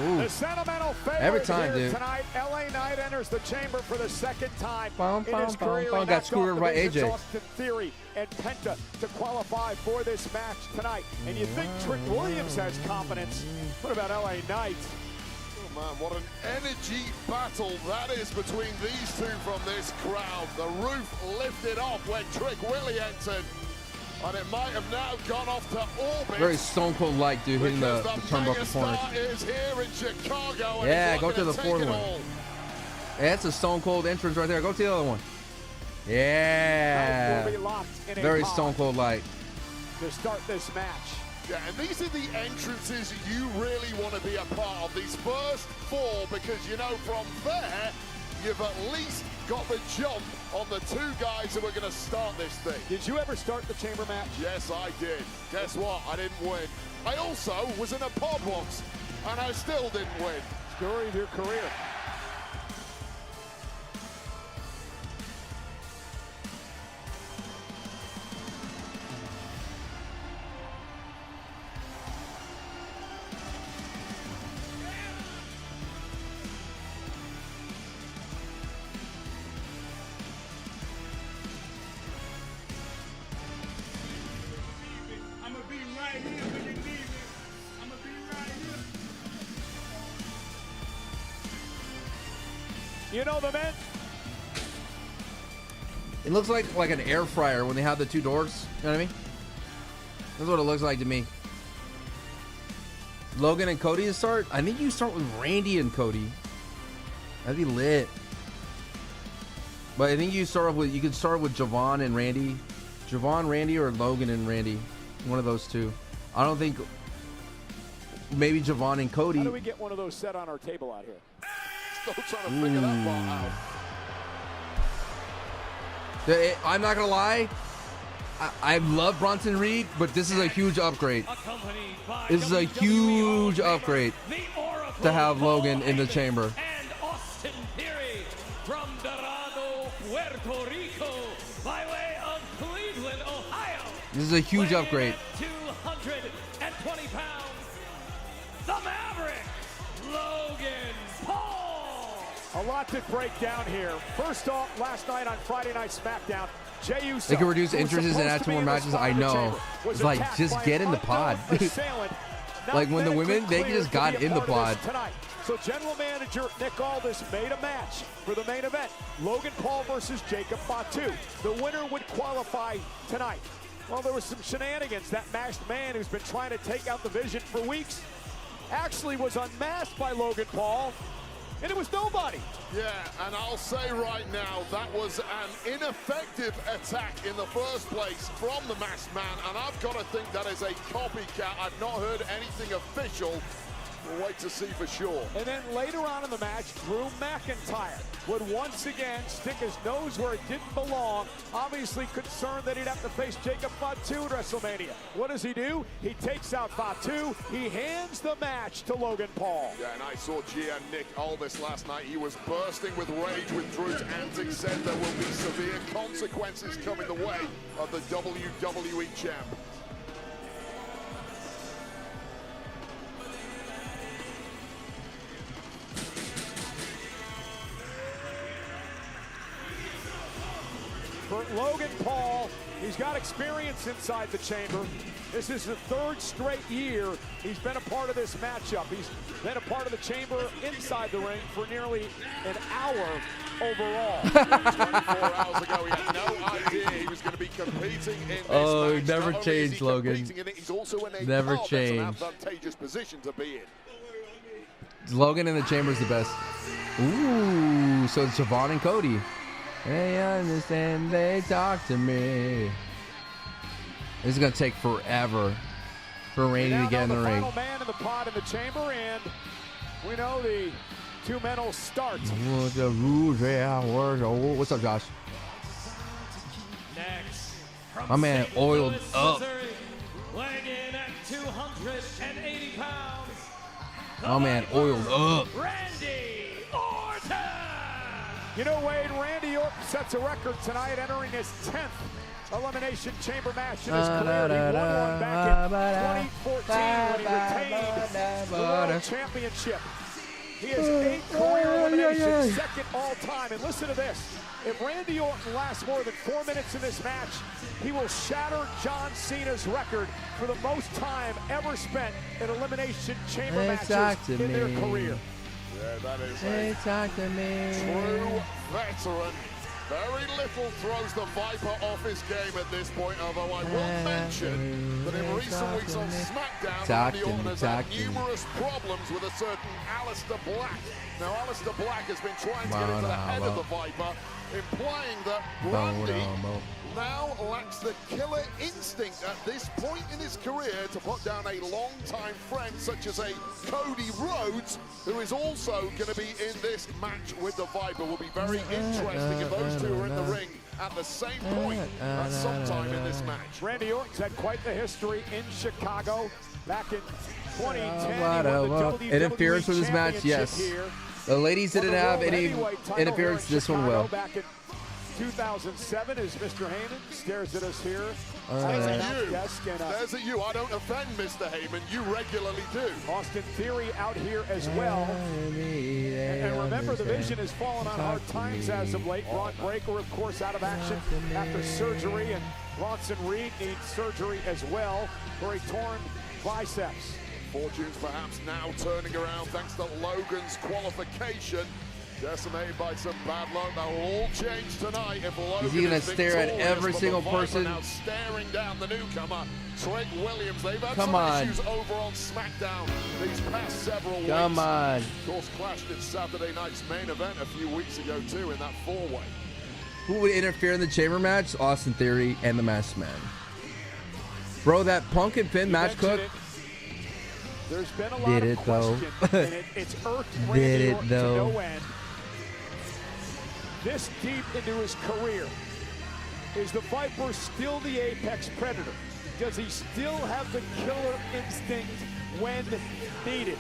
Ooh. The sentimental favorite Every time, here dude. tonight. LA Knight enters the chamber for the second time Bum, in his bum, career. bum. And Got that's screwed off the by Miz AJ. Austin Theory and Penta to qualify for this match tonight. And you think Trick Williams has confidence. What about LA Knight? Man, what an energy battle that is between these two from this crowd. The roof lifted off when Trick Willie entered, and it might have now gone off to orbit. Very Stone Cold like, dude, hitting the turnbuckle corners. Is here in Chicago, and yeah, go to the fourth one. Yeah, that's a Stone Cold entrance right there. Go to the other one. Yeah. Very Stone Cold like. To start this match. Yeah, and these are the entrances you really want to be a part of. These first four, because you know from there, you've at least got the jump on the two guys who are going to start this thing. Did you ever start the chamber match? Yes, I did. Guess what? I didn't win. I also was in a pod once, and I still didn't win. Story of your career. You know the men. It looks like an air fryer when they have the two doors. You know what I mean? That's what it looks like to me. Logan and Cody to start. I think you start with Randy and Cody. That'd be lit. But I think you could start with Javon and Randy. Javon, Randy, or Logan and Randy. One of those two. I don't think maybe Javon and Cody. How do we get one of those set on our table out here? Still trying to figure that part out. I'm not gonna lie, I love Bronson Reed, but this is a huge upgrade. This is a huge upgrade to have Logan in the chamber. And Austin Theory from Dorado, Puerto Rico, by way of Cleveland, Ohio. This is a huge upgrade. 220 pounds, the Maverick, Logan Paul. A lot to break down here. First off, last night on Friday Night SmackDown, Jey Uso, they can reduce entrances and add 2 more matches. I know. It's like, just get in the pod. Like when the women, they just got in the pod. So General Manager Nick Aldis made a match for the main event. Logan Paul versus Jacob Fatu. The winner would qualify tonight. Well, there was some shenanigans. That masked man who's been trying to take out the Vision for weeks actually was unmasked by Logan Paul. And it was nobody. Yeah, and I'll say right now, that was an ineffective attack in the first place from the masked man, and I've got to think that is a copycat. I've not heard anything official. We'll wait to see for sure. And then later on in the match, Drew McIntyre would once again stick his nose where it didn't belong, obviously concerned that he'd have to face Jacob Fatu at WrestleMania. What does he do? He takes out Fatu. He hands the match to Logan Paul. Yeah, and I saw Nick Aldis last night. He was bursting with rage with Drew's antics, said there will be severe consequences coming the way of the WWE champ. For Logan Paul, he's got experience inside the chamber. This is the 3rd straight year he's been a part of this matchup. He's been a part of the chamber inside the ring for nearly an hour overall. 24 hours ago, he had no idea he was going to be competing in this match. Never changed, Logan. He's also in a Never changed. changed. An advantageous position to be in. Logan in the chamber is the best. Ooh, so it's Javon and Cody. They understand, they talk to me. This is going to take forever for Randy to get in the ring. Final man in the pod in the chamber, and we know the 2 men will start. What's up, Josh? Next, my man oiled up. Weighing in at 280 pounds. My man oiled up. Randy Orton. You know, Wade, Randy Orton sets a record tonight, entering his 10th Elimination Chamber match in his career. He won one back in 2014 when he retained the World Championship. He has 8 career eliminations, second all time. And listen to this. If Randy Orton lasts more than 4 minutes in this match, he will shatter John Cena's record for the most time ever spent in Elimination Chamber matches in their career. Yeah, that is Hey, talk to me. true veteran. Very little throws the Viper off his game at this point, although I will mention that in recent weeks on SmackDown, Randy Orton has had numerous problems with a certain Aleister Black. Now, Aleister Black has been trying to get into the head of the Viper, implying that Randy now lacks the killer instinct at this point in his career to put down a longtime friend such as a Cody Rhodes, who is also going to be in this match with the Viper. Will be very interesting if those two are in the ring at the same point at some time in this match. Randy Orton's had quite the history in Chicago back in 2010. Interference with this match, yes. The ladies didn't have any interference. This one will. 2007 as Mr. Heyman stares at us here. There's a you. I don't offend Mr. Heyman. You regularly do. Austin Theory out here as well. And remember, the Vision has fallen on hard times as of late. Braun Breaker, of course, out of action after surgery. And Bronson Reed needs surgery as well for a torn biceps. Fortunes perhaps now turning around thanks to Logan's qualification. Decimated by some bad luck. That will all change tonight if Logan is he gonna stare at every single person? Now staring down the newcomer, Trent Williams. They've had some issues over on SmackDown these past several weeks. Come on. Of course, clashed in Saturday night's main event a few weeks ago too in that four-way. Who would interfere in the chamber match? Austin Theory and the Masked Man. Bro, that Punk and Finn match cook. There's been a lot of questions, and it's irked Randy Orton to no end. This deep into his career, is the Viper still the apex predator? Does he still have the killer instinct when needed?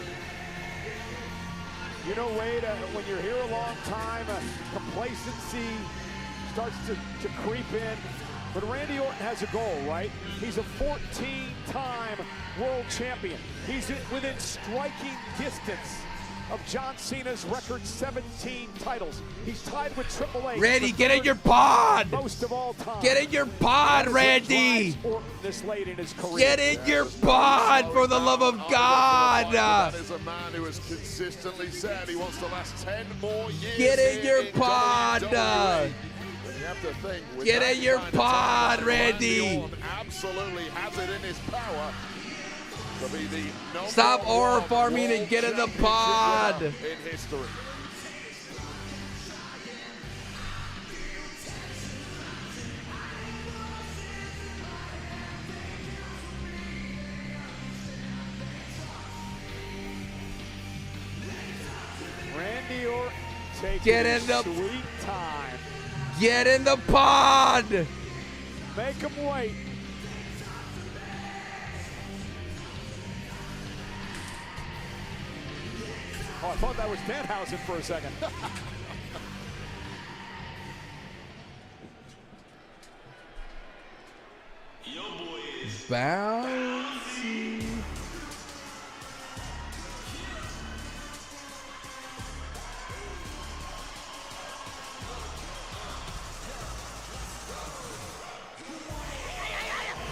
You know, Wade, when you're here a long time, complacency starts to creep in. But Randy Orton has a goal, right? He's a 14-time world champion. He's within striking distance of John Cena's record 17 titles. He's tied with Triple H. Randy, get in your pod! Most of all time. Get in your pod, Randy! This late in his career. Get in your pod, for the love of God! That is a man who has consistently said he wants to last 10 more years. Get in your pod! Get in your pod, Randy! Absolutely has it in his power. Stop aura farming and get in the pod. In history. Randy Orton taking get in the sweet time. Get in the pod. Make him wait. Oh, I thought that was Danhausen for a second. Bouncy.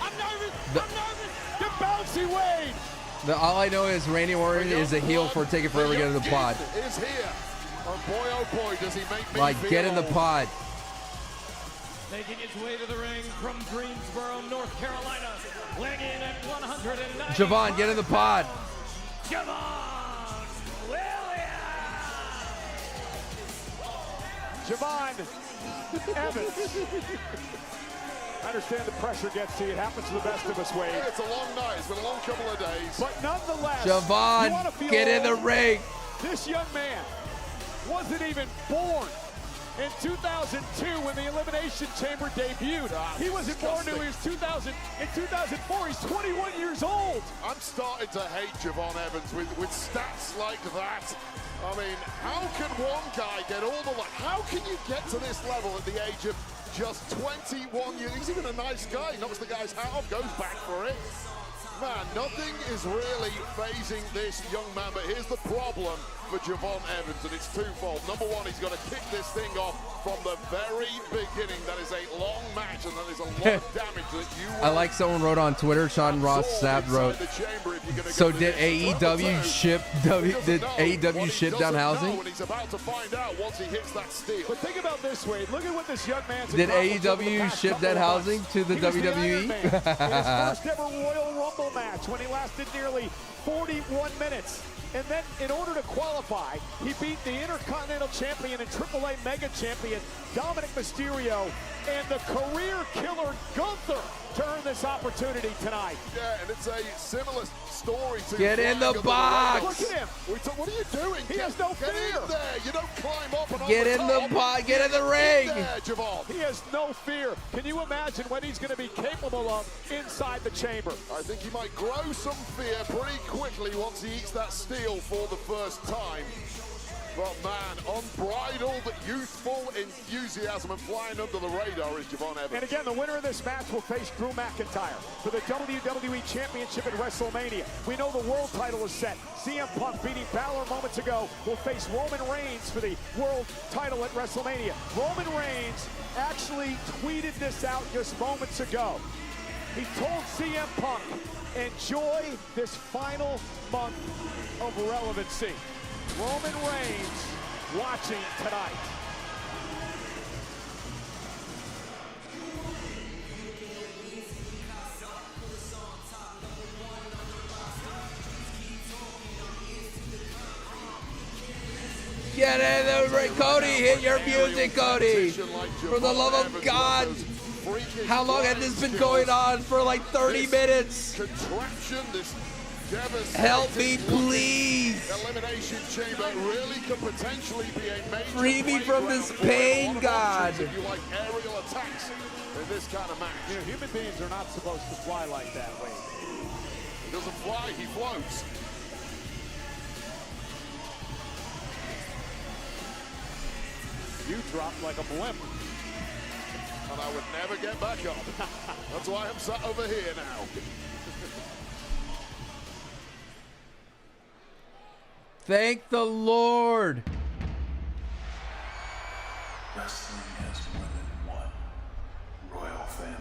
I'm nervous. Get bouncy, Wade. All I know is Randy Orton is a heel for taking forever to get in the pod. Is here. Oh boy, oh boy, does he make me like, get in the pod. Making his way to the ring from Greensboro, North Carolina, weighing in at 109. Javon, get in the pod. Javon Williams. Javon Evans. I understand the pressure gets to you. It happens to the best of us, Wade. Yeah, it's a long night. It's been a long couple of days. But nonetheless, Javon, get in the ring. This young man wasn't even born in 2002 when the Elimination Chamber debuted. He wasn't born until he was 2000. In 2004, he's 21 years old. I'm starting to hate Javon Evans with stats like that. I mean, how can one guy get all the... How can you get to this level at the age of just 21 years? He's even a nice guy. Knocks the guy's hat off, goes back for it. Man, nothing is really phasing this young man, but here's the problem. for Javon Evans, and it's twofold. Number one, he's going to kick this thing off from the very beginning. That is a long match, and that is a lot of damage that you I like someone wrote on Twitter, Sean Ross Sapp wrote, so did AEW ship Danhausen? And he's about to find out once he hits that steel. But think about this, Wade. Look at what this young man's Did AEW ship Danhausen to the WWE? His first ever Royal Rumble match when he lasted nearly 41 minutes. And then, in order to qualify, he beat the Intercontinental Champion and AAA Mega Champion Dominic Mysterio and the career killer Gunther to earn this opportunity tonight. Yeah, and it's a similar story to Get in the box! Look at him. What are you doing? He has no fear. Get in there. You don't climb up and Get in the box. Get in the ring. There, Javon. He has no fear. Can you imagine what he's going to be capable of inside the chamber? I think he might grow some fear pretty quickly once he eats that steel for the first time. But man, unbridled, youthful enthusiasm and flying under the radar is Javon Evans. And again, the winner of this match will face Drew McIntyre for the WWE Championship at WrestleMania. We know the world title is set. CM Punk beating Balor moments ago will face Roman Reigns for the world title at WrestleMania. Roman Reigns actually tweeted this out just moments ago. He told CM Punk, enjoy this final month of relevancy. Roman Reigns watching tonight. Get in the ring, Cody. Hit your music, Cody. For the love of God. How long has this been going on? For like 30 minutes. Contraption, this help me, please. Elimination Chamber really could potentially be a major free me from this pain, God. If you like aerial attacks in this kind of match. You know, human beings are not supposed to fly like that, Wade. He doesn't fly, he floats. You dropped like a blimp. And I would never get back up. That's why I'm sat over here now. Thank the Lord. Wrestling has more than one royal family.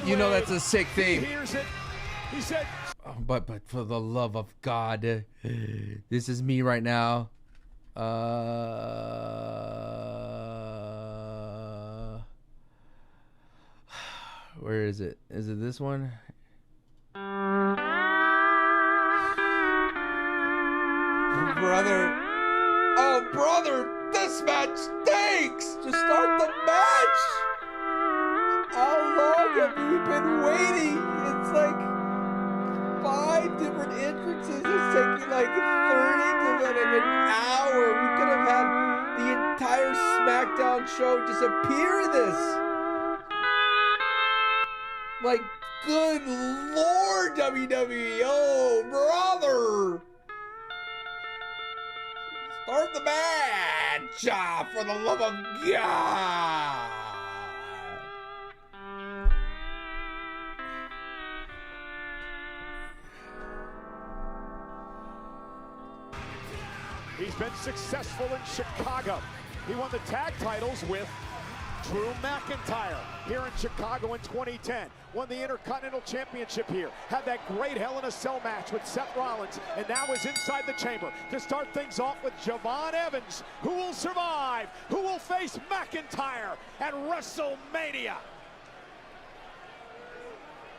You know that's a sick thing. He hears it. He said, but for the love of God, this is me right now. Where is it? Is it this one? Brother. Oh, brother, this match stinks. Just start the match. How long have we been waiting? It's like 5 different entrances. It's taking like 30 to like an hour. We could have had the entire SmackDown show disappear this. Like, good Lord, WWE. Oh, brother. Start the match. For the love of God. he's been successful in Chicago. He won the tag titles with Drew McIntyre here in Chicago in 2010. Won the Intercontinental Championship here. Had that great Hell in a Cell match with Seth Rollins. And now is inside the chamber to start things off with Javon Evans. Who will survive? Who will face McIntyre at WrestleMania?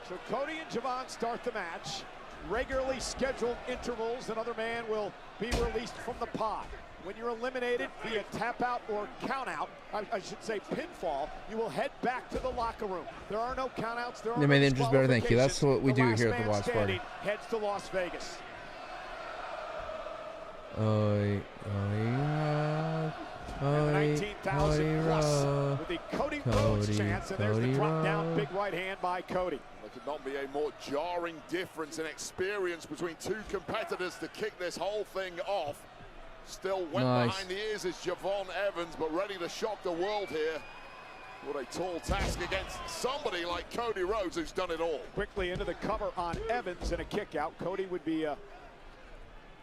So Cody and Javon start the match. Regularly scheduled intervals. Another man will be released from the pod. When you're eliminated via tap out or count out, I should say pinfall, you will head back to the locker room. There are no count outs. There are They made the interest better, thank you. That's what we do here at the Watch Party. Heads to Las Vegas. Oh, yeah. 19,000 plus with the Cody Rhodes chance, and there's the drop down big right hand by Cody. There could not be a more jarring difference in experience between two competitors to kick this whole thing off. Still wet behind the ears is Javon Evans, but ready to shock the world here. What a tall task against somebody like Cody Rhodes, who's done it all. Quickly into the cover on Evans and a kick out. Cody would be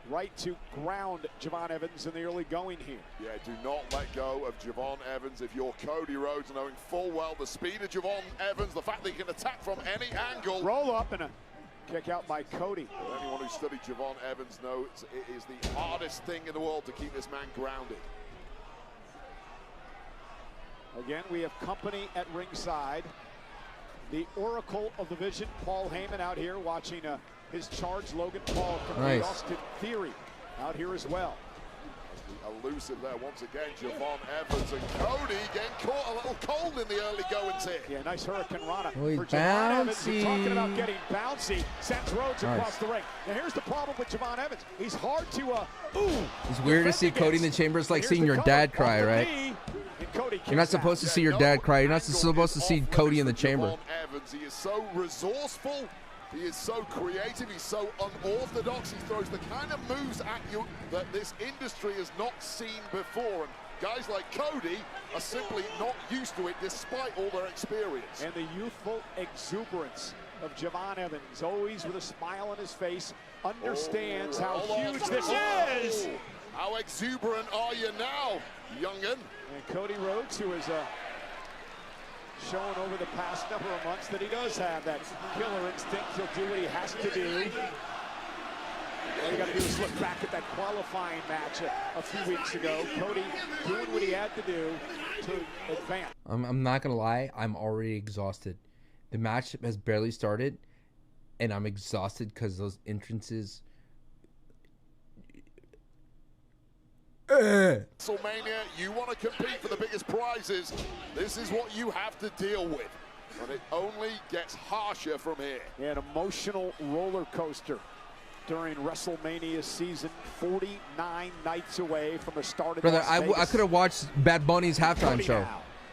right to ground Javon Evans in the early going here. Yeah, do not let go of Javon Evans if you're Cody Rhodes, knowing full well the speed of Javon Evans, the fact that he can attack from any angle. Roll up and a kick out by Cody. Well, anyone who studied Javon Evans knows it is the hardest thing in the world to keep this man grounded. Again, we have company at ringside. The Oracle of the Vision, Paul Heyman, out here watching his charge. Logan Paul from Austin Theory out here as well. Elusive there once again, Javon Evans, and Cody getting caught a little cold in the early goings here. Yeah, nice Hurricane Rana for Javon Evans. We're talking about getting bouncy. Sends Rhodes across the ring. Now here's the problem with Javon Evans. He's hard to It's weird to see Cody in the chamber. It's like seeing your dad cry, right? You're not supposed to see your dad cry. You're not supposed to see Cody in the chamber. Evans, he is so resourceful. He is so creative, he's so unorthodox, he throws the kind of moves at you that this industry has not seen before. And guys like Cody are simply not used to it despite all their experience. And the youthful exuberance of Javon Evans, always with a smile on his face, understands how huge this is. How exuberant are you now, young'un? And Cody Rhodes, who is shown over the past number of months that he does have that killer instinct. He'll do what he has to do. All you got to do is look back at that qualifying match a few weeks ago. Cody doing what he had to do to advance. I'm not going to lie. I'm already exhausted. The match has barely started, and I'm exhausted because those entrances... WrestleMania, you want to compete for the biggest prizes. This is what you have to deal with. And it only gets harsher from here. Yeah, an emotional roller coaster during WrestleMania season, 49 nights away from the start of Brother, I could have watched Bad Bunny's halftime show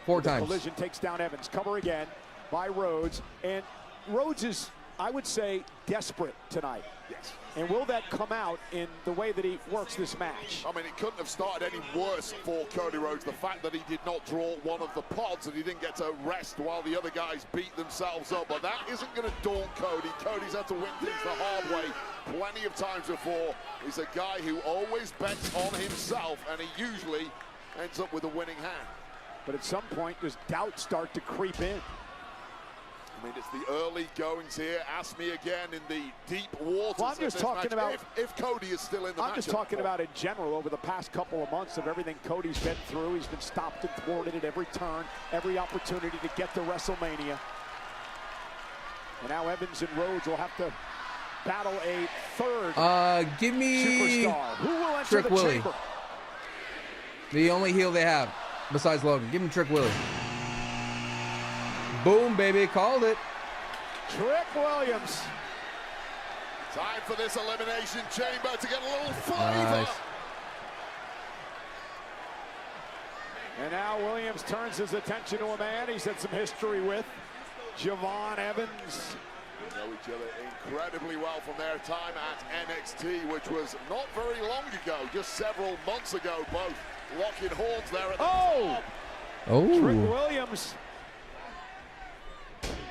4 times. Collision takes down Evans. Cover again by Rhodes. And Rhodes is, I would say, desperate tonight. Yes. And will that come out in the way that he works this match? I mean, it couldn't have started any worse for Cody Rhodes. The fact that he did not draw one of the pods and he didn't get to rest while the other guys beat themselves up. But that isn't going to daunt Cody. Cody's had to win things the hard way plenty of times before. He's a guy who always bets on himself, and he usually ends up with a winning hand. But at some point, does doubt start to creep in? I mean, it's the early goings here. Ask me again in the deep waters. Well, I'm just talking about if Cody is still in the match. I'm just talking about in general over the past couple of months of everything Cody's been through. He's been stopped and thwarted at every turn, every opportunity to get to WrestleMania. And now Evans and Rhodes will have to battle a third give me superstar. Who will enter Trick the Willie. chamber? The only heel they have besides Logan. Give him Trick Willie. Boom, baby, called it. Trick Williams. Time for this Elimination Chamber to get a little flavor. Nice. And now Williams turns his attention to a man he's had some history with, Javon Evans. They know each other incredibly well from their time at NXT, which was not very long ago, just several months ago, both locking horns there at the top. Trick Williams.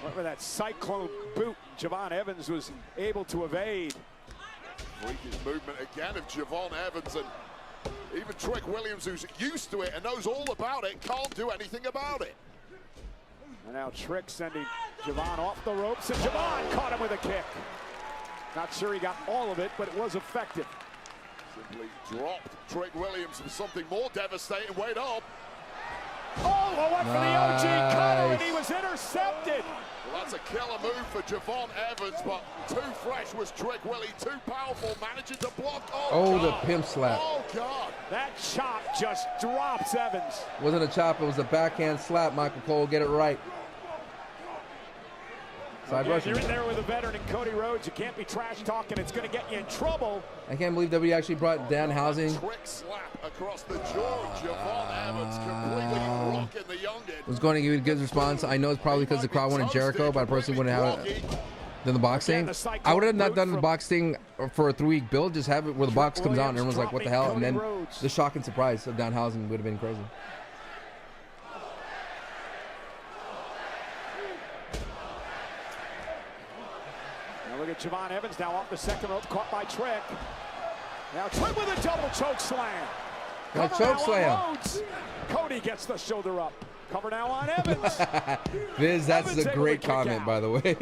Remember that cyclone boot Javon Evans was able to evade. Freakish movement again of Javon Evans, and Even Trick Williams, who's used to it and knows all about it, can't do anything about it. And now Trick sending Javon off the ropes, and Javon caught him with a kick. Not sure he got all of it, but it was effective. Simply dropped Trick Williams for something more devastating. Wait up. Oh, went for the OG cutter, and he was intercepted. Well, that's a killer move for Javon Evans, but too fresh was Trick Willie, too powerful, managing to block. Oh, God. the pimp slap. Oh, God. That chop just drops Evans. Wasn't a chop, it was a backhand slap, Michael Cole. Get it right. Side Russian. You're in there with a veteran in Cody Rhodes. You can't be trash talking. It's going to get you in trouble. I can't believe WWE actually brought Danhausen. Trick slap across the jaw. Javon Evans completely rocking the youngin. Was going to give you a good response. I know it's probably because the crowd wanted Jericho, but I personally wouldn't have it than the box thing. I would have not done the box thing for a 3-week build. Just have it where the box comes out and everyone's like, what the hell? And then the shock and surprise of Danhausen would have been crazy. Look at Javon Evans now off the second rope, caught by Trick. Now Trick with a double choke slam. Choke slam. Cody gets the shoulder up. Cover now on Evans. Viz, that's Evans a great comment, by the way.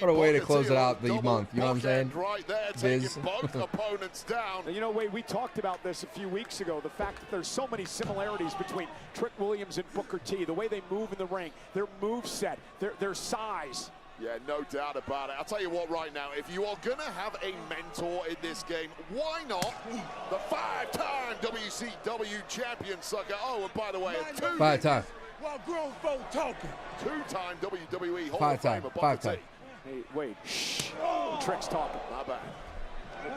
What a way to close it out the month. You know what I'm saying? Right there, Viz. both opponents down. You know, Wade, we talked about this a few weeks ago. The fact that there's so many similarities between Trick Williams and Booker T. The way they move in the ring, their move set, their size. Yeah, no doubt about it. I'll tell you what right now, if you are going to have a mentor in this game, why not the 5-time WCW champion, sucker? Oh, and by the way, a 5-time. While grown folk talking. 2-time WWE Hall 5-time. of Famer, 5-time. Hey, wait. Shh. Trick's talking. My bad.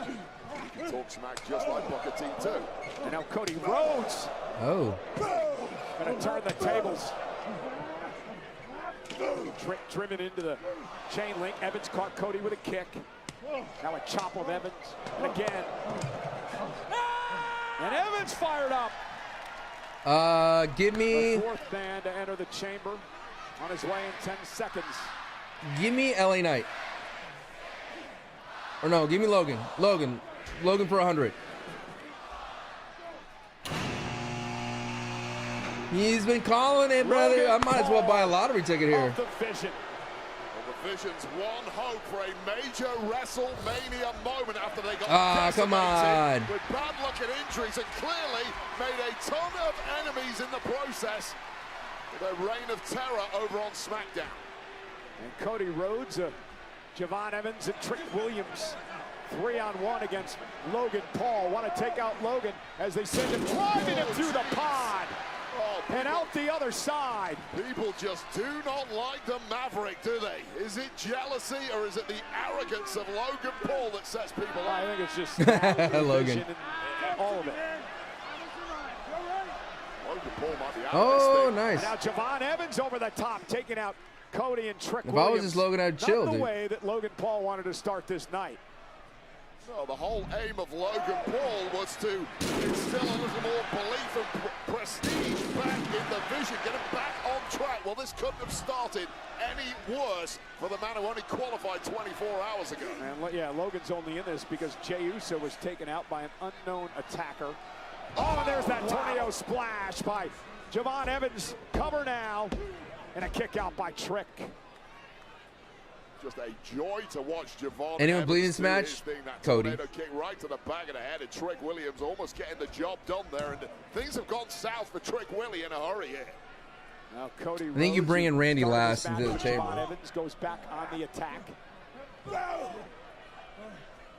He can talk smack just like Booker T, too. And now Cody Rhodes. Oh. Going to turn the tables. Trick driven into the chain link. Evans caught Cody with a kick. Now a chop of Evans. And again. And Evans fired up. Give me. The fourth man to enter the chamber. On his way in 10 seconds. Give me LA Knight. Or no, give me Logan. Logan for 100. He's been calling it, brother. I might as well buy a lottery ticket here. The Vision. Well, the Vision's one hope for a major WrestleMania moment after they got come on. With bad luck and injuries and clearly made a ton of enemies in the process with a reign of terror over on SmackDown. And Cody Rhodes, Javon Evans, and Trick Williams. 3-on-1 against Logan Paul. Want to take out Logan as they send him driving him through the pod. And out the other side. People just do not like the Maverick, do they? Is it jealousy or is it the arrogance of Logan Paul that sets people off? I think it's just Logan. And all of it. Logan Paul might be out Oh, of this thing. nice. Now Javon Evans over the top, taking out Cody and Trick If Williams. I was just Logan, I'd chill, Not the dude. way that Logan Paul wanted to start this night. Well, the whole aim of Logan Paul was to instill a little more belief and prestige back in the Vision, get him back on track. Well, this couldn't have started any worse for the man who only qualified 24 hours ago. And yeah, Logan's only in this because Jey Uso was taken out by an unknown attacker. Oh, and there's that tornado splash by Javon Evans. Cover now. And a kick out by Trick. Just a joy to watch Javon. Anyone bleeding Evans this match? do his thing. That Cody. tornado kick right to the back of the head, and Trick Williams almost getting the job done there. And things have gone south for Trick Willie in a hurry here. Now Cody I think you bring in Randy last into the Javon chamber. Evans goes back on the attack.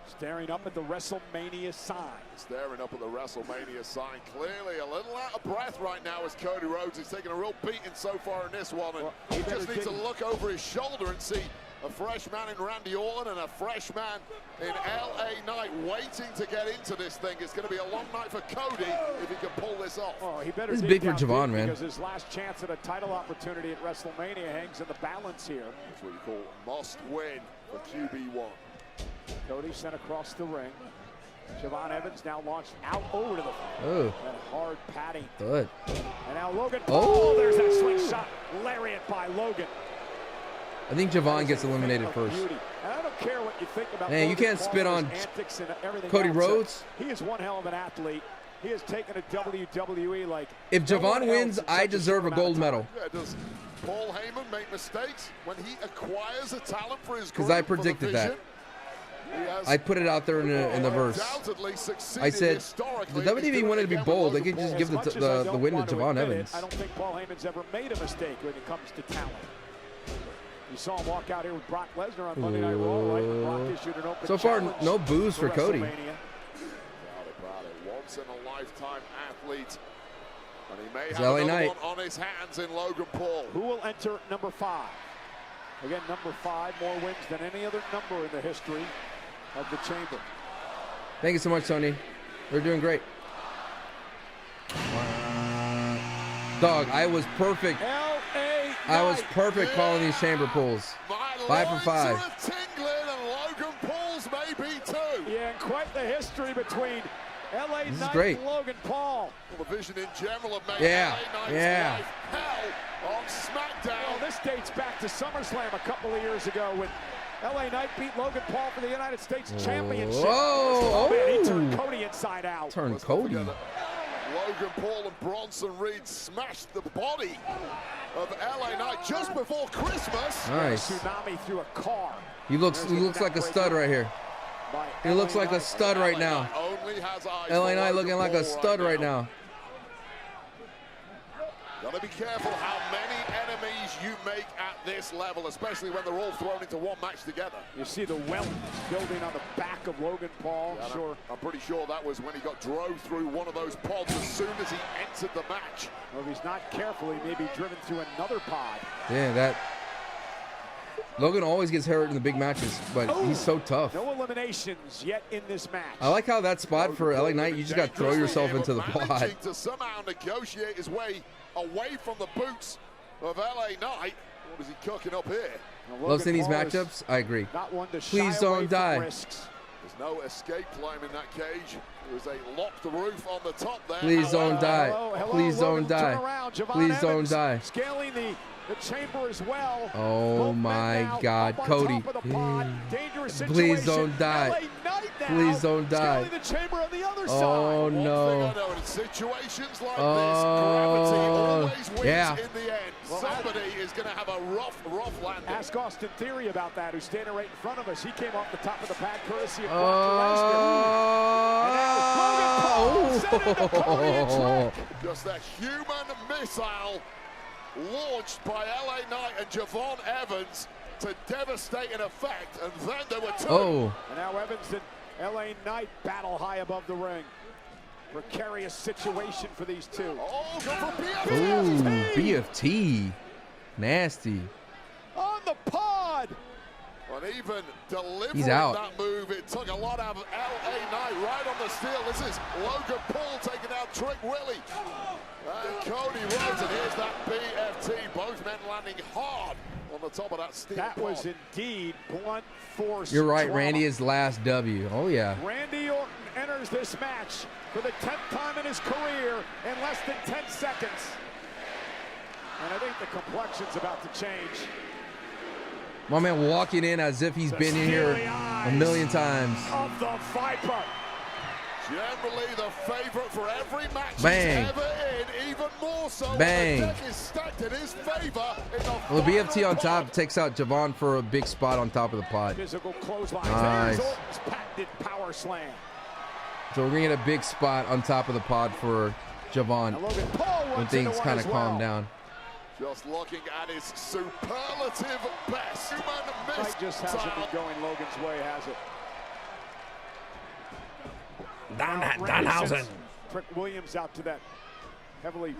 Staring up at the WrestleMania sign. Staring up at the WrestleMania sign. Clearly a little out of breath right now as Cody Rhodes is taking a real beating so far in this one. And Well, he just needs to look over his shoulder and see a fresh man in Randy Orton and a fresh man in LA Knight waiting to get into this thing. It's going to be a long night for Cody if he can pull this off. Oh, he better This is dig big for down Javon, deep man. Because his last chance at a title opportunity at WrestleMania hangs in the balance here. That's what you call must win for QB1. Cody sent across the ring. Javon Evans now launched out over to the Oh. and hard padding. Good. And now Logan Paul. Oh. There's that slingshot lariat by Logan. I think Javon gets eliminated first. And I don't care what you think about Man, you can't spit on Cody Rhodes. He is one hell of an athlete. He has taken a WWE like. If Javon wins, I deserve a gold medal. Yeah, does Paul Heyman make mistakes when he acquires a talent for his group? Because I predicted that. I put it out there in the verse. I said, the WWE wanted to be bold. They could just give the win to Javon Evans. I don't think Paul Heyman's ever made a mistake when it comes to talent. You saw him walk out here with Brock Lesnar on Monday Night Raw, right? Brock issued an open so far, no boos for Cody. Once in a lifetime athlete. And he may It's have LA another Knight. one on his hands in Logan Paul. Who will enter number 5? Again, number 5, more wins than any other number in the history of the chamber. Thank you so much, Tony. We're doing great. Dog, I was perfect. I was perfect calling these chamber pulls. 5 for 5. Tingling and Logan Paul's may be too. Yeah, and quite the history between LA This is Knight great. and Logan Paul. Well, the vision in general have made Yeah, LA Knight's yeah. life hell on SmackDown. Well, this dates back to SummerSlam a couple of years ago when LA Knight beat Logan Paul for the United States Championship. Whoa! Oh, man, he turned Oh. Cody inside out. Turn Let's not Cody. forget that Logan Paul and Bronson Reed smashed the body of LA Knight just before Christmas. Nice. Tsunami through a car. He looks like a stud right here. He looks like a stud right now. Only has eyes LA for Knight Logan looking like a Paul stud right now. Gotta be careful how many enemies you make at this level, especially when they're all thrown into one match together. You see the welt building on the back of Logan Paul. Yeah, Sure. I'm pretty sure that was when he got drove through one of those pods as soon as he entered the match. Well, if he's not careful, he may be driven through another pod. Yeah, that. Logan always gets hurt in the big matches, but he's so tough. No eliminations yet in this match. I like how that spot for LA Knight, you just got to throw yourself into the pod. Managing to somehow negotiate his way away from the boots of LA Knight. What is he cooking up here? Love seeing these matchups. I agree. Not one to Please shy away don't from die. risks. There's no escape climb in that cage. There was a locked roof on the top there. Please don't die. Hello, Please Logan, don't die. turn around. Javon Please don't Evans die. Scaling the chamber as well. Oh Both men my now God, up on Cody. top of the pod. Dangerous Please situation. don't die. LA Knight now Please don't die. scaling the chamber on the other Oh side. One thing no. I know, in situations like Oh, this, gravity always wins yeah. in the end. Well, Somebody is going to have a rough landing. Ask Austin Theory about that, who's standing right in front of us. He came off the top of the pad courtesy of Brock Lesnar. And now Logan Paul set into Cody and trick. Just a human missile launched by LA Knight and Javon Evans to devastating effect, and then there were two. Oh. And now Evans and LA Knight battle high above the ring. Precarious situation for these two. Oh, go for BFT. Ooh, BFT. Nasty. On the pod. And even delivering He's out. that move, it took a lot out of LA Knight right on the steel. This is Logan Paul taking out Trick Willie. And Cody Rhodes, and here's that BFT. Both men landing hard on the top of that steel That pod. was indeed blunt force. You're right, trauma. Randy, his last W. Oh, yeah. Randy Orton enters this match for the 10th time in his career in less than 10 seconds. And I think the complexion's about to change. My man walking in as if he's been in here a million times. Of the Viper. Generally the favorite for every match Bang. he's ever in, even more so Bang. when the deck is stacked in his favor. In the Well, the BFT final on top pod. takes out Javon for a big spot on top of the pod. Physical clothesline. Nice. There's Orton's patented power slam. So we're going to get a big spot on top of the pod for Javon And Logan Paul when runs things into one kind as of calm well. down. Just looking at his superlative best. Human Fight just hasn't missile. been going Logan's way, has it? Danhausen. Trick Williams out to that heavily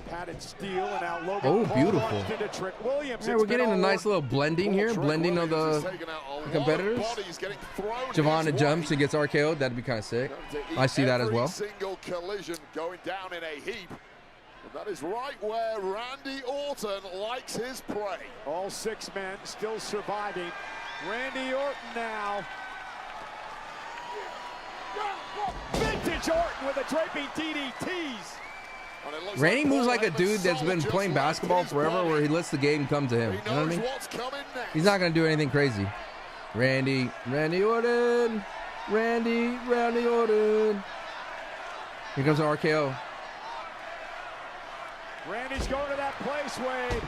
padded steel, and now Logan Oh, Paul beautiful. launched into Trick Williams. Yeah, It's we're been getting a all nice work. little blending here, Trick blending of Williams the is taking out a lot of competitors. bodies getting thrown Javon his jumps way. and gets RKO'd. That'd be kind of sick. I see that as Every well. single collision going down in a heap. And that is right where Randy Orton likes his prey. All 6 men still surviving. Randy Orton now. Vintage Orton with the draping DDTs. Randy moves like a dude that's been playing basketball forever, where he lets the game come to him. You know what I mean? He's not going to do anything crazy. Randy Orton. Randy Orton. Here comes an RKO. Randy's going to that place, Wade.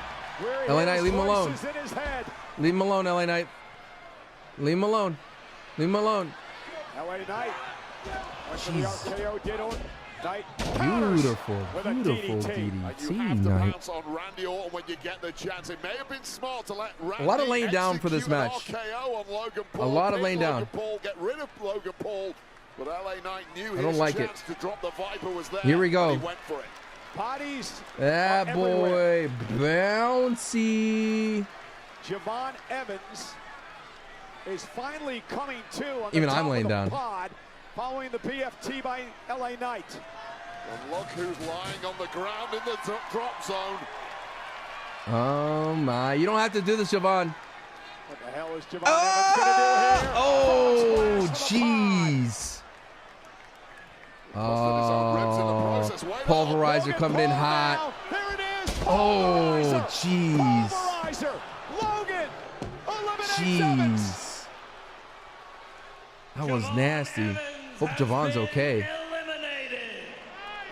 LA Knight, leave him alone. Leave him alone, LA Knight. Leave him alone. Leave him alone. LA Knight. Jeez. Beautiful DDT Knight. On Randy Orton when you get the chance. It may have been smart to let Randy A lot of laying down for this match. A lot of laying down. Get rid of Logan Paul, but LA Knight knew I don't like it. To drop the Viper was there. Here we go. He went for it. Bodies. That boy, bouncy. Javon Evans is finally coming to on the Even top I'm laying of the down. pod, following the PFT by LA Knight. And look who's lying on the ground in the drop zone. Oh my! You don't have to do this, Javon. What the hell is Javon Evans going to do here? Oh, jeez. Oh, pulverizer coming in hot. Oh, jeez. Jeez. That was nasty. Hope Javon's okay.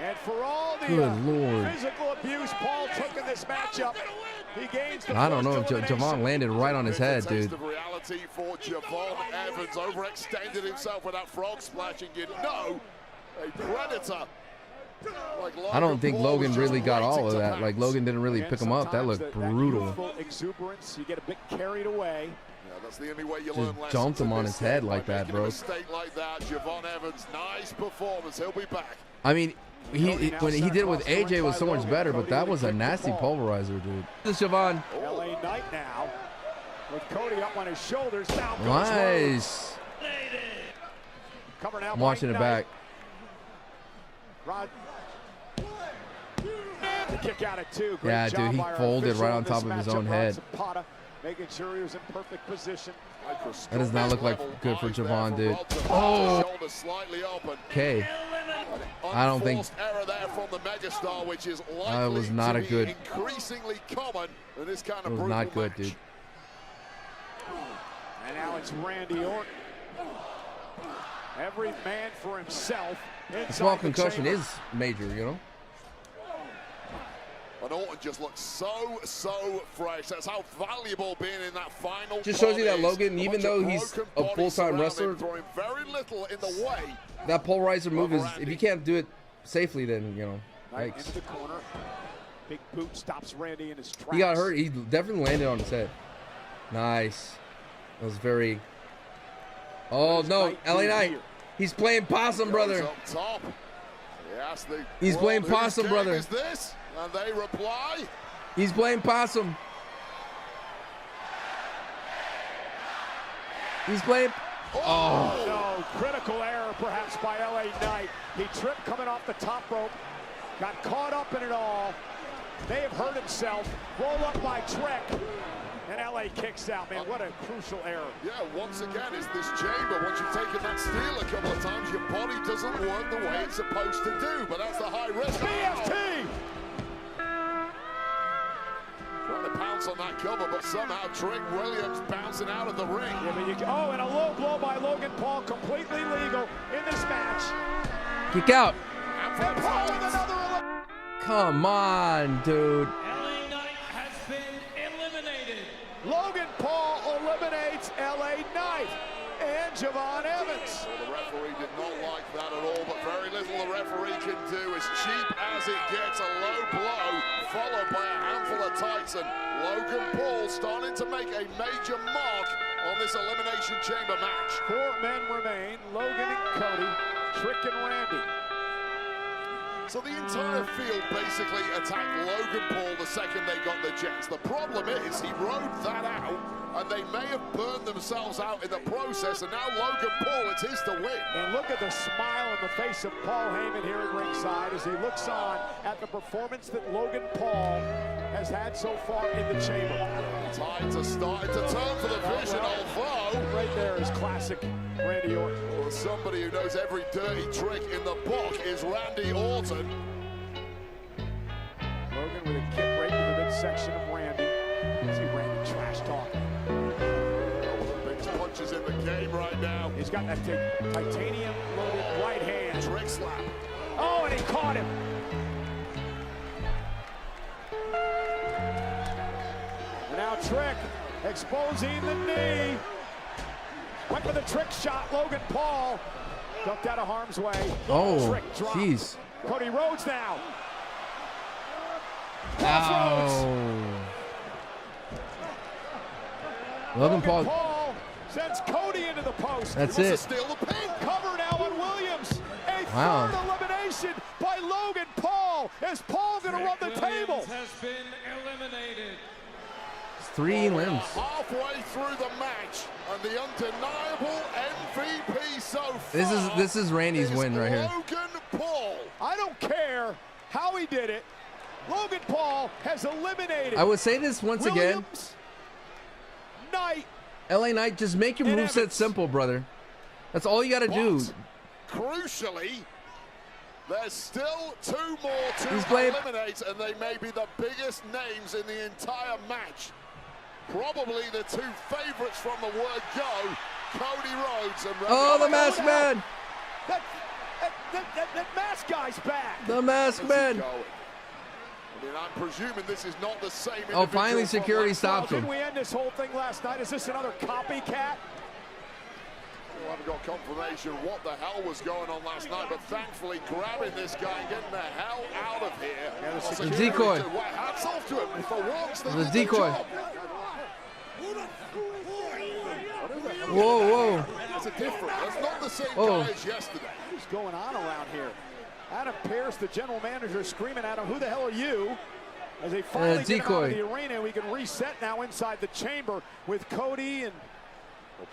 And for all the Good Lord. physical abuse Paul took in this matchup, he gains the I don't know if Javon landed right on his head, dude. The reality for Javon Evans overextended himself with that frog splashing. You know, a predator. Like I don't think Logan really got all of that. Like Logan didn't really pick him up. That looked brutal. Exuberance, you get a bit carried away. Yeah, that's the only way you Just dumped him on his head like that, bro. A mistake like that, Javon Evans, nice performance. He'll be back. I mean, when he did it with AJ, it was so much better, but that was a nasty pulverizer, dude. This is Javon. LA Knight now with Cody up on his shoulders. Down goes Nice. Cover now. I'm watching it back. Rod. The kick out at 2. Great Yeah, dude, he folded right on top of his own head. Zapata, making sure he was in perfect position. That does not look like good for Javon, dude. Oh. Okay. I don't think that was not a good. Increasingly common in this kind of it was not good, dude. And now it's Randy Orton. Every man for himself. A small concussion is major, you know. And Orton just looks so fresh. That's how valuable being in that final. Just shows you that Logan, even though he's a full-time wrestler, very little in the way. That polarizer move is, if you can't do it safely, then you know. Right into the corner. Big boot stops Randy in his tracks. He got hurt. He definitely landed on his head. Nice. That was very. Oh no, LA Knight. He's playing possum, brother. Up top. Yes, he's playing possum, brother. Is this? And they reply. He's playing possum. He's playing. Oh. No, critical error perhaps by LA Knight. He tripped coming off the top rope. Got caught up in it all. May have hurt himself. Roll up by Trek. And LA kicks out, man. What a crucial error. Yeah, once again, it's this chamber. Once you've taken that steel a couple of times, your body doesn't work the way it's supposed to do. But that's the high risk. PFT! Trying to pounce on that cover, but somehow Trick Williams bouncing out of the ring. Yeah, and a low blow by Logan Paul, completely legal in this match. Kick out. And Paul with another. Come on, dude. LA Knight has been eliminated. Logan Paul eliminates LA Knight and Javon Evans. Well, the referee did not like that at all, but very little the referee can do. As cheap as it gets, a low blow followed by a handful of tights, and Logan Paul starting to make a major mark on this Elimination Chamber match. 4 men remain, Logan and Cody, Trick and Randy. So the entire field basically attacked Logan Paul the second they got the chance. The problem is he rode that out, and they may have burned themselves out in the process, and now Logan Paul, it's his to win. And look at the smile on the face of Paul Heyman here at ringside as he looks on at the performance that Logan Paul has had so far in the chamber. Tides are starting to turn for the Vision, although right there is classic Randy Orton. Well, somebody who knows every dirty trick in the book is Randy Orton. midsection of Randy. See Randy trash talking. One of the biggest punches in the game right now. He's got that titanium loaded right hand. Trick slap. Oh, and he caught him. And now Trick exposing the knee. Went for the trick shot, Logan Paul. Ducked out of harm's way. Oh, Trick drop. jeez. Cody Rhodes now. Ow. Logan Paul sends Cody into the post. That's it. Steal the pin. Cover now on Williams. A Wow. third elimination by Logan Paul. Is Paul going to run the table? Has been eliminated. 3 limbs. Halfway through the match, and the undeniable MVP so far. This is Randy's win right here. Logan Paul. I don't care how he did it. Logan Paul has eliminated. I would say this once again. Knight. LA Knight, just make your moveset simple, brother. That's all you got to do. Crucially, there's still 2 more to eliminate, and they may be the biggest names in the entire match. Probably the 2 favorites from the word go, Cody Rhodes and Oh, the masked man. That masked guy's back. The masked man. I mean, I'm presuming this is not the same. Oh, finally security stopped him. Didn't we end this whole thing last night? Is this another copycat? I haven't got confirmation what the hell was going on last night, but thankfully grabbing this guy and getting the hell out of here. The decoy. Hats off to him for once. The decoy. Whoa, whoa. That's a different. That's not the same guy as yesterday. What's going on around here? Adam Pearce, the general manager, screaming at him, "Who the hell are you?" As they finally get him out of the arena, we can reset now inside the chamber with Cody and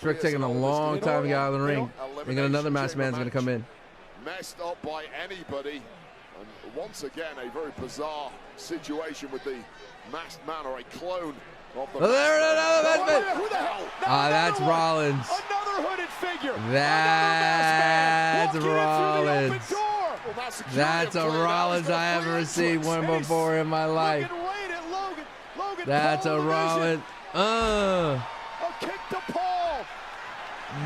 Trick taking a long time to get out of the ring. And another masked man's going to come in. Messed up by anybody. And once again, a very bizarre situation with the masked man, or a clone of the masked man. Who the hell? That's Rollins. Another hooded figure. That's Rollins. That's a Rollins I haven't seen one before in my life. That's a Rollins. A kick to Paul.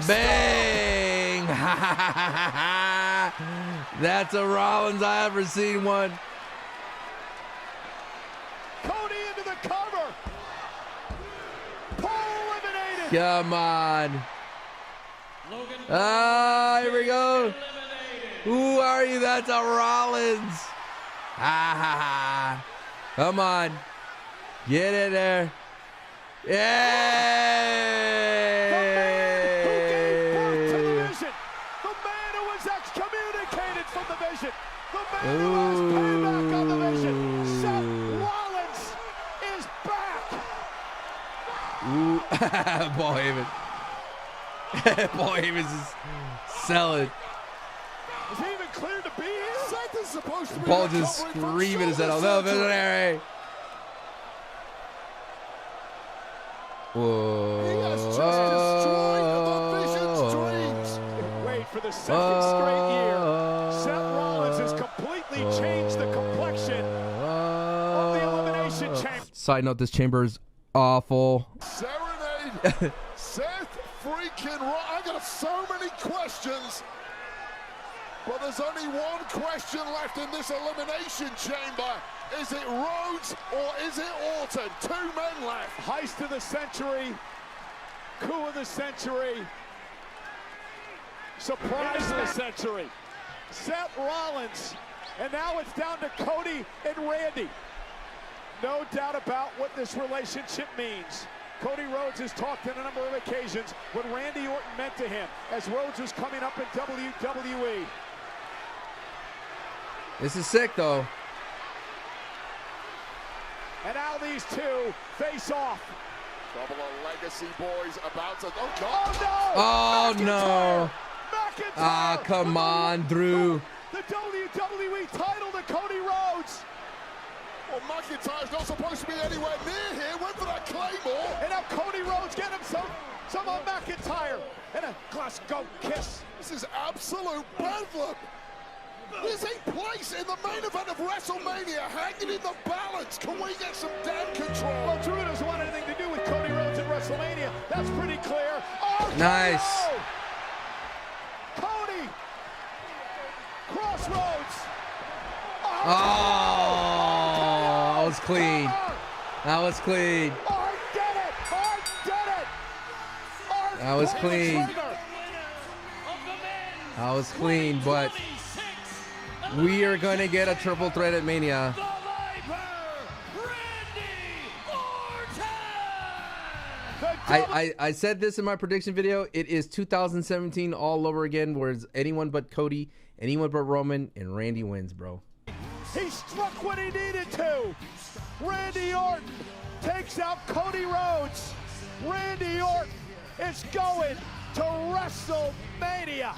Bang! That's a Rollins I ever seen one. Cody into the cover. Paul eliminated. Come on. Here we go. Who are you? That's a Rollins. Come on. Get in there. Yay! The man who was excommunicated from the vision. The man who has payback on the vision. Seth Rollins is back. Paul Heyman. Paul Heyman is selling. Is he even cleared to be here? Seth is supposed to be Paul just screaming his head off. No, visionary. Whoa. He has just destroyed the Vision's dreams. Wait, for the second straight year, Seth Rollins has completely changed the complexion of the Elimination Chamber. Side note, this chamber is awful. Serenade. Seth freaking Rollins. I got so many questions. But there's only one question left in this Elimination Chamber. Is it Rhodes or is it Orton? 2 men left. Heist of the century. Coup of the century. Surprise of the century. Seth Rollins. And now it's down to Cody and Randy. No doubt about what this relationship means. Cody Rhodes has talked on a number of occasions what Randy Orton meant to him as Rhodes was coming up in WWE. This is sick, though. And now these 2 face off. Couple of legacy boys about to. Oh, God. Oh, no. Oh, no. McIntyre. Come on, Drew. The WWE title to Cody Rhodes. Well, McIntyre's not supposed to be anywhere near here. Went for that Claymore. And now Cody Rhodes get him some on McIntyre. And a Glasgow kiss. This is absolute bedlam. There's a place in the main event of WrestleMania hanging in the balance. Can we get some damn control? Well, Drew doesn't want anything to do with Cody Rhodes in WrestleMania. That's pretty clear. Oh, nice. no! Cody! Crossroads! Oh, that was clean. That was clean. I did it! I did it! That was clean. That was clean, but we are going to get a triple threat at Mania. I said this in my prediction video. It is 2017 all over again, where it's anyone but Cody, anyone but Roman, and Randy wins, bro. He struck when he needed to. Randy Orton takes out Cody Rhodes. Randy Orton is going to WrestleMania.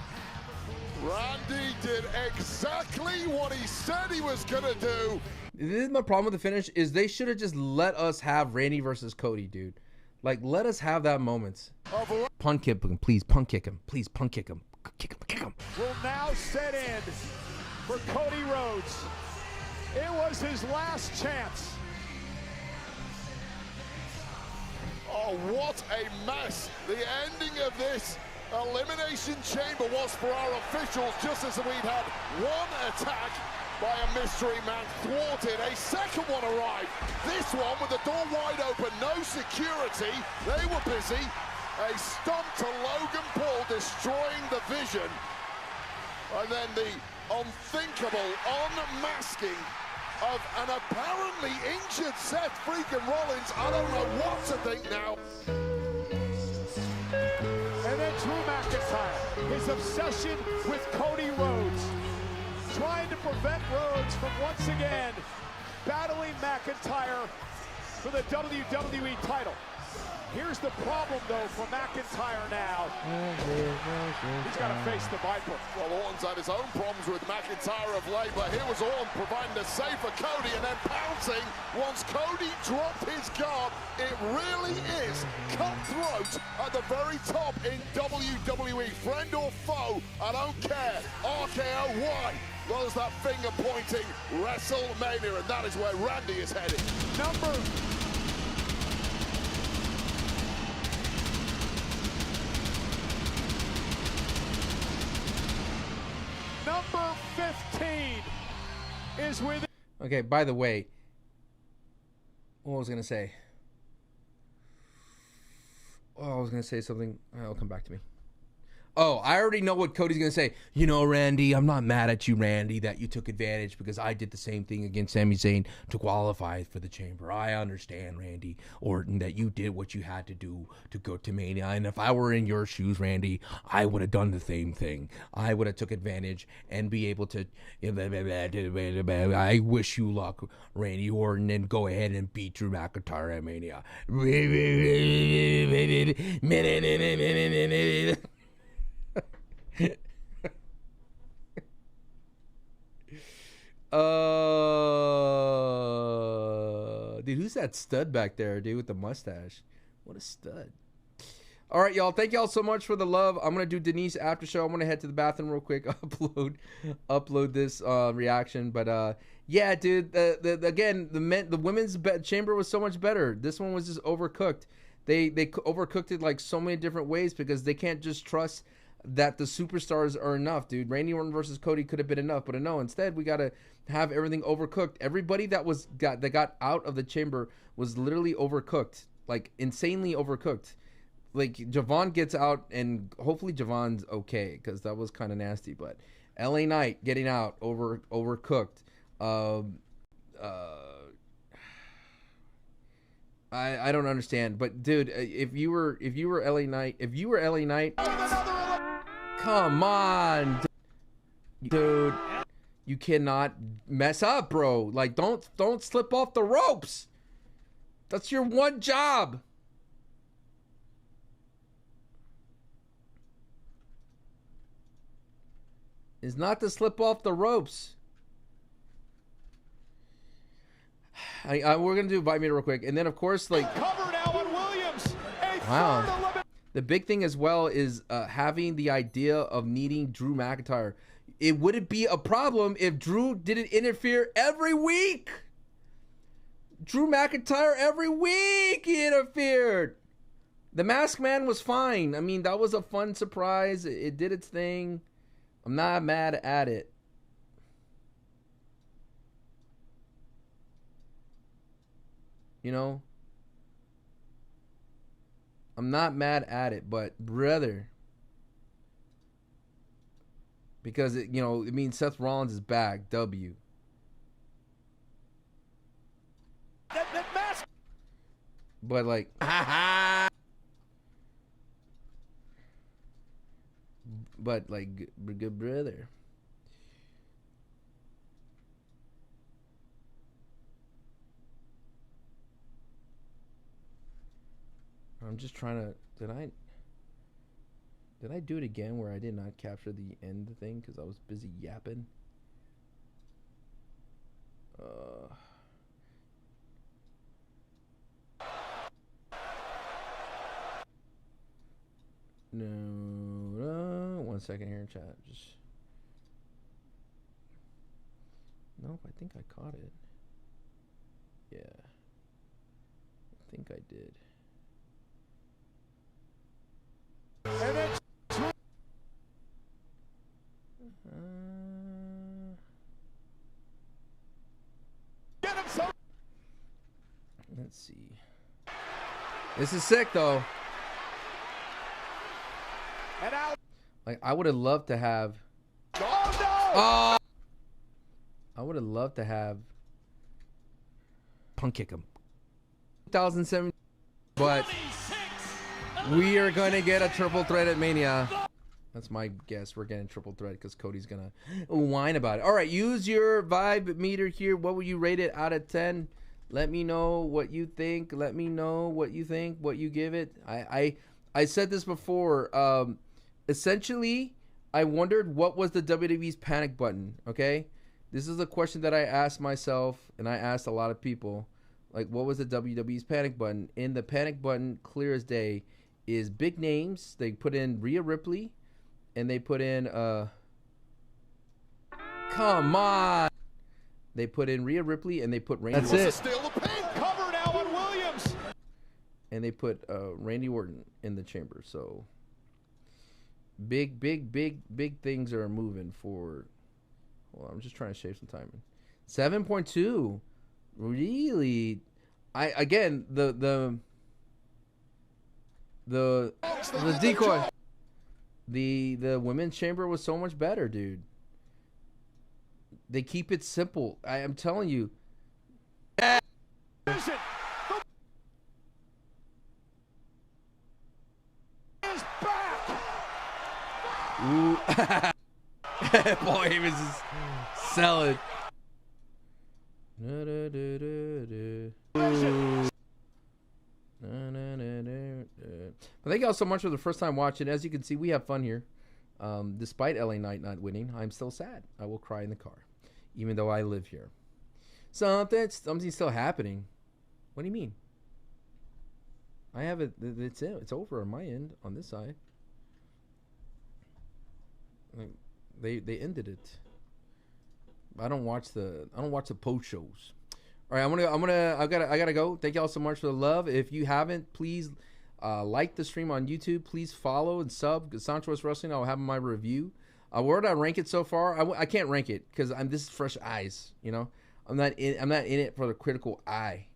Randy did exactly what he said he was going to do. This is my problem with the finish, is they should have just let us have Randy versus Cody, dude. Like, let us have that moment. Punt kick him, please. Punt kick him. Please, punt kick him. Kick him. Will now set in for Cody Rhodes. It was his last chance. Oh, what a mess. The ending of this Elimination Chamber was for our officials, just as we'd had one attack by a mystery man thwarted. A second one arrived. This one with the door wide open, no security. They were busy. A stomp to Logan Paul, destroying the vision. And then the unthinkable unmasking of an apparently injured Seth freaking Rollins. I don't know what to think now. And then Drew McIntyre, his obsession with Cody Rhodes, trying to prevent Rhodes from once again battling McIntyre for the WWE title. Here's the problem, though, for McIntyre now. He's got to face the Viper. Well, Orton's had his own problems with McIntyre of late, but here was Orton providing a save for Cody and then pouncing once Cody dropped his guard. It really is cutthroat at the very top in WWE. Friend or foe, I don't care. RKO, why? Well, there's that finger pointing WrestleMania, and that is where Randy is headed. Number 15 is with. Okay, by the way, what was I going to say? Oh, I was going to say something. It'll come back to me. Oh, I already know what Cody's going to say. You know, Randy, I'm not mad at you, Randy, that you took advantage because I did the same thing against Sami Zayn to qualify for the chamber. I understand, Randy Orton, that you did what you had to do to go to Mania. And if I were in your shoes, Randy, I would have done the same thing. I would have took advantage and be able to. I wish you luck, Randy Orton, and go ahead and beat Drew McIntyre at Mania. Dude, who's that stud back there, dude, with the mustache? What a stud. All right, y'all, thank y'all so much for the love. I'm gonna do Denise after show. I'm gonna head to the bathroom real quick, upload this reaction. But yeah, dude, again, the women's chamber was so much better. This one was just overcooked. They overcooked it like so many different ways because they can't just trust that the superstars are enough, dude. Randy Orton versus Cody could have been enough, but no, instead we gotta have everything overcooked. Everybody that got out of the chamber was literally overcooked, like insanely overcooked. Like Javon gets out, and hopefully Javon's okay because that was kind of nasty. But LA Knight getting out overcooked. I don't understand, but dude, if you were LA Knight, come on, dude, you cannot mess up, bro. Like, don't slip off the ropes. That's your one job. Is not to slip off the ropes. We're gonna do Invite Me real quick, and then of course, like, cover now on Williams. Wow. The big thing as well is having the idea of needing Drew McIntyre. It wouldn't be a problem if Drew didn't interfere every week. Drew McIntyre every week he interfered. The Masked Man was fine. I mean, that was a fun surprise. It did its thing. I'm not mad at it. You know? I'm not mad at it, but brother, because it means Seth Rollins is back. W. That mask. But like, but like, good brother. I'm just trying to. Did I do it again where I did not capture the end thing because I was busy yapping? No, 1 second here in chat. Just nope. I think I caught it. Yeah, I think I did. And then get him so. Let's see. This is sick though. And out. Like I would have loved to have. Oh no! Oh! I would have loved to have. Punk kick him. 2007, but we are gonna get a triple threat at Mania. That's my guess. We're getting triple threat because Cody's gonna whine about it. All right, use your vibe meter here. What would you rate it out of 10? Let me know what you think. Let me know what you think. What you give it. I said this before. Essentially, I wondered what was the WWE's panic button. Okay, this is a question that I asked myself, and I asked a lot of people. Like, what was the WWE's panic button? In the panic button, clear as day, is big names. They put in Rhea Ripley, and they put in come on. They put in Rhea Ripley, and they put Randy. That's it. Steal the pin. Cover now on Williams. And they put Randy Orton in the chamber. So big things are moving forward. Well, I'm just trying to shave some time. 7.2. Really? The decoy. The women's chamber was so much better, dude. They keep it simple. I am telling you. Ooh. Boy, he was just selling. But thank you all so much for the first time watching. As you can see, we have fun here. Despite LA Knight not winning, I'm still sad. I will cry in the car, even though I live here. Something's still happening. What do you mean? I have it. It's over on my end on this side. They ended it. I don't watch the post shows. All right, I gotta go. Thank y'all so much for the love. If you haven't, please like the stream on YouTube. Please follow and sub. Sancho West Wrestling. I'll have my review. Where did I rank it so far? I can't rank it because this is fresh eyes. You know, I'm not in it for the critical eye.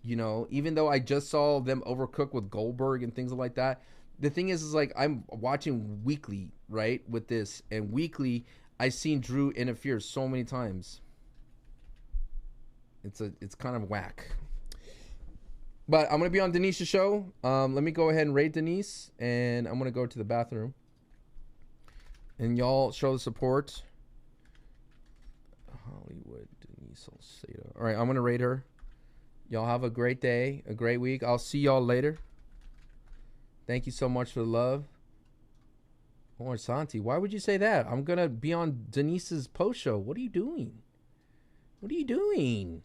You know, even though I just saw them overcook with Goldberg and things like that. The thing is like I'm watching weekly, right, with this, and weekly I've seen Drew interfere so many times. It's kind of whack. But I'm gonna be on Denise's show. Let me go ahead and rate Denise, and I'm gonna go to the bathroom. And y'all show the support. Hollywood Denise Salcedo. All right, I'm gonna rate her. Y'all have a great day, a great week. I'll see y'all later. Thank you so much for the love. Oh, Santi, why would you say that? I'm going to be on Denise's post show. What are you doing? What are you doing?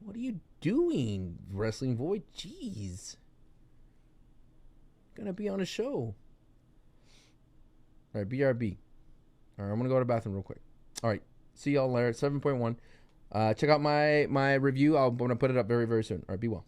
What are you doing, Wrestling Void? Jeez. Going to be on a show. All right, BRB. All right, I'm gonna go to the bathroom real quick. All right, see y'all later. 7.1. Check out my review. I'm gonna put it up very, very soon. All right, be well.